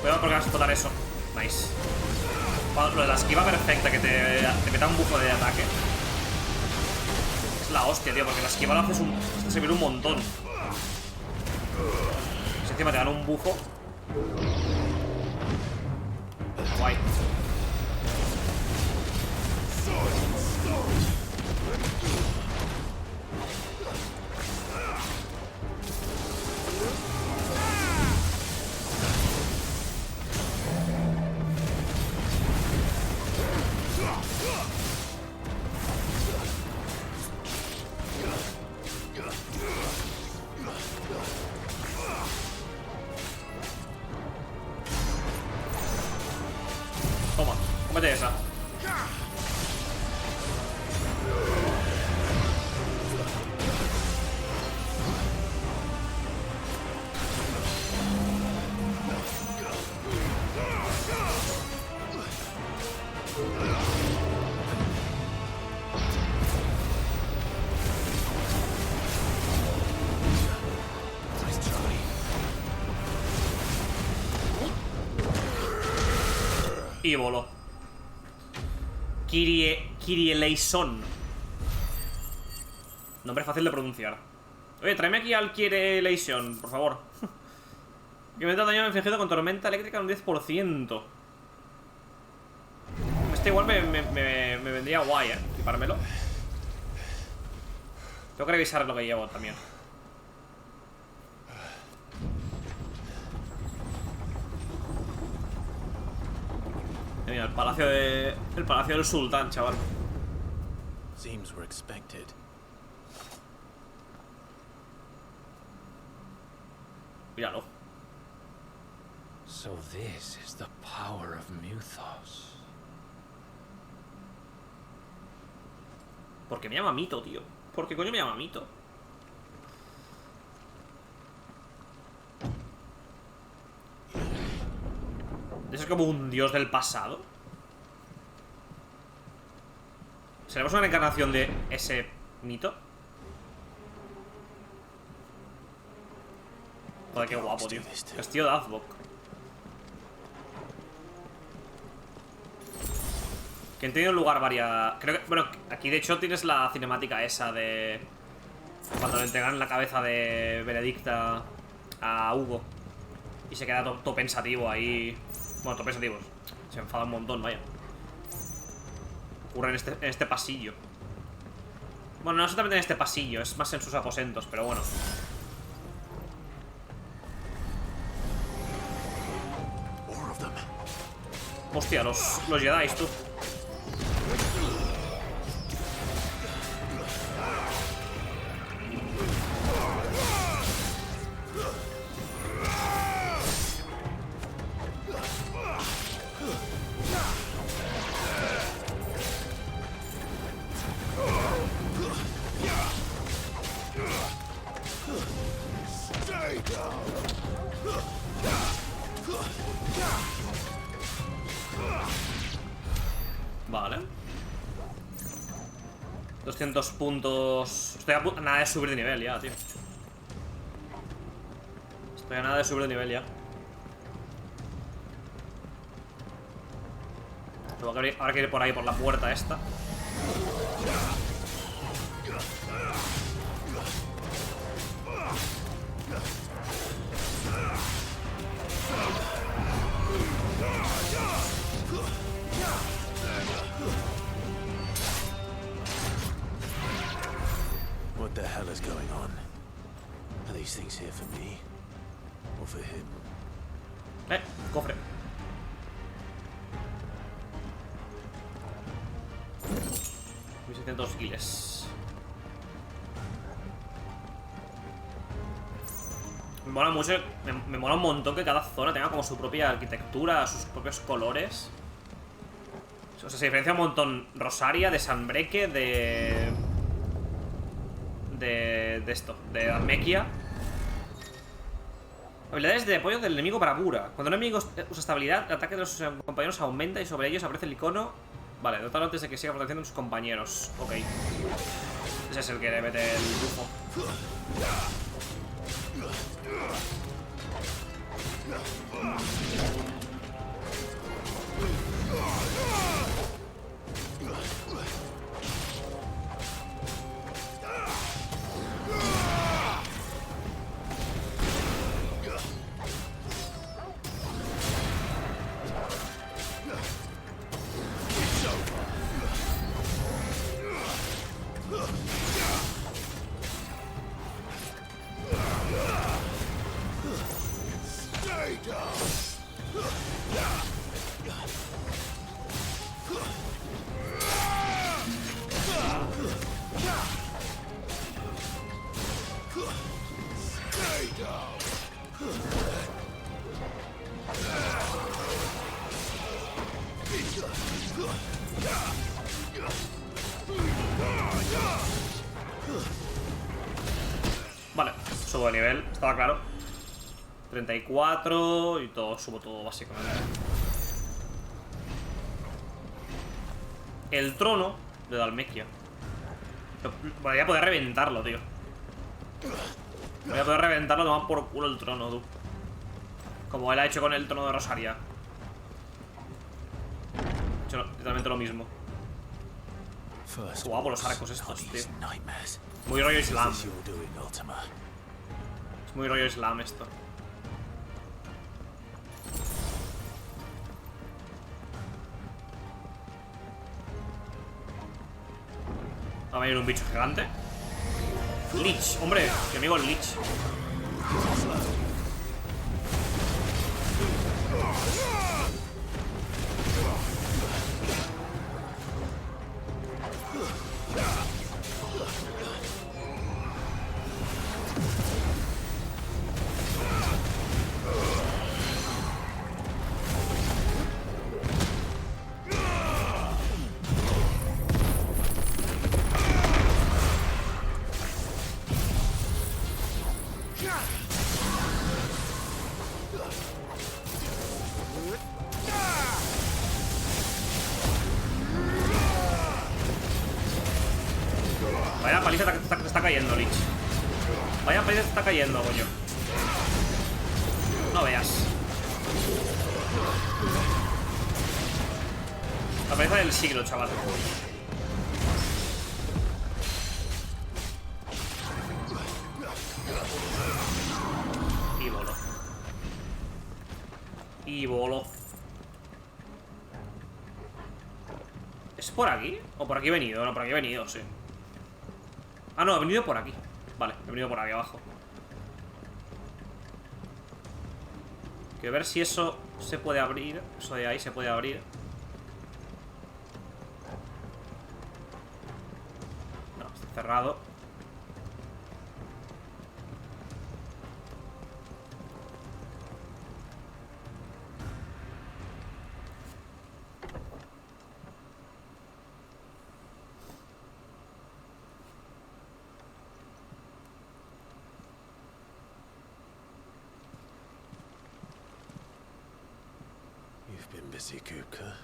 Cuidado porque vas a explotar eso. Nice. Lo de la esquiva perfecta, que te meta un bufo de ataque. Es la hostia, tío, porque la esquiva lo haces servir un montón. Si encima te dan un bufo. Guay. Toma, cómete esa. Y voló. Kyrieleison. Nombre fácil de pronunciar. Oye, tráeme aquí al Kyrieleison, por favor. Que me da daño infligido con tormenta eléctrica un 10%. Este igual me vendría guay, equipármelo. Tengo que revisar lo que llevo también. Mira, el palacio del sultán, chaval. Seems we're expected. Míralo. So this is the power of Mythos. ¿Por qué me llama Mito, tío? ¿Por qué coño me llama Mito? ¿Eso es como un dios del pasado? ¿Seremos una reencarnación de ese mito? Joder, qué guapo, tío. Castillo de Azbok. Que han tenido lugar varias... Creo que... Bueno, aquí de hecho tienes la cinemática esa de... Cuando le entregan la cabeza de Benedicta a Hugo. Y se queda todo pensativo ahí. Bueno, todo pensativo. Se enfada un montón, vaya. Ocurre en este pasillo. Bueno, no exactamente en este pasillo, es más en sus aposentos, pero bueno. Hostia, los Jedi, tú. Vale. 200 puntos. Estoy a nada de subir de nivel ya, tío. Estoy a nada de subir de nivel ya. Tengo que habrá que ir por ahí, por la puerta esta. What the hell is going on? Are these things here for me? Or for him? Cofre. $1600 giles. Me mola mucho, me mola un montón que cada zona tenga como su propia arquitectura, sus propios colores. O sea, se diferencia un montón Rosaria, de Sanbreque, de esto, de Dalmekhia. Habilidades de apoyo del enemigo bravura. Cuando un enemigo usa esta habilidad, el ataque de los compañeros aumenta y sobre ellos aparece el icono. Vale, dotalo antes de que siga protegiendo a sus compañeros. Ok. Ese es el que le mete el bufo. Vale, subo de nivel, estaba claro. 34 y todo, subo todo básicamente. El trono de Dalmekhia. Voy a poder reventarlo, tío. Voy a poder reventarlo, tomar por culo el trono, tú. Como él ha hecho con el trono de Rosaria. Ha hecho literalmente lo mismo. Guapo los arcos estos, tío. Muy rollo Islam. Es muy rollo Islam esto. Va a venir un bicho gigante. Lich, hombre, mi amigo el Lich. Vaya paliza te está cayendo, Lich. Vaya paliza te está cayendo, coño. No veas. La paliza del siglo, chaval. Y voló. Y voló. ¿Es por aquí? ¿O por aquí he venido? No, por aquí he venido, sí. Ah, no, he venido por aquí. Vale, he venido por aquí abajo. Quiero ver si eso se puede abrir. Eso de ahí se puede abrir. No, está cerrado. You've been busy, Kupka.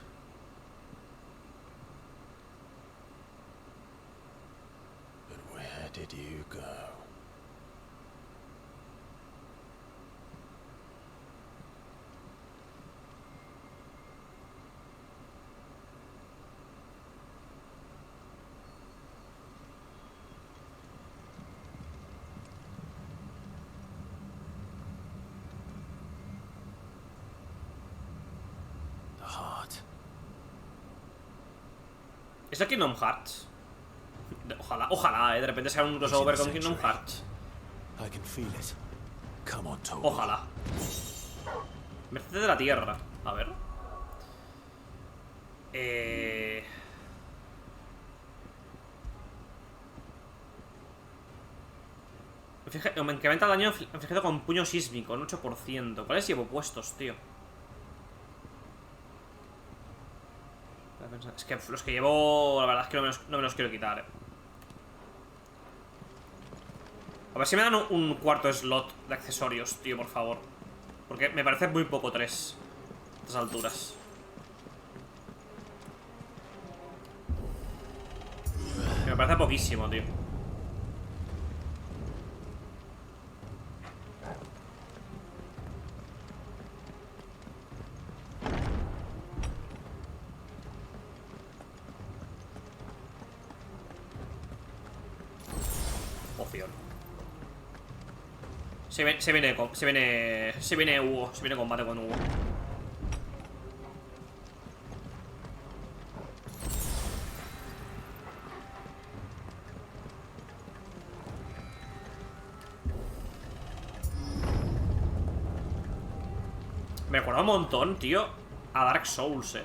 did you go? The heart. ¿Es el Kingdom Hearts? Ojalá, ojalá, de repente sea un crossover con Kingdom Hearts. I can feel it. Come on, Toby. Ojalá. Merced de la Tierra. A ver. Incrementa el daño infligido con puño sísmico, un 8%. ¿Cuáles llevo puestos, tío? Es que los que llevo, la verdad es que no me los quiero quitar, A ver si me dan un cuarto slot de accesorios, tío, por favor. Porque me parece muy poco 3 a estas alturas. Me parece poquísimo, tío. Poción. Se viene Hugo. Se viene combate con Hugo. Me recuerda un montón, tío, a Dark Souls,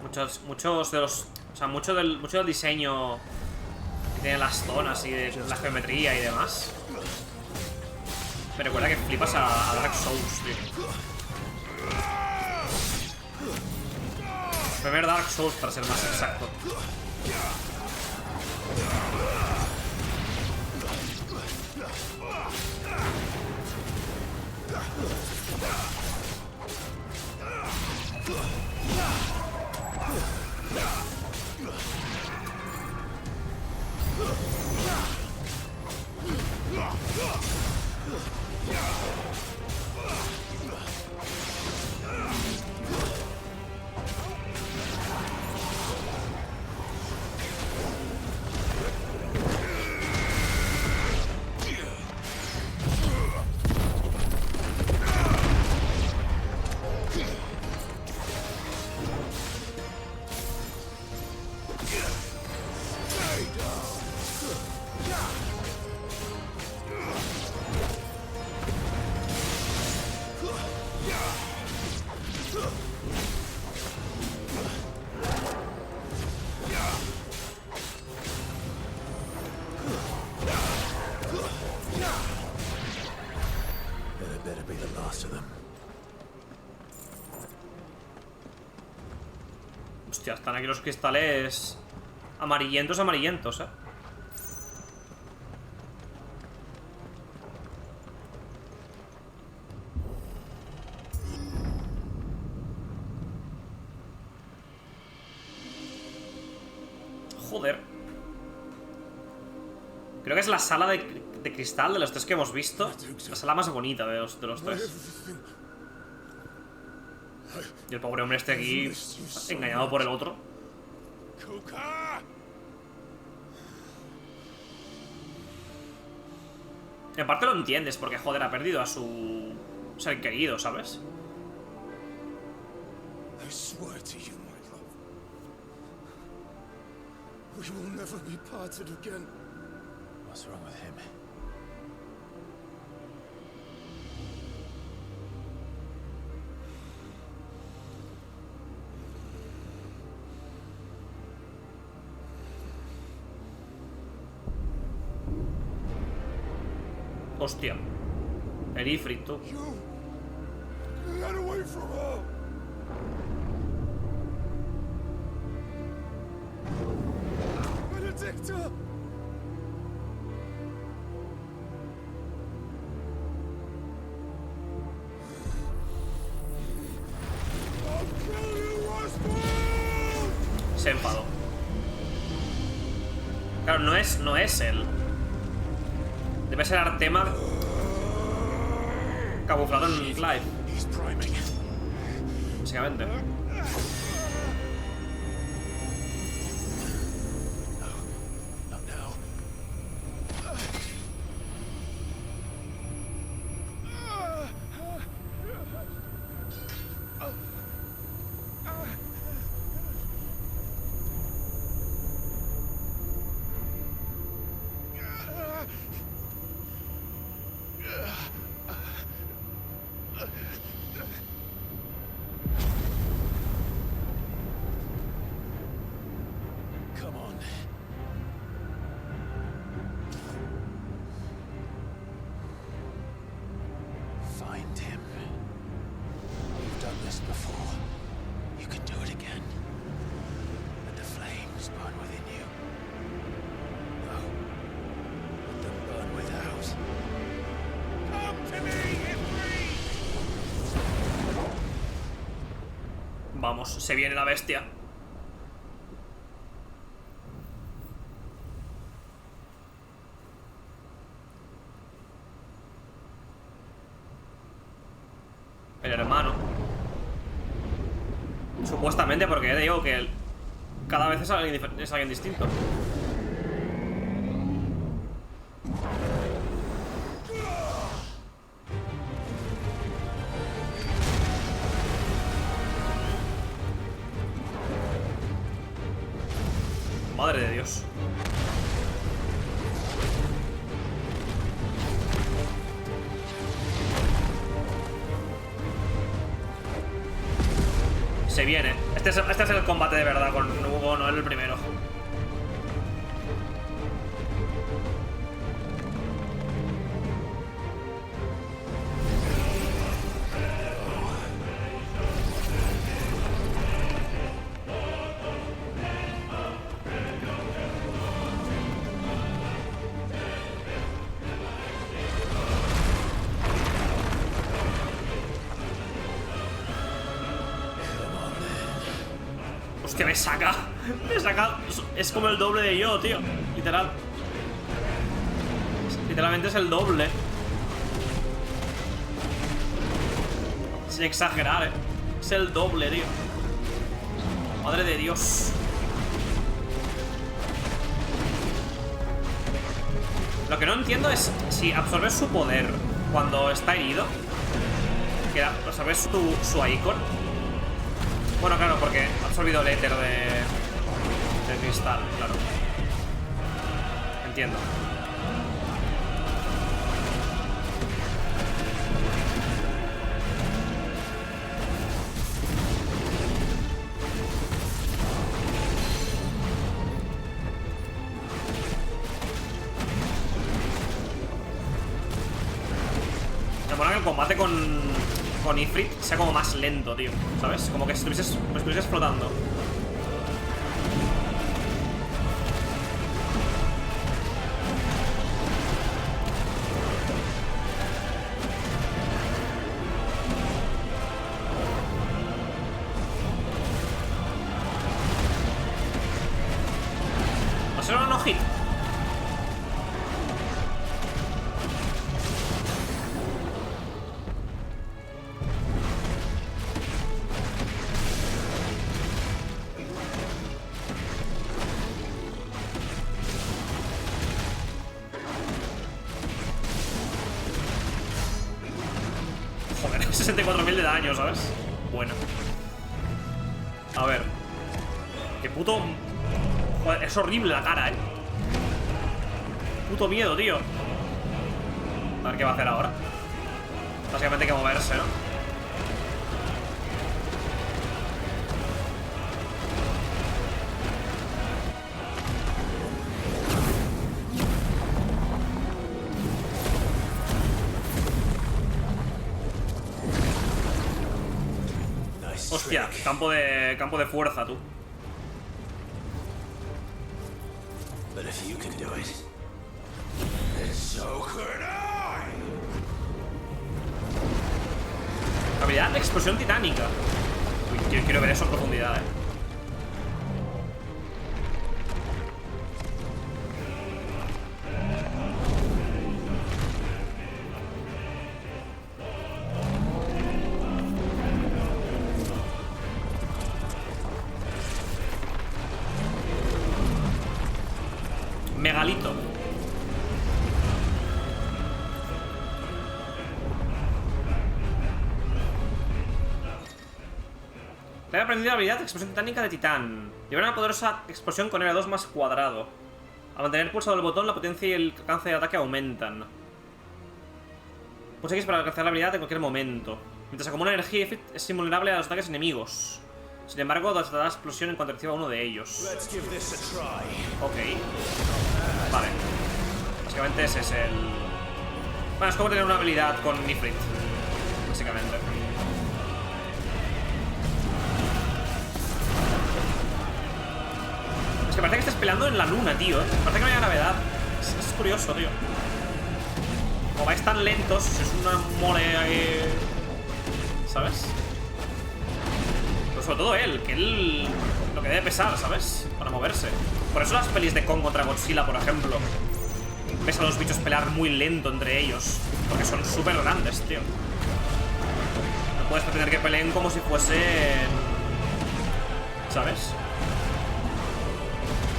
Muchos de los... O sea, mucho del diseño que tienen las zonas y de la geometría y demás. Me recuerda que flipas a Dark Souls, tío. Primer Dark Souls, para ser más exacto. Hostia, están aquí los cristales amarillentos, Joder. Creo que es la sala de cristal de los 3 que hemos visto. La sala más bonita de los 3. Y el pobre hombre este aquí, engañado por el otro. En parte lo entiendes, porque joder, ha perdido a su ser querido, ¿sabes? I swear to you, my love, we will never be parted again. What's wrong with him? Hostia. El Ifrit, tú. Get away from her! Benedicta! Se enfadó. Claro, no es él. Debe ser Artema camuflado en Clive. Básicamente. Vamos, se viene la bestia. El hermano. Supuestamente, porque digo que cada vez es alguien distinto. Madre de Dios. Se viene. Este es el combate de verdad con Hugo, no el primero. Hostia, me saca. Es como el doble de yo, tío. Literal. Literalmente es el doble. Sin exagerar, es el doble, tío. Madre de Dios. Lo que no entiendo es si absorbes su poder cuando está herido. Que absorbes su icon. Bueno, claro, porque ha absorbido el éter de cristal, claro. Entiendo. Me mola que el combate con Ifrit sea como más lento, tío, ¿sabes? Como que estuvieses flotando. ¿No será un no-hit? Joder, 64.000 de daño, ¿sabes? Bueno. A ver. Qué puto... Joder, es horrible la cara, Puto miedo, tío. A ver qué va a hacer ahora. Básicamente hay que moverse, ¿no? Hostia, campo de fuerza, tú. Habilidad de explosión titánica. Uy, quiero ver eso en profundidad, regalito. Le he aprendido la habilidad de explosión titánica de Titán. Llevar una poderosa explosión con R2 más cuadrado. Al mantener pulsado el botón, la potencia y el alcance de ataque aumentan. Pulsa X para alcanzar la habilidad en cualquier momento. Mientras acumula energía, es invulnerable a los ataques enemigos. Sin embargo, desatará la explosión en cuanto reciba uno de ellos. Ok. Vale. Básicamente ese es el... Bueno, es como tener una habilidad con Ifrit. Básicamente. Es que parece que estés peleando en la luna, tío. Parece que no haya gravedad. Es curioso, tío. Como vais tan lentos, es una mole ahí... ¿Sabes? Pero sobre todo él, que él... Lo que debe pesar, ¿sabes? Para moverse. Por eso las pelis de Kong contra Godzilla, por ejemplo, ves a los bichos pelear muy lento entre ellos. Porque son súper grandes, tío. No puedes pretender que peleen como si fuesen... ¿Sabes?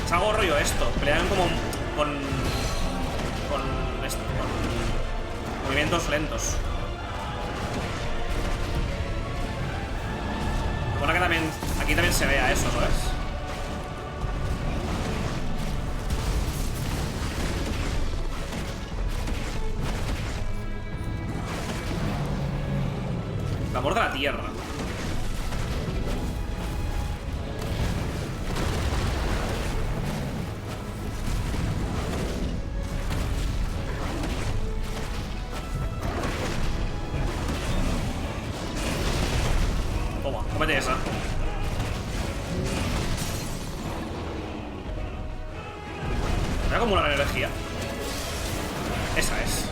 Es algo rollo esto. Pelean como con movimientos lentos. Bueno, que también aquí también se vea eso, ¿sabes? El amor de la tierra. Toma, cómete esa. Voy a acumular energía. Esa es.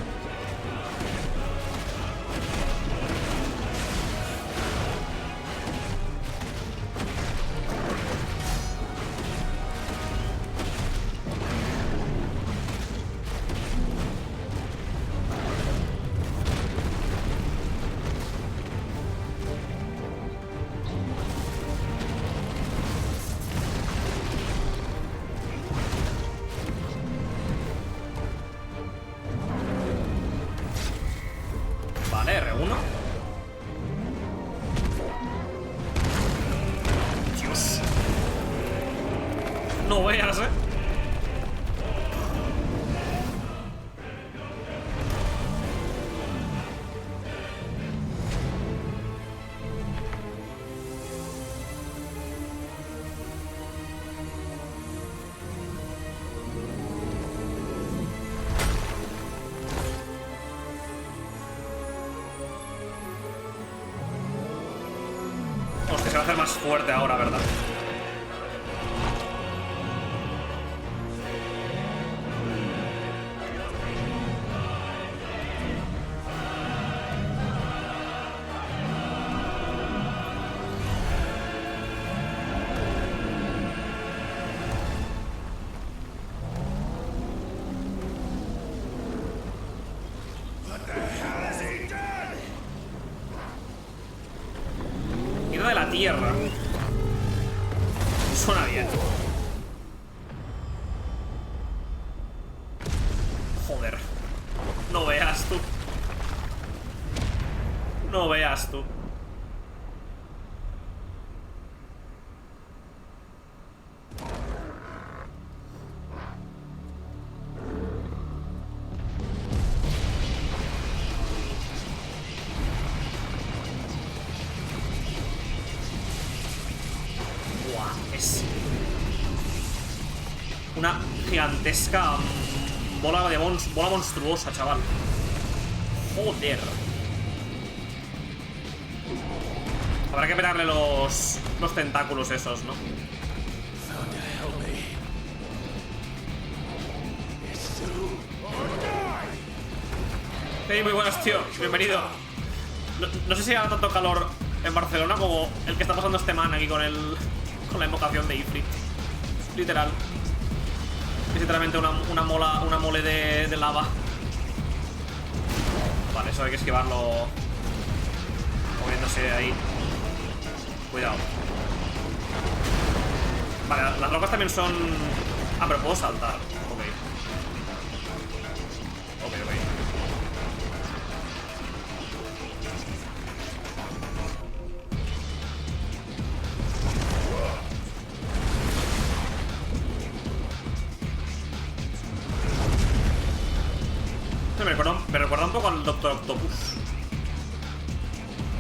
Vale, R1. Dios. No veas, Hostia, se va a hacer más fuerte ahora, ¿verdad? De la tierra. Suena bien. Joder. No veas tú. No veas tú. Una gigantesca bola de bola monstruosa, chaval. Joder. Habrá que pegarle los tentáculos esos, ¿no? Hey, muy buenas, tío. Bienvenido. No sé si haga tanto calor en Barcelona como el que está pasando este man aquí con la invocación de Ifrit. Literal. Es literalmente una mole de lava. Vale, eso hay que esquivarlo moviéndose de ahí. Cuidado. Vale, las rocas también son... Ah, pero puedo saltar. Ok. Me recuerda un poco al Doctor Octopus.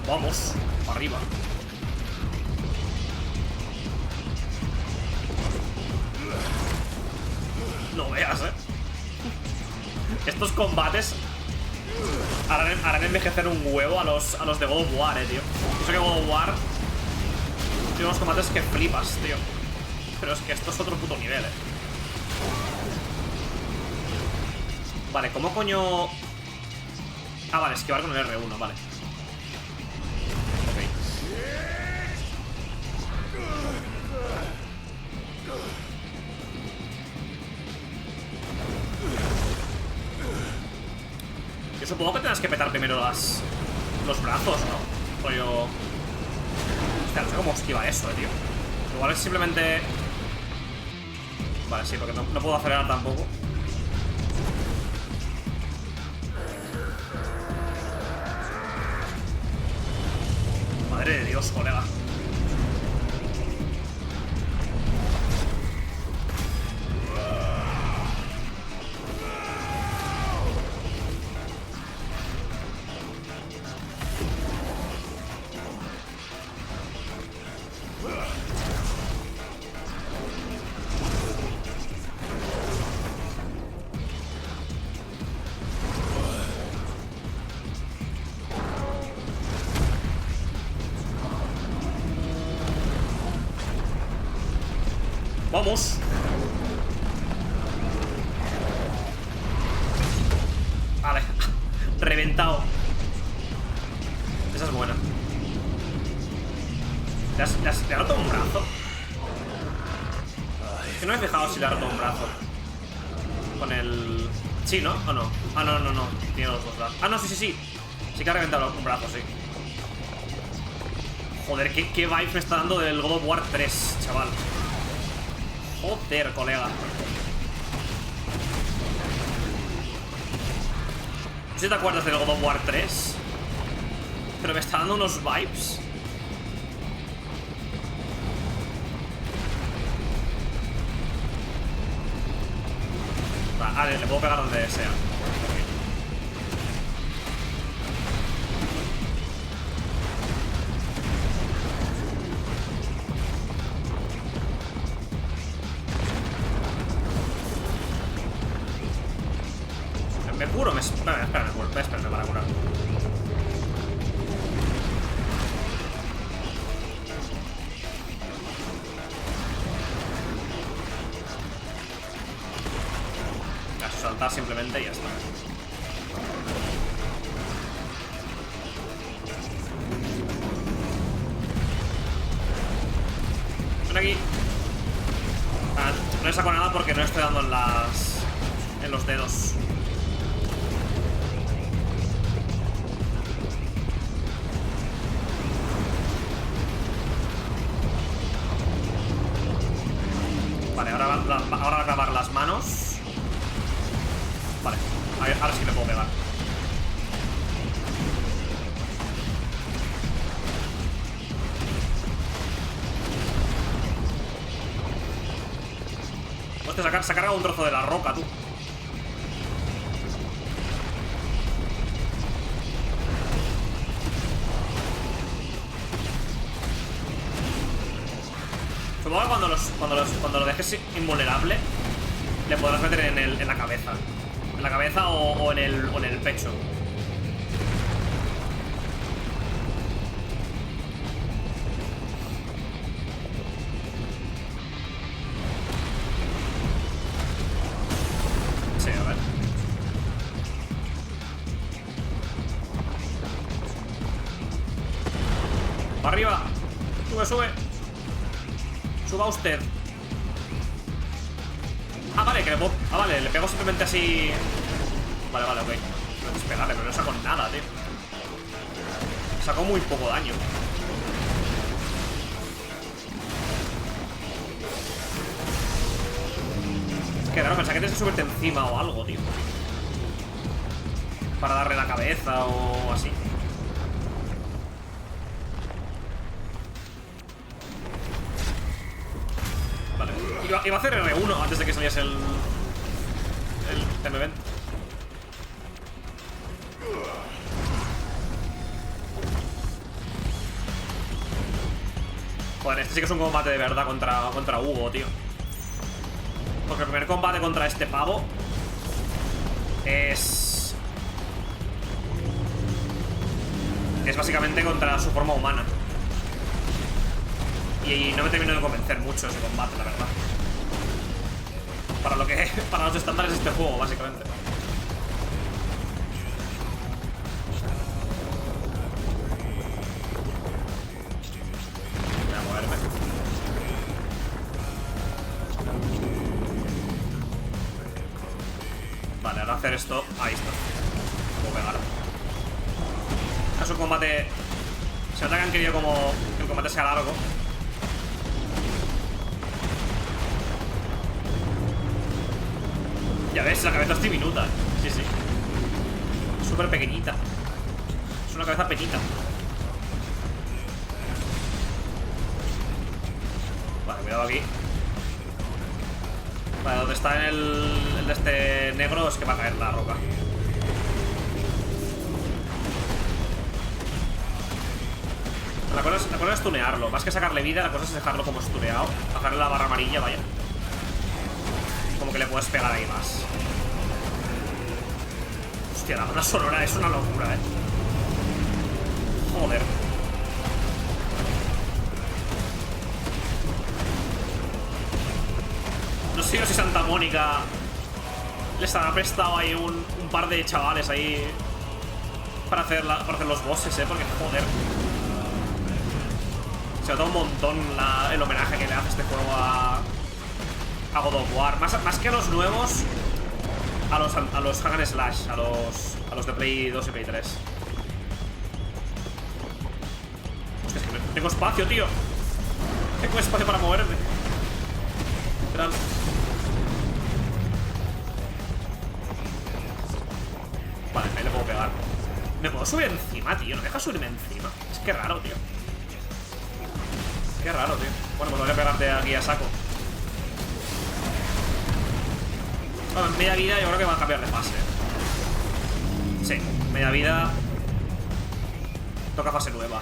Vamos, para arriba. No veas, Estos combates harán envejecer un huevo a los de God of War, tío. Eso que God of War tiene unos combates que flipas, tío. Pero es que esto es otro puto nivel, Vale, ¿cómo coño...? Ah, vale, esquivar con el R1, vale. Ok. Yo supongo que tendrás que petar primero los brazos, ¿no? Rollo... Hostia, no sé cómo esquiva eso, tío. Igual es simplemente... Vale, sí, porque no puedo acelerar tampoco. Madre de Dios, colega. Vamos. Vale. Reventado. Esa es buena. ¿Le ha roto un brazo? Es que no me he fijado si le ha roto un brazo. Con el... Sí, ¿no? ¿O no? Ah, no. Tiene los dos brazos. Ah, no, sí. Sí que ha reventado un brazo, sí. Joder, qué vibes me está dando del God of War 3, chaval. Joder, colega. No sé si te acuerdas del God of War 3, pero me está dando unos vibes. Vale, le puedo pegar donde sea. Me curo, espérame para curar. Saltar simplemente y ya está. Ven aquí. No le saco nada porque no estoy dando en los dedos. Vale, ahora va a clavar las manos. Vale, ahora sí le puedo pegar. Hostia, se ha cargado un trozo de la roca, tú. Supongo que cuando lo dejes invulnerable, le podrás meter en la cabeza. En la cabeza o en el pecho. Sí, a ver. ¡Para arriba! ¡Sube! ¡Suba usted! Ah, vale, que le puedo... Ah, vale, le pego simplemente así. Vale, ok. No es pegarle, pero no saco nada, tío. Sacó muy poco daño. Es que claro, pensaba que tienes que subirte encima o algo, tío. Para darle la cabeza o así. Vale. Iba a hacer R1 antes de que saliese el event. Joder, este sí que es un combate de verdad contra Hugo, tío. Porque el primer combate contra este pavo es básicamente contra su forma humana. Y no me termino de convencer mucho ese combate, la verdad. Para los estándares de este juego, básicamente. Voy a moverme. Vale, ahora hacer esto. Ahí está. Puedo pegar. Es un combate. Se nota que han querido como que el combate sea largo. Ya ves, la cabeza es diminuta. Sí, sí. Súper pequeñita. Es una cabeza pequeñita. Vale, cuidado aquí. Vale, donde está en el de este negro es que va a caer la roca. La cosa es tunearlo. Más que sacarle vida, la cosa es dejarlo como estuneado. Bajarle la barra amarilla, vaya. Como que le puedes pegar ahí más. Hostia, la banda sonora es una locura, Joder. No sé si Santa Mónica les habrá prestado ahí un par de chavales ahí para hacer los bosses, porque joder. Se nota un montón el homenaje que le hace este juego a God of War. Más que a los nuevos, a los hack and slash, a los de Play 2 y Play 3. Hostia, es que no tengo espacio, tío. Tengo espacio para moverme. Esperad. Vale, ahí le puedo pegar. Me puedo subir encima, tío. No deja subirme encima. Es que raro, tío. Qué raro, tío. Bueno, pues voy a pegarte aquí a saco. Bueno, en media vida yo creo que van a cambiar de fase. Sí, media vida. Toca fase nueva.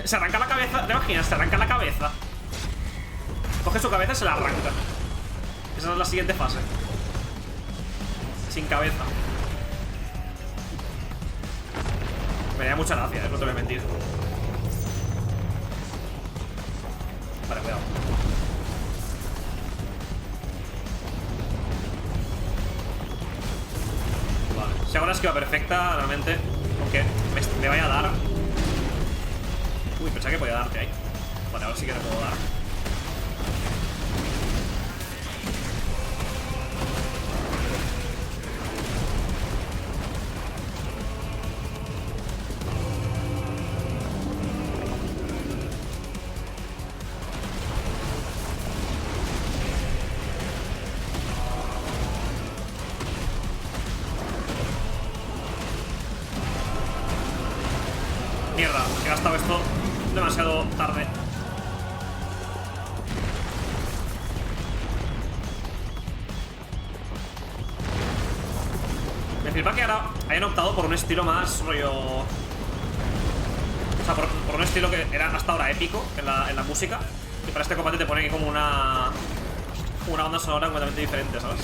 Se arranca la cabeza. ¿Te imaginas? Se arranca la cabeza. Coge su cabeza y se la arranca. Esa es la siguiente fase. Sin cabeza. Me da mucha gracia, no te voy a mentir. Vale, cuidado. Vale, si hago la esquiva perfecta, realmente, aunque me vaya a dar. Uy, pensaba que podía darte ahí. Vale, ahora sí que te puedo dar. Mierda, he gastado esto demasiado tarde. Me flipa que ahora hayan optado por un estilo más rollo... O sea, por un estilo que era hasta ahora épico en la música. Y para este combate te pone aquí como una banda sonora completamente diferente, ¿sabes?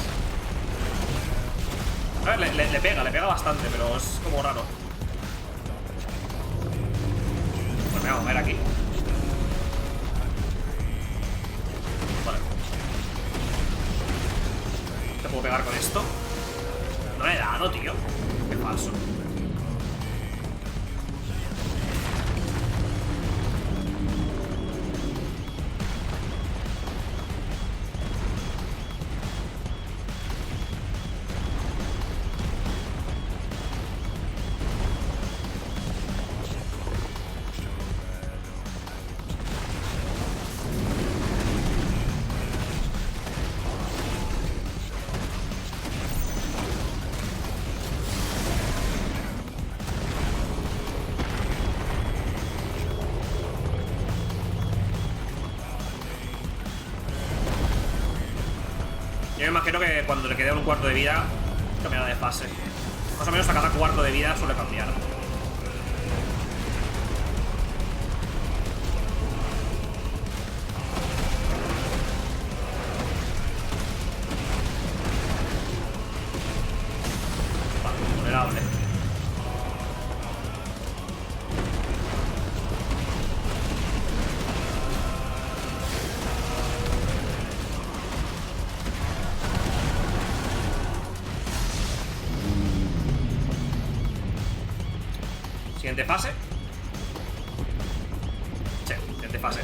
A ver, le pega bastante, pero es como raro. Pues me voy a mover aquí. Vale. ¿Te puedo pegar con esto? No le he dado, tío. Qué falso. creo que cuando le quede un cuarto de vida cambiará de fase. Más o menos a cada cuarto de vida suele cambiar. Vale, vulnerable. Siguiente fase. Sí, siguiente fase.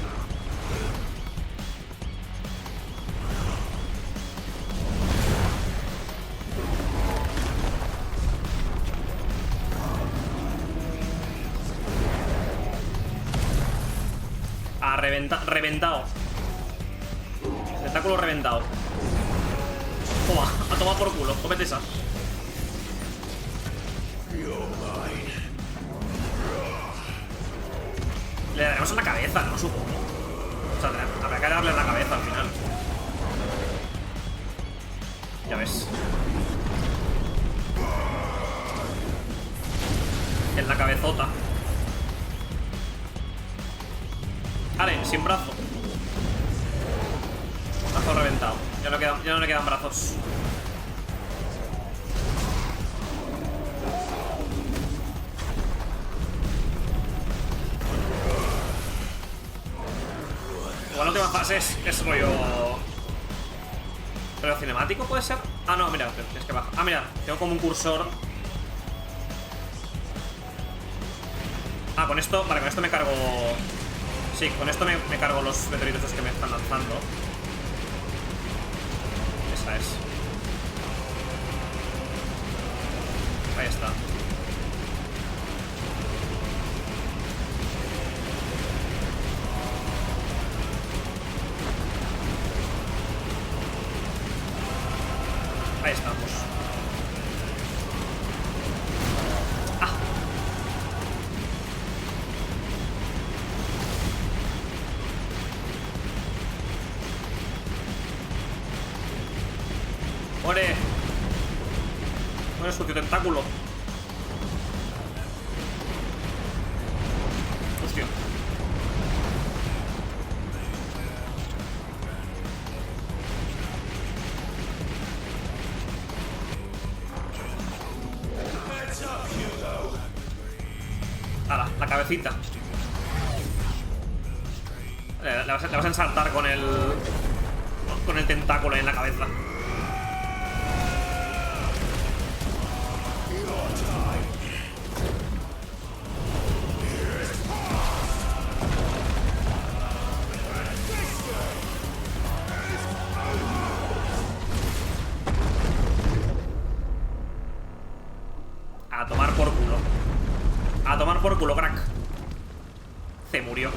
Ah, reventado. Tentáculo reventado. Toma, a tomar por culo. Cómete esa. Le daremos en la cabeza, ¿no? Supongo. O sea, habrá que darle en la cabeza al final. Ya ves. En la cabezota. Vale, sin brazo. Brazo reventado. Ya no le quedan brazos. Igual la última fase es rollo... ¿Pero cinemático puede ser? Ah, no, mira, es que baja. Ah, mira, tengo como un cursor. Ah, con esto... Vale, con esto me cargo... Sí, con esto me cargo los meteoritos que me están lanzando. Esa es. Ahí está. Ahí estamos. Ah. ¡Muere! ¡Muere su tentáculo! Hostia. Ahora, la cabecita. Le vas a ensartar con el tentáculo ahí en la cabeza. A tomar por culo. A tomar por culo, crack. Se murió.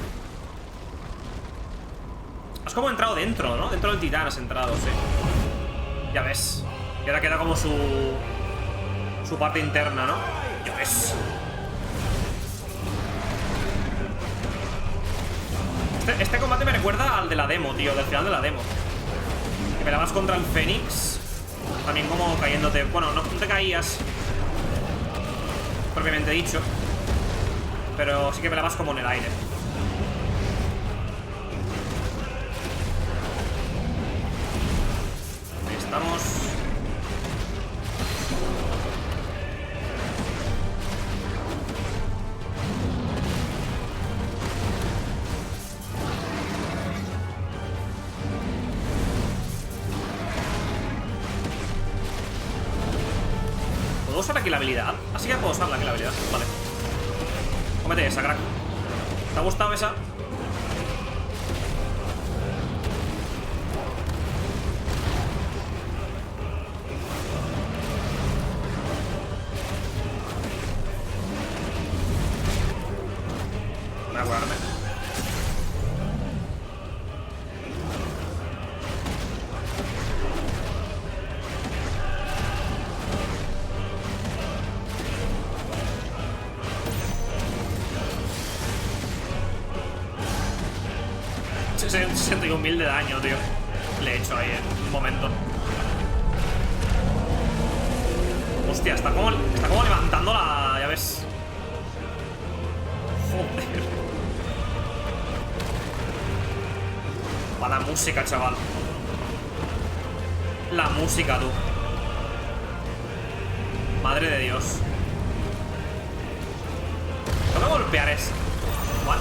Has como entrado dentro, ¿no? Dentro del titán has entrado, sí. Ya ves. Y ahora queda como su parte interna, ¿no? Ya ves. Este combate me recuerda al de la demo, tío. Del final de la demo. Que peleabas contra el Fénix. También como cayéndote. Bueno, no te caías propiamente dicho, pero sí que peleabas como en el aire. Ahí estamos. ¿Puedo usar aquí la habilidad? Así que puedo usar aquí la habilidad. Vale. Cómete esa, crack. ¿Te ha gustado esa? Voy a curarme. $61.000 de daño, tío. Le he hecho ahí en un momento. Hostia, está como levantando la... Ya ves. Joder. Va la música, chaval. La música, tú. Madre de Dios. ¿Tengo que golpear eso? What?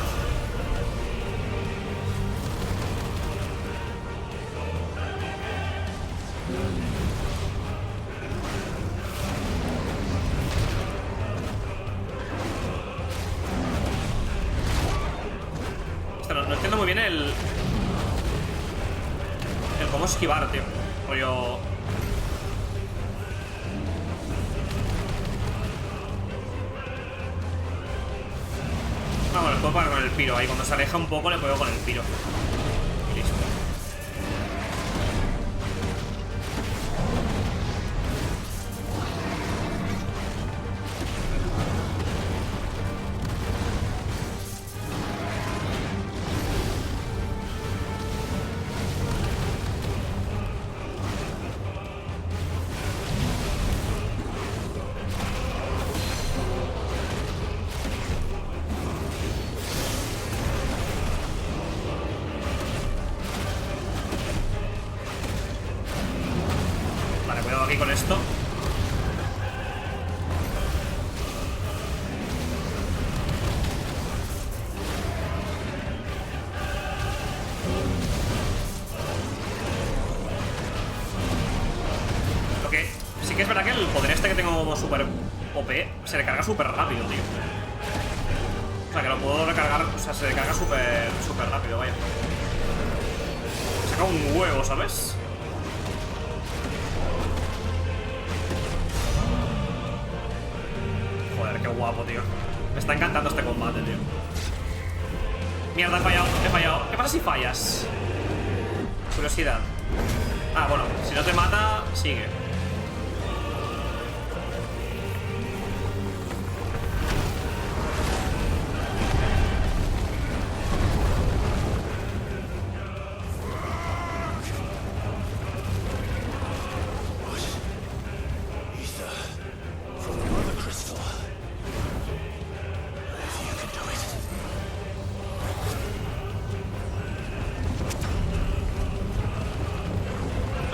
No entiendo muy bien el cómo esquivar, tío. Rollo... Ah, bueno, le puedo parar con el piro ahí. Cuando se aleja un poco le puedo con el piro. Listo. Aquí con esto. Lo que sí que es verdad que el poder este que tengo como super OP se recarga súper rápido, tío. O sea, que lo puedo recargar, o sea, se recarga súper rápido, vaya. Saca un huevo, ¿sabes? Joder, qué guapo, tío. Me está encantando este combate, tío. Mierda, he fallado. ¿Qué pasa si fallas? Curiosidad. Ah, bueno, si no te mata, sigue.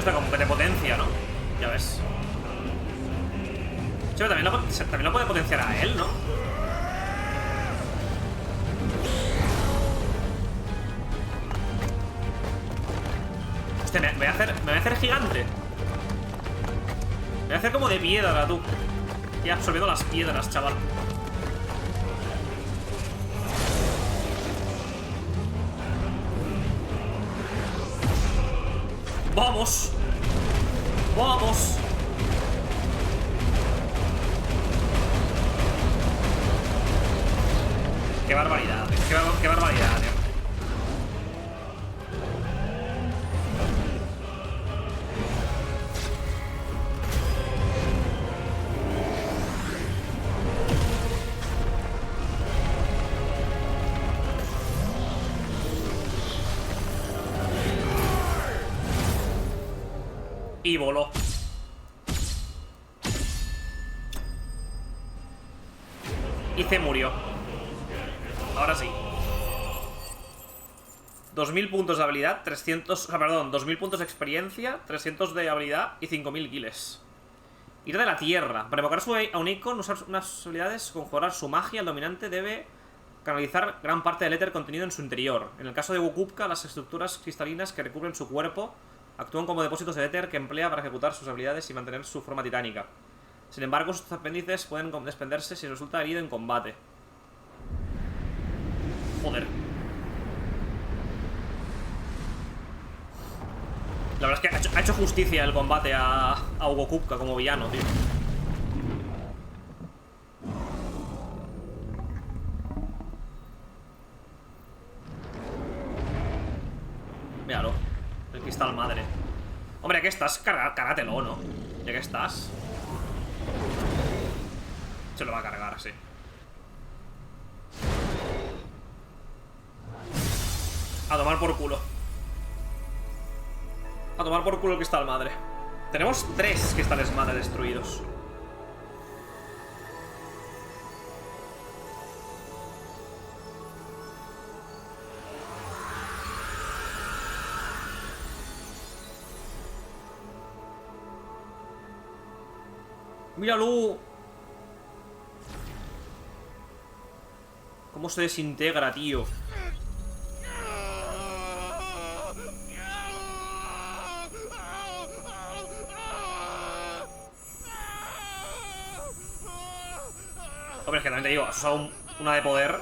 Como que te potencia, ¿no? Ya ves. Sí, pero también lo puede potenciar a él, ¿no? Hostia, me voy a hacer gigante. Me voy a hacer como de piedra, tú. Y absorbiendo las piedras, chaval. ¡Vamos! ¡Vamos! ¡Qué barbaridad! ¡Qué barbaridad, tío! Y voló. Y se murió. Ahora sí. 2000 puntos de habilidad, 300... O sea, perdón, 2000 puntos de experiencia, 300 de habilidad y 5000 kills. Ir de la tierra. Para evocar a un icon, usar unas habilidades, conjurar su magia, el dominante debe canalizar gran parte del éter contenido en su interior. En el caso de Wukupka, las estructuras cristalinas que recubren su cuerpo actúan como depósitos de éter que emplea para ejecutar sus habilidades y mantener su forma titánica. Sin embargo, sus apéndices pueden desprenderse si resulta herido en combate. Joder. La verdad es que ha hecho justicia el combate a Hugo Kupka como villano, tío. Míralo. El cristal madre. Hombre, ¿qué estás? Cárgatelo, ¿no? ¿Ya que estás? Se lo va a cargar, sí. A tomar por culo. A tomar por culo el cristal madre. Tenemos 3 cristales madre destruidos. ¡Míralo! ¿Cómo se desintegra, tío? Hombre, es que también te digo, has usado una de poder.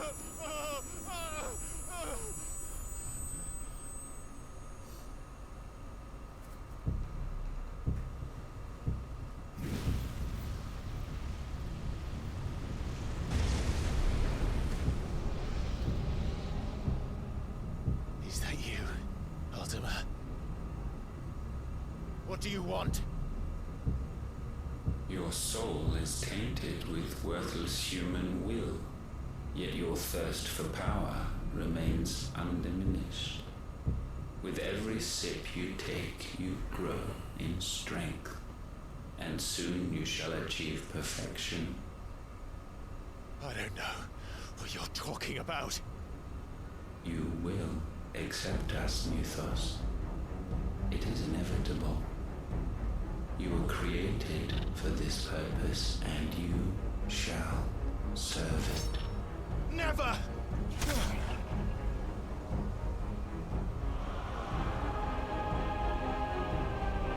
Is that you, Ultima? What do you want? Your soul is tainted with worthless human will, yet your thirst for power remains undiminished. With every sip you take, you grow in strength, and soon you shall achieve perfection. I don't know what you're talking about. You will accept us, Mythos. It is inevitable. You were created for this purpose, and you shall serve it. Never!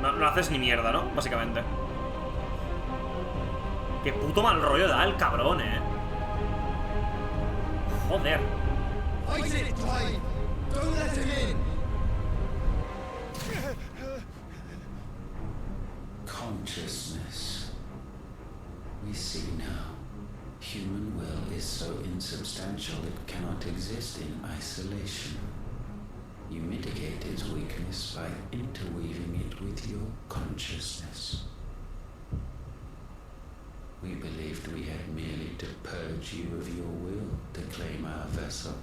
No haces ni mierda, ¿no? Básicamente. Qué puto mal rollo da el cabrón, Joder. Fight it, Clive! Don't let him in! Consciousness. We see now. Human will is so insubstantial it cannot exist in isolation. You mitigate its weakness by interweaving it with your consciousness. We believed we had merely to purge you of your will to claim our vessel.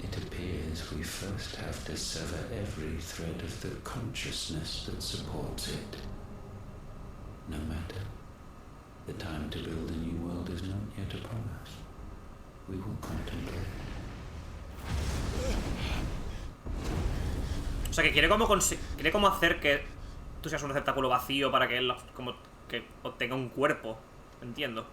It appears we first have to sever every thread of the consciousness that supports it. No matter. The time to build a new world is not yet upon us. We will contemplate. O sea, que quiere como hacer que tú seas un receptáculo vacío para que él como que obtenga un cuerpo. Entiendo.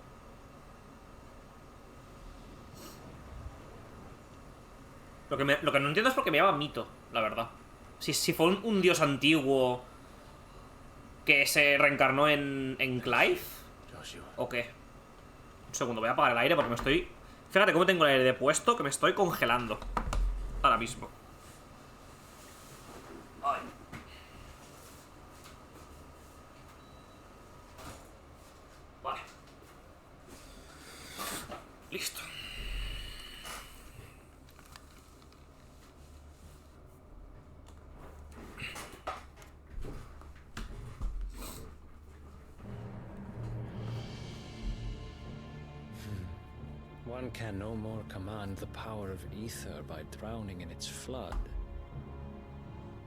Lo que no entiendo es por qué me llama mito, la verdad. Si fue un dios antiguo que se reencarnó en Clive, ¿o qué? Un segundo, voy a apagar el aire porque me estoy... Fíjate cómo tengo el aire depuesto, que me estoy congelando ahora mismo. Ay. Vale. Listo. One can no more command the power of ether by drowning in its flood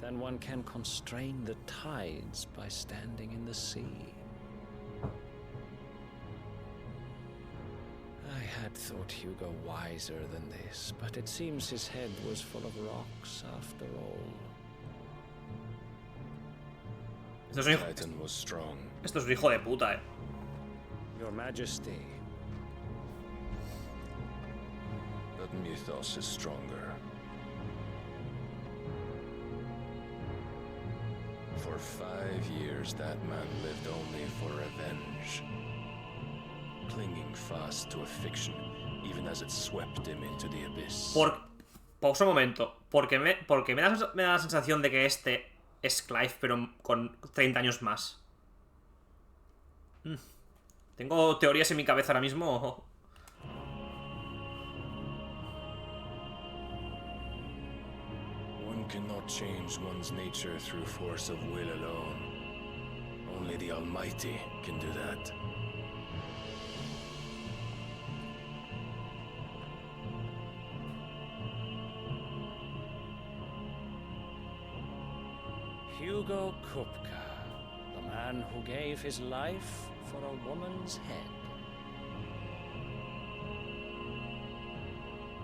than one can constrain the tides by standing in the sea. I had thought Hugo wiser than this, but it seems his head was full of rocks after all. Titan was strong. Esto es un hijo de puta, Your Majesty. But Mythos is stronger. For 5 years, that man lived only for revenge. Clinging fast to a fiction, even as it swept him into the abyss. Pausa un momento. Porque me da la sensación de que este es Clive, pero con 30 años más. Tengo teorías en mi cabeza ahora mismo. One cannot change one's nature through force of will alone. Only the Almighty can do that. Hugo Kupka, the man who gave his life for a woman's head.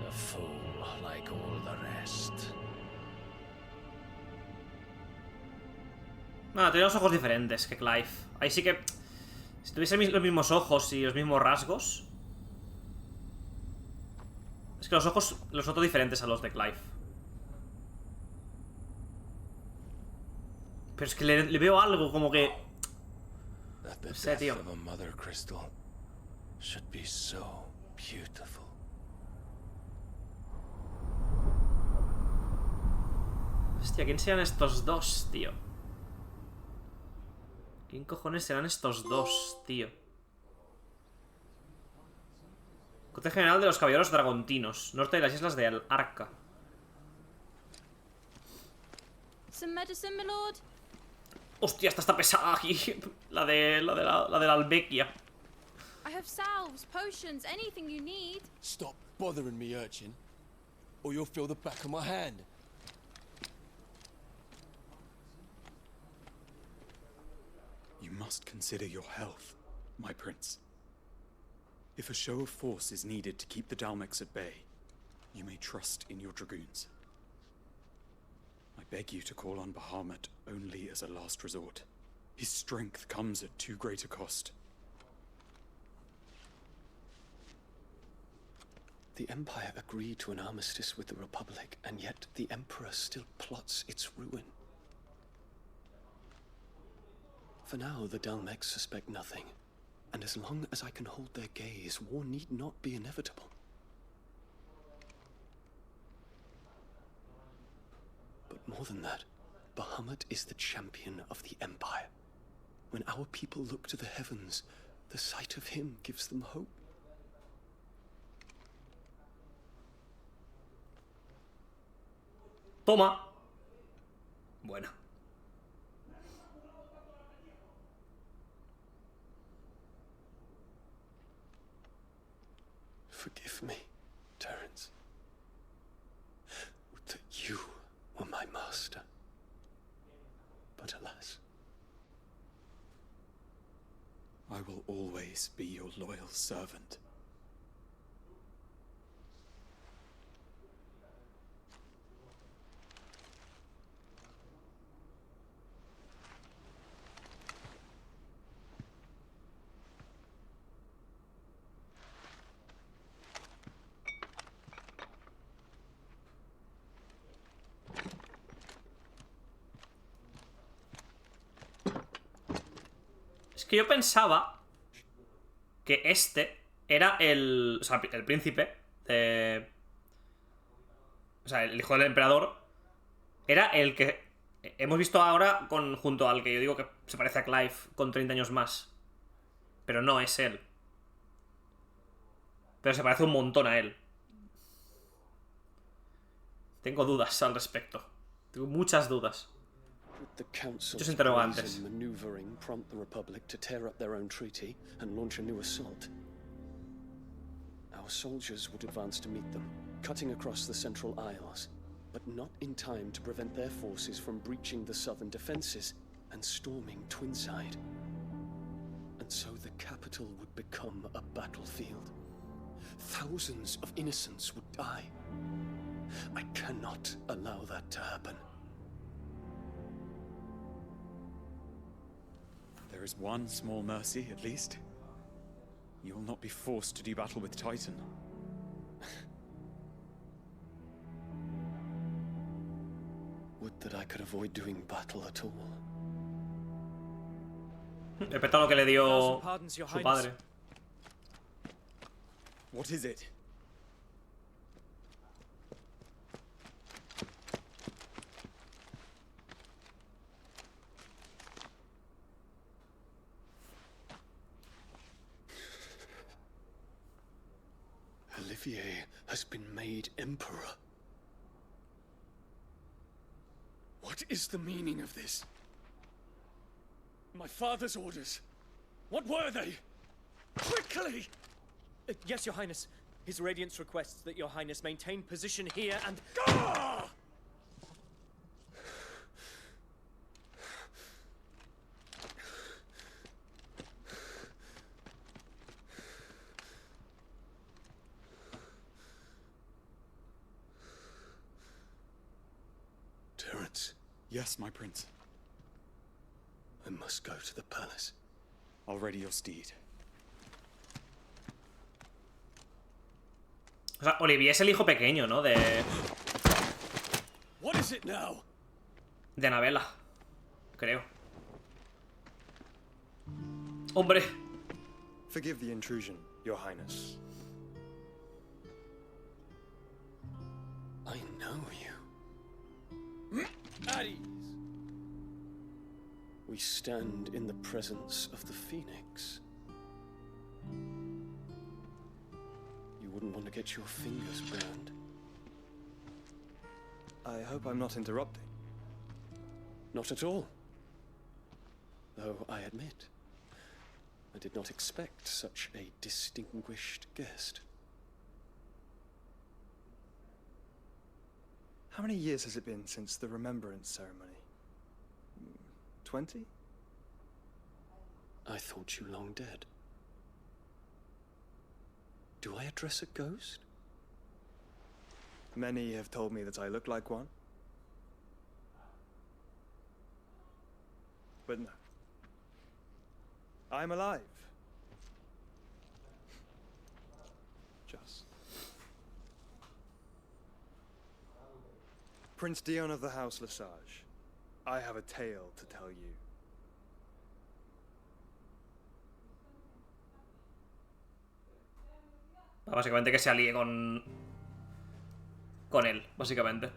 A fool like all the rest. No, tiene los ojos diferentes que Clive. Ahí sí que... tuviese los mismos ojos y los mismos rasgos. Es que los ojos los noto diferentes a los de Clive. Pero es que le veo algo como que... No sé, tío. Hostia, ¿quién serán estos dos, tío? ¿Quién cojones serán estos dos, tío? Corte general de los caballeros dragontinos, norte de las islas de Arca. Some medicine, my lord? Hostia, esta está pesada aquí. La de Dalmekhia. I have salves, potions, anything you need. Stop bothering me, urchin, or you'll feel the back of my hand. You must consider your health, my prince. If a show of force is needed to keep the Dalmekhs at bay, you may trust in your dragoons. I beg you to call on Bahamut only as a last resort. His strength comes at too great a cost. The Empire agreed to an armistice with the Republic, and yet the Emperor still plots its ruin. For now, the Dalmekhs suspect nothing, and as long as I can hold their gaze, war need not be inevitable. But more than that, Bahamut is the champion of the Empire. When our people look to the heavens, the sight of him gives them hope. Toma. Bueno. Forgive me, Terence. Would that you were my master. But alas. I will always be your loyal servant. Es que yo pensaba que este era el... O sea, el príncipe de... O sea, el hijo del emperador. Era el que hemos visto ahora junto al que yo digo que se parece a Clive con 30 años más. Pero no es él. Pero se parece un montón a él. Tengo dudas al respecto. Tengo muchas dudas. Muchos interrogantes. Maneuvering prompt the Republic to tear up their own treaty and launch a new assault. Our soldiers would advance to meet them, cutting across the Central Isles, but not in time to prevent their forces from breaching the southern defenses and storming Twinside. And so the capital would become a battlefield. Thousands of innocents would die. I cannot allow that to happen. There is one small mercy, at least. You will not be forced to do battle with Titan. Would that I could avoid doing battle at all. El pétalo que le dio su padre. What is it? Olivier has been made emperor. What is the meaning of this? My father's orders. What were they? Quickly! Yes, Your Highness. His Radiance requests that Your Highness maintain position here and... Gah! Terence. Yes, my prince. I must go to the palace. I'll ready your steed. O sea, Olivier es el hijo pequeño, ¿no? De What is it now? De Anabela, creo. Hombre. Forgive the intrusion, Your Highness. I know you. At ease. We stand in the presence of the Phoenix. You wouldn't want to get your fingers burned. I hope I'm not interrupting. Not at all. Though I admit, I did not expect such a distinguished guest. How many years has it been since the remembrance ceremony? 20? I thought you long dead. Do I address a ghost? Many have told me that I look like one. But no. I'm alive. Just. Prince Dion of the House Lesage, I have a tale to tell you. Básicamente que se alíe con él, básicamente.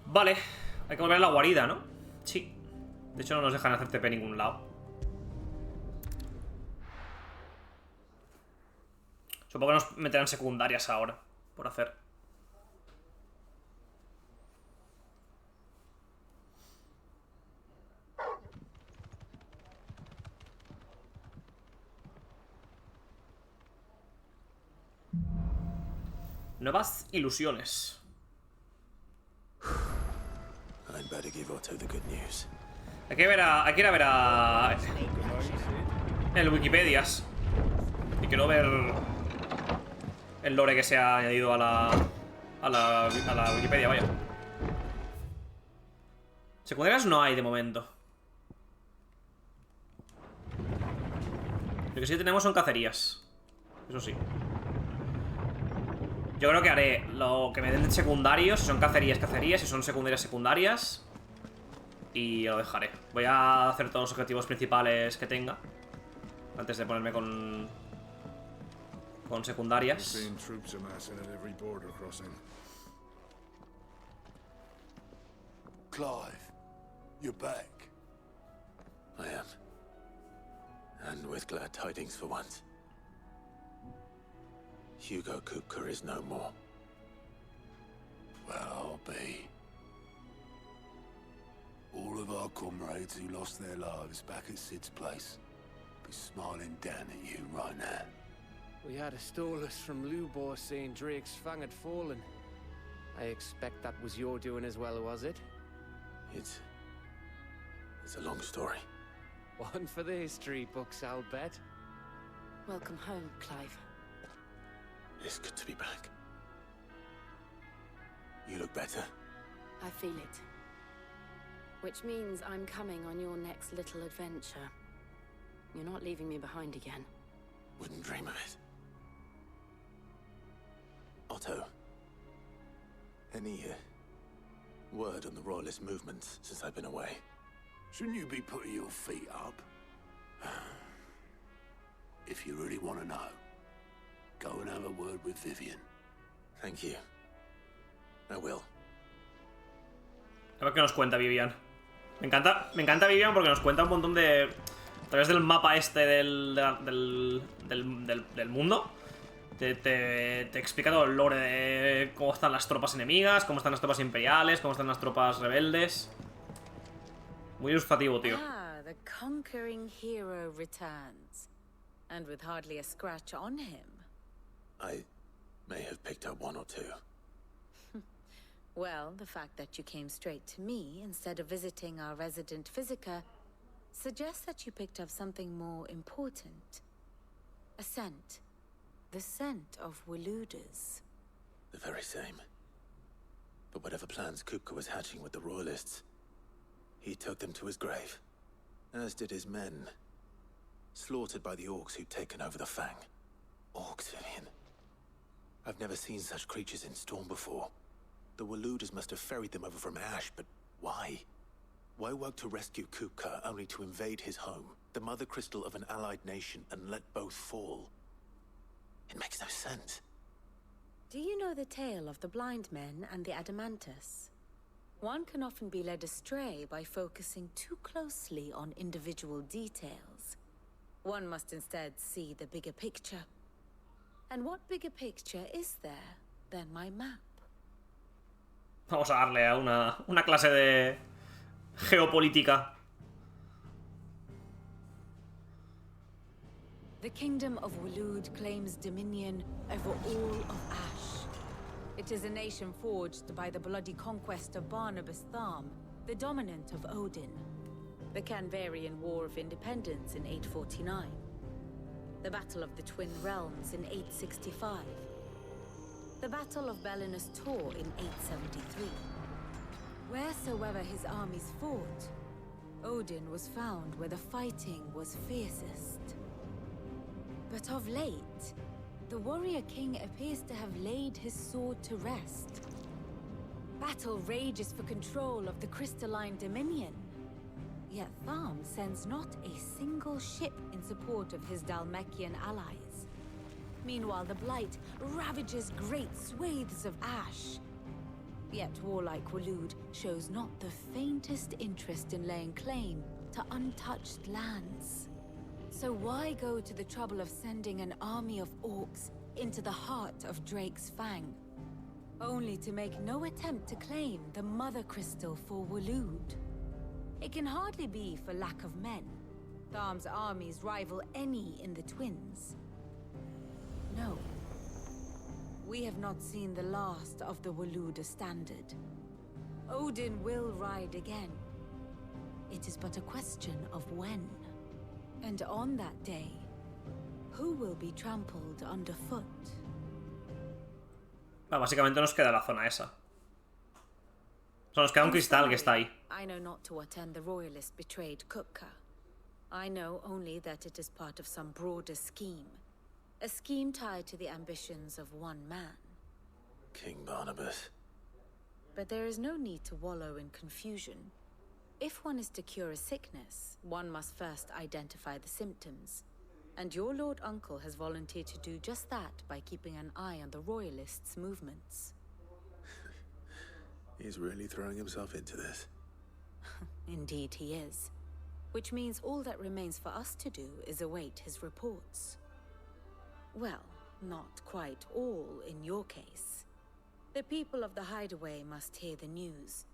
Vale, hay que volver a la guarida, ¿no? Sí. De hecho no nos dejan hacer TP en ningún lado. Supongo que nos meterán secundarias ahora por hacer. Nuevas ilusiones. I'd better give Otto the good news. Hay que ir a ver a el Wikipedias. Y quiero ver el lore que se ha añadido a la Wikipedia, vaya. Secundarias no hay de momento. Lo que sí tenemos son cacerías. Eso sí. Yo creo que haré lo que me den de secundarios. Si son cacerías, cacerías. Si son secundarias, secundarias. Y lo dejaré. Voy a hacer todos los objetivos principales que tenga antes de ponerme con secundarias. Clive, you're back. I am. And with glad tidings for once. Hugo Kupka is no more. Well, I'll be. All of our comrades who lost their lives back at Sid's place be smiling down at you right now. We had a stolus from Lubor saying Drake's fang had fallen. I expect that was your doing as well, was it? It's a long story. One for the history books, I'll bet. Welcome home, Clive. It's good to be back. You look better. I feel it. Which means I'm coming on your next little adventure. You're not leaving me behind again. Wouldn't dream of it. Otto, any word on the Royalist movements since I've been away? Shouldn't you be putting your feet up? If you really want to know, go and have a word with Vivian. Thank you. I will. A ver qué nos cuenta Vivian. Me encanta Vivian porque nos cuenta un montón de... A través del mapa este del mundo. Te explica todo el lore de cómo están las tropas enemigas, cómo están las tropas imperiales, cómo están las tropas rebeldes. Muy ilustrativo, tío. Ah, the conquering hero returns. And with hardly a scratch on him. I may have picked up one or two. Well, the fact that you came straight to me instead of visiting our resident physiker suggests that you picked up something more important. A scent. The scent of Waludas. The very same. But whatever plans Kupka was hatching with the Royalists, he took them to his grave. as did his men. Slaughtered by the orcs who'd taken over the Fang. Orcs, Vivian. I've never seen such creatures in Storm before. The Waluders must have ferried them over from Ash, but why? Why work to rescue Kupka only to invade his home, the mother crystal of an allied nation, and let both fall? It makes no sense. Do you know the tale of the blind men and the Adamantus? One can often be led astray by focusing too closely on individual details. One must instead see the bigger picture. And what bigger picture is there than my map? Vamos a darle a una clase de geopolítica. The kingdom of Walud claims dominion over all of Ash. It is a nation forged by the bloody conquest of Barnabas Tharm, the dominant of Odin. The Canvarian War of Independence in 849. The Battle of the Twin Realms in 865. The Battle of Belinus Tor in 873. Wheresoever his armies fought, Odin was found where the fighting was fiercest. But of late, the warrior king appears to have laid his sword to rest. Battle rages for control of the crystalline dominion. Yet Tharm sends not a single ship in support of his Dalmekian allies. Meanwhile, the Blight ravages great swathes of Ash. Yet warlike Walud shows not the faintest interest in laying claim to untouched lands. So why go to the trouble of sending an army of orcs into the heart of Drake's Fang, only to make no attempt to claim the Mother Crystal for Walud? It can hardly be for lack of men. Tharm's armies rival any in the Twins. No. We have not seen the last of the Waluda standard. Odin will ride again. It is but a question of when. And on that day, who will be trampled underfoot? Básicamente nos queda la zona esa. O sea, nos queda un cristal que está ahí. I know not to what end the royalist betrayed Kupka. I know only that it is part of some broader scheme. A scheme tied to the ambitions of one man. King Barnabas. But there is no need to wallow in confusion. If one is to cure a sickness, one must first identify the symptoms. And your Lord Uncle has volunteered to do just that by keeping an eye on the royalists' movements. He's really throwing himself into this. Indeed he is. Which means all that remains for us to do is await his reports. Well, not quite all in your case. The people of the Hideaway must hear the news.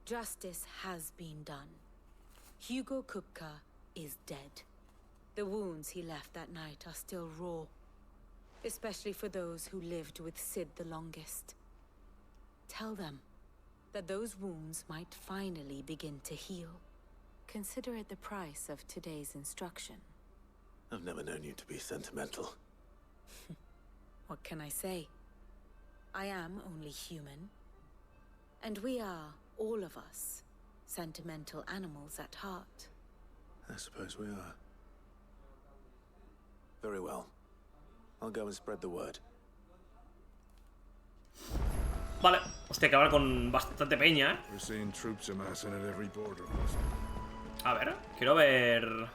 Justice has been done. Hugo Kupka is dead. The wounds he left that night are still raw. Especially for those who lived with Sid the longest. Tell them that those wounds might finally begin to heal. Consider it the price of today's instruction. I've never known you to be sentimental. What can I say? I am only human. And we are, all of us, sentimental animals at heart. I suppose we are. Very well. I'll go and spread the word. Vale, hostia, que hablar con bastante peña, We're seeing troops amassing at every border. A ver, quiero ver...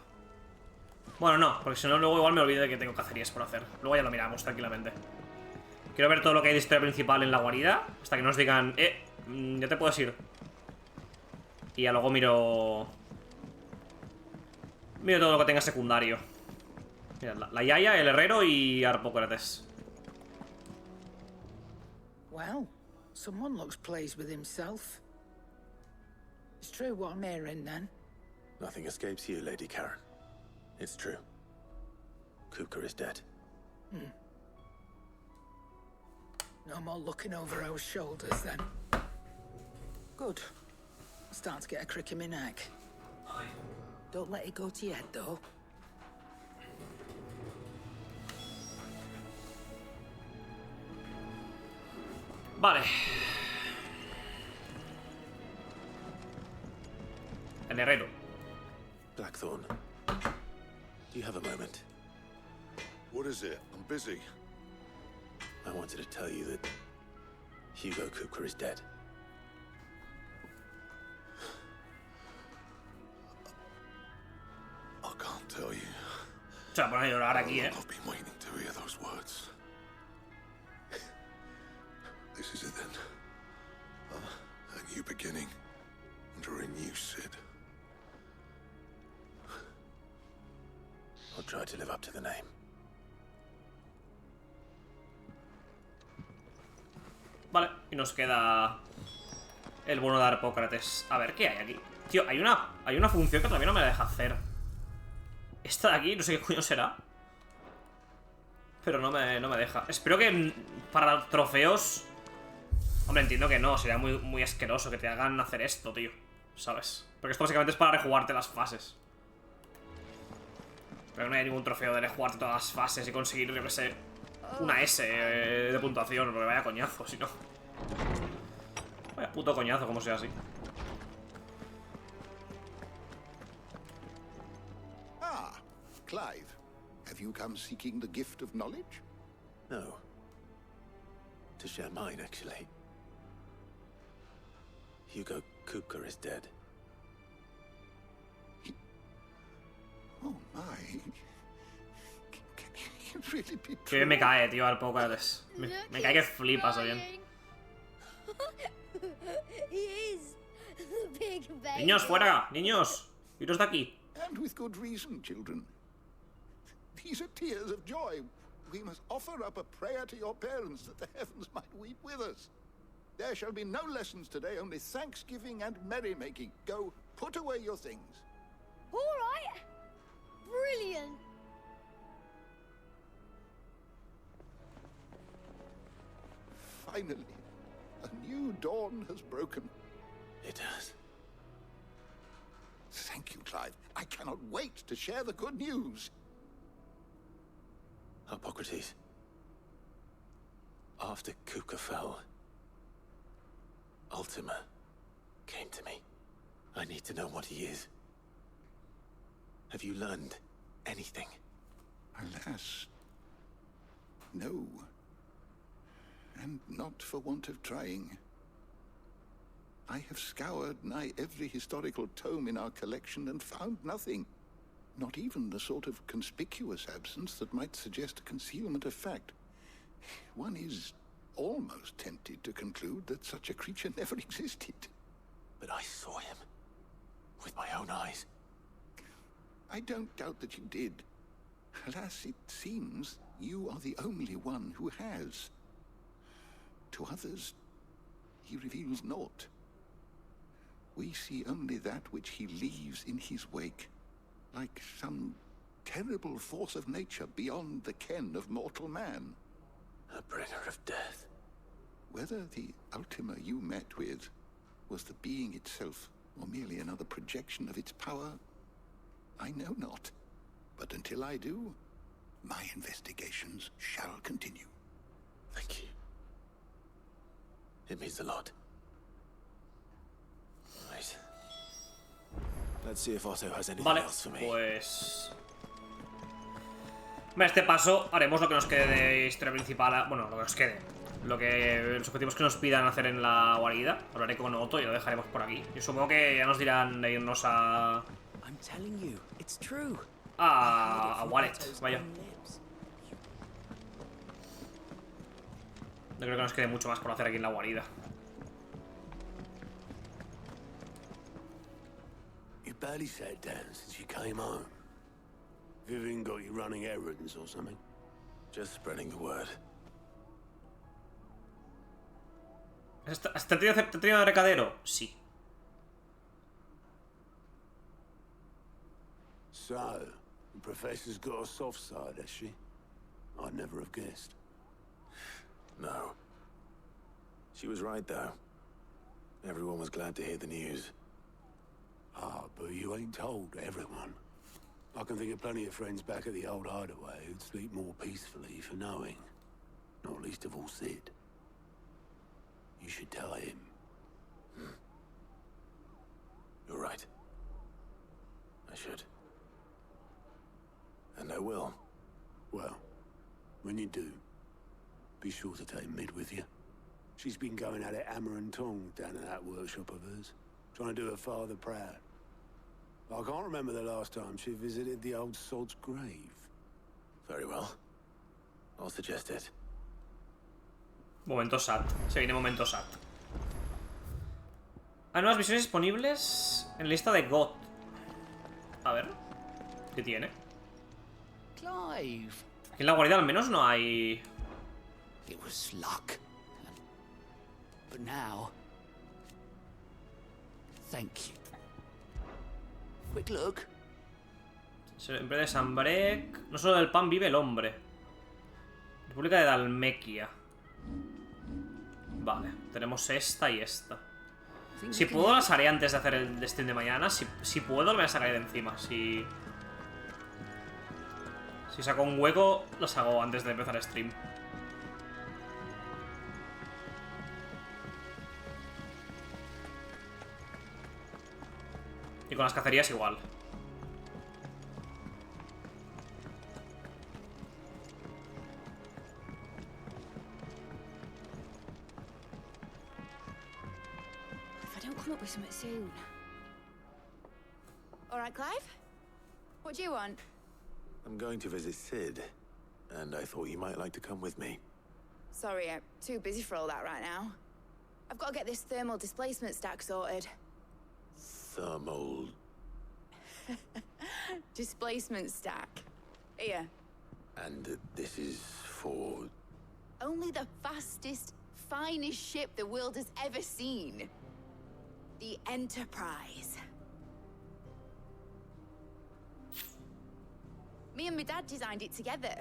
Bueno, no, porque si no luego igual me olvido de que tengo cacerías por hacer. Luego ya lo miramos tranquilamente. Quiero ver todo lo que hay de historia principal en la guarida, hasta que nos digan, ya te puedes ir. Y ya luego miro todo lo que tenga secundario. Mira, la Yaya, el herrero y Arpócrates. Well, someone looks pleased with himself. It's true what I'm hearing, then. Nothing escapes you, Lady Karen. It's true. Kupka is dead. No more looking over our shoulders, then. Good. I'm starting to get a crick in my neck. Don't let it go to your head, though. Vale. El herrero. Blackthorn, do you have a moment? What is it? I'm busy. I wanted to tell you that Hugo Kupka is dead. I can't tell you. Se va a poner a llorar aquí, I've been waiting to hear those words. This is it then. A new beginning under a new Sid. I'll try to live up to the name. Vale, y nos queda el bono de Arpócrates. A ver, ¿qué hay aquí? Tío, hay una función que todavía no me la deja hacer. Esta de aquí, no sé qué coño será. Pero no me deja. Espero que para trofeos... Hombre, entiendo que no, sería muy asqueroso que te hagan hacer esto, tío. ¿Sabes? Porque esto básicamente es para rejugarte las fases. Pero no hay ningún trofeo de rejugarte todas las fases y conseguir, yo que sé, una S de puntuación, porque vaya coñazo, si no. Vaya puto coñazo, como sea así. Ah, Clive. Have you come seeking the gift of knowledge? No. To share mine, actually. Hugo Kupka is dead. Oh my. Can it really be Que bien me cae, tío, Arpócrates. Me cae que flipas, bien. Niños, fuera, niños. Iros de aquí. And with good reason, children. These are tears of joy. We must offer up a prayer to your parents that the heavens might weep with us. There shall be no lessons today, only thanksgiving and merrymaking. Go, put away your things. All right. Brilliant. Finally, a new dawn has broken. It has. Thank you, Clive. I cannot wait to share the good news. Hippocrates. After Kupka fell, Ultima came to me. I need to know what he is. Have you learned anything? Alas, no. And not for want of trying. I have scoured nigh every historical tome in our collection and found nothing. Not even the sort of conspicuous absence that might suggest a concealment of fact. One is almost tempted to conclude that such a creature never existed. But I saw him. With my own eyes. I don't doubt that you did. Alas, it seems you are the only one who has. To others, he reveals naught. We see only that which he leaves in his wake, like some terrible force of nature beyond the ken of mortal man. A bringer of death. Whether the Ultima you met with was the being itself, or merely another projection of its power, I know not. But until I do, my investigations shall continue. Thank you. It means a lot. Right. Let's see if Otto has anything else for me. Pues... En este paso haremos lo que nos quede de historia principal. Bueno, lo que nos quede. Los objetivos que nos pidan hacer en la guarida. Hablaré con Otto y lo dejaremos por aquí. Y supongo que ya nos dirán de irnos a... a Wallet, vaya. No creo que nos quede mucho más por hacer aquí en la guarida. You barely sat down since you came home. Vivian got you running errands or something? Just spreading the word. ¿Has tenido de recadero? Sí. So, the professor's got a soft side, has she? I'd never have guessed. No. She was right, though. Everyone was glad to hear the news. Ah, but you ain't told everyone. I can think of plenty of friends back at the old hideaway who'd sleep more peacefully for knowing. Not least of all Sid. You should tell him. You're right. I should. And I will. Well, when you do, be sure to take Mid with you. She's been going at it hammer and tongs down at that workshop of hers, trying to do her father proud. I can't remember the last time she visited the old sod's grave. Very well. I'll suggest it. Momento SAT. Se viene momento SAT. Hay nuevas misiones disponibles en lista de GOT. A ver. ¿Qué tiene? Clive. Aquí en la guarida al menos no hay... It was luck. But now... Thank you. Quick look. Siempre de Sambrek. No solo del pan vive el hombre. República de Dalmekhia. Vale, tenemos esta y esta. Si puedo las haré antes de hacer el stream de mañana. Si puedo, me las sacaré de encima. Si saco un hueco, las hago antes de empezar el stream. Y con las cacerías igual. Come up with something soon. All right, Clive? What do you want? I'm going to visit Sid, and I thought you might like to come with me. Sorry, I'm too busy for all that right now. I've got to get this thermal displacement stack sorted. Thermal... Displacement stack. Here. And this is for... Only the fastest, finest ship the world has ever seen. The Enterprise. Me and my dad designed it together.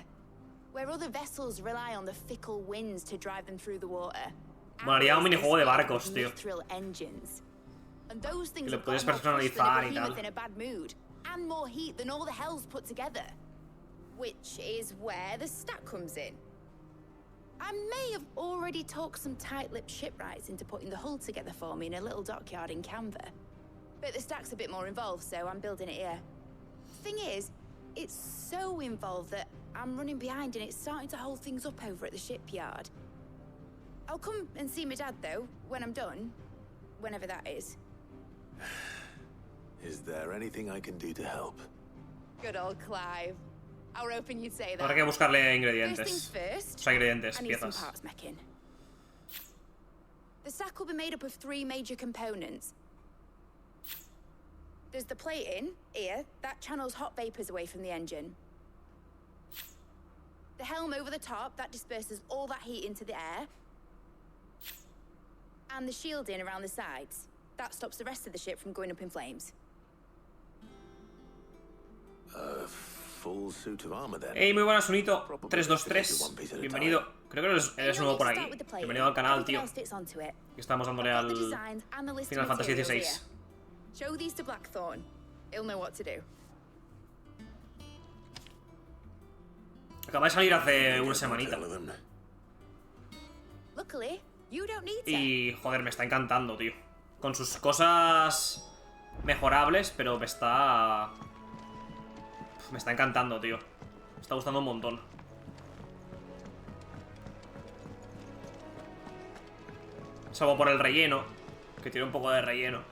Where other vessels rely on the fickle winds to drive them through the water. Molaría un minijuego de barcos, tío. And those things Que le puedes personalizar y tal. in a bad mood, and more heat than all the hells put together. Which is where the stack comes in. I may have already talked some tight-lipped shipwrights into putting the hull together for me in a little dockyard in Canva. But the stack's a bit more involved, so I'm building it here. Thing is, it's so involved that I'm running behind and it's starting to hold things up over at the shipyard. I'll come and see my dad, though, when I'm done. Whenever that is. Is there anything I can do to help? Good old Clive. I was hoping you'd say that. Habrá que buscarle ingredientes. First things first, O sea, ingredientes, I need some piezas. parts making. The stack will be made up of 3 major components. There's the plating, here, that channels hot vapors away from the engine. The helm over the top, that disperses all that heat into the air. And the shielding around the sides. That stops the rest of the ship from going up in flames. Full suit of armor then. Hey, muy buenas, Unito 323. Bienvenido. Creo que eres nuevo por aquí. Bienvenido al canal, tío. Que estamos dándole al Final Fantasy XVI. Show these to Blackthorn. He'll know what to do. Acaba de salir hace una semanita. Luckily, you don't need to. Y joder, me está encantando, tío. Con sus cosas mejorables, pero me está encantando, tío. Me está gustando un montón. Salvo por el relleno, que tiene un poco de relleno.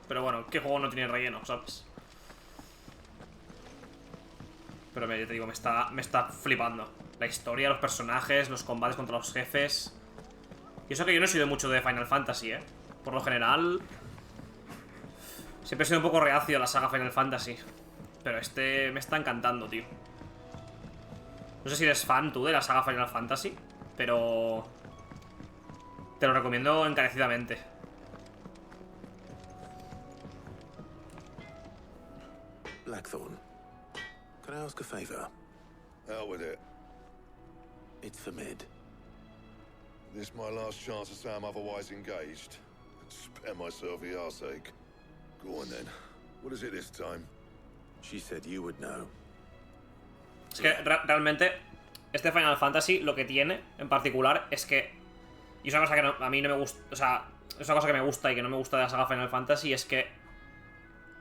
Pero bueno, ¿qué juego no tiene relleno, sabes? Pero te digo, me está flipando. La historia, los personajes, los combates contra los jefes. Y eso que yo no he sido mucho de Final Fantasy, ¿eh? Por lo general, siempre he sido un poco reacio a la saga Final Fantasy. Pero este me está encantando, tío. No sé si eres fan tú de la saga Final Fantasy, pero te lo recomiendo encarecidamente. Blackthorn, can I ask a favor? Out with it. It's for Mid. This my last chance to say I'm otherwise engaged. Spare myself the arseache. Go on then. What is it this time? She said you would know. Es que realmente este Final Fantasy lo que tiene en particular es que, y es una cosa que a mí no me gusta, o sea, es una cosa que me gusta y que no me gusta de la saga Final Fantasy, es que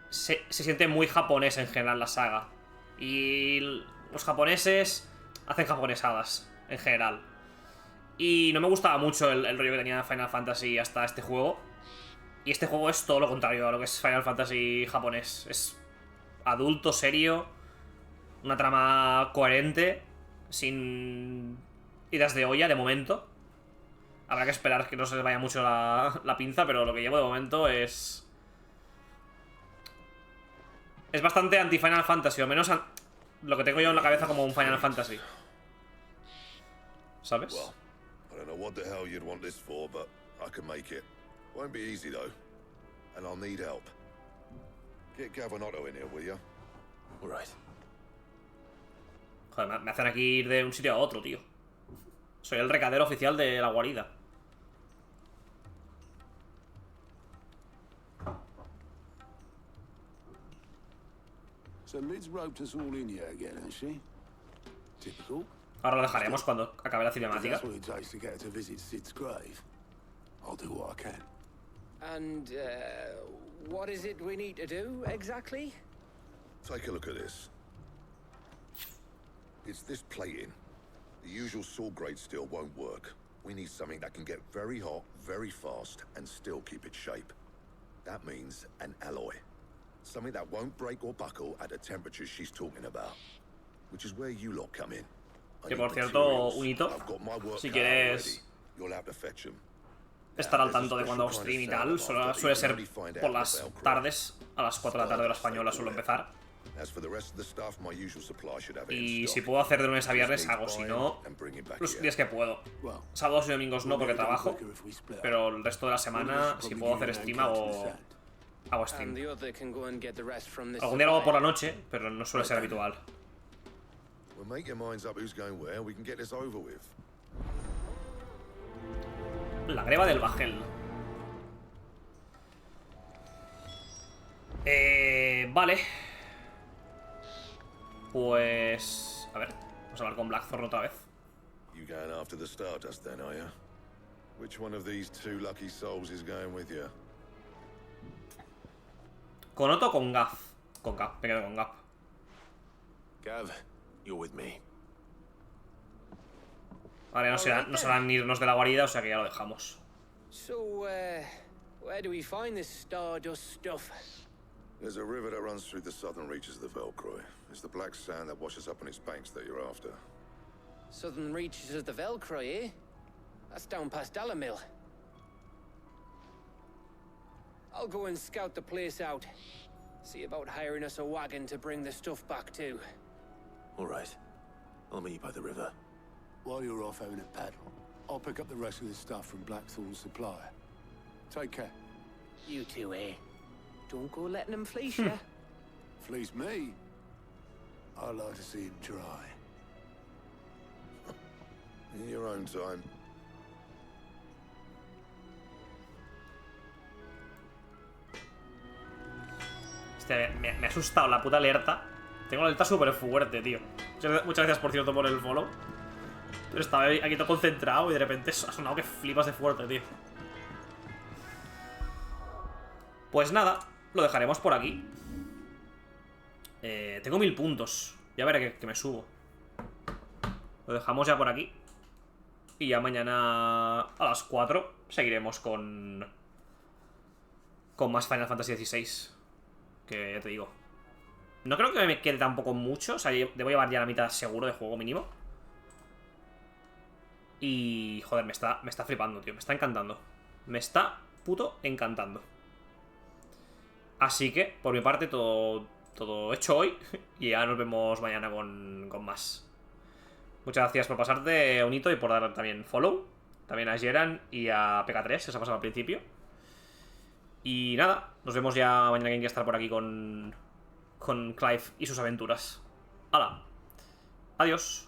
se siente muy japonés en general la saga. Y los japoneses hacen japonesadas, en general. Y no me gustaba mucho el rollo que tenía Final Fantasy hasta este juego. Y este juego es todo lo contrario a lo que es Final Fantasy japonés. Es adulto, serio, una trama coherente, sin idas de olla de momento. Habrá que esperar que no se les vaya mucho la pinza, pero lo que llevo de momento es... Es bastante anti-Final Fantasy, o menos lo que tengo yo en la cabeza como un Final Fantasy. ¿Sabes? Well, I don't know what the hell you'd want this for, but I can make it. Won't be easy though, and I'll need help. Get Gavanotto in here, will ya? All right. Joder, me hacen aquí ir de un sitio a otro, tío. Soy el recadero oficial de la guarida. So Lid's roped us all in here again, has she? Typical. Ahora lo dejaremos cuando acabe la cinemática. That's what it takes to get her to visit Sid's grave. I'll do what I can. And, what is it we need to do, exactly? Take a look at this. It's this plating. The usual sword grade steel won't work. We need something that can get very hot, very fast, and still keep its shape. That means an alloy. Something that won't break or buckle at the temperatures she's talking about. Which is where you lot come in. Que por cierto, un hito, si quieres estar al tanto de cuando hago stream y tal, suele ser por las tardes, a las 4 de la tarde hora española suelo empezar. Y si puedo hacer de lunes a viernes hago, si no, los días que puedo. Sábados y domingos no porque trabajo, pero el resto de la semana, si puedo hacer stream, hago stream. Algún día lo hago por la noche, pero no suele ser habitual. La greva del bajel. Vale. Pues... a ver, vamos a hablar con Blackthorn otra vez. You going after the Stardust then, are you? Which one of these two lucky souls is going with you? ¿Con Otto o con Gav? Con Gav, me quedo con Gav. Gav, you're with me. Vale, no serán irnos de la guarida, o sea que ya lo dejamos. So, where do we find this Stardust stuff? There's a river that runs through the southern reaches of the Velcroy. It's the black sand that washes up on its banks that you're after. Southern reaches of the Velcroy, eh? That's down past Dalmekhia. I'll go and scout the place out. See about hiring us a wagon to bring the stuff back to. All right. I'll meet you by the river. While you're off having a paddle, I'll pick up the rest of the stuff from Blackthorn's supplier. Take care. You two, eh? Don't go letting them fleece ya. Fleece me? I like to see him try. In your own time. Hostia, me ha asustado la puta alerta. Tengo la alerta súper fuerte, tío. Muchas gracias, por cierto, por el follow. Pero estaba aquí todo concentrado y de repente ha sonado que flipas de fuerte, tío. Pues nada, lo dejaremos por aquí. Tengo 1000 puntos. Ya veré que me subo. Lo dejamos ya por aquí. Y ya mañana a las 4 seguiremos con más Final Fantasy XVI. Que ya te digo, no creo que me quede tampoco mucho. O sea, debo llevar ya la mitad seguro de juego mínimo. Y joder, me está flipando, tío. Me está encantando. Me está puto encantando. Así que, por mi parte, todo hecho hoy. Y ya nos vemos mañana con más. Muchas gracias por pasarte, Unito, y por dar también follow. También a Geran y a PK3, que se ha pasado al principio. Y nada, nos vemos ya mañana, quien quiera estar por aquí con Clive y sus aventuras. ¡Hala! Adiós.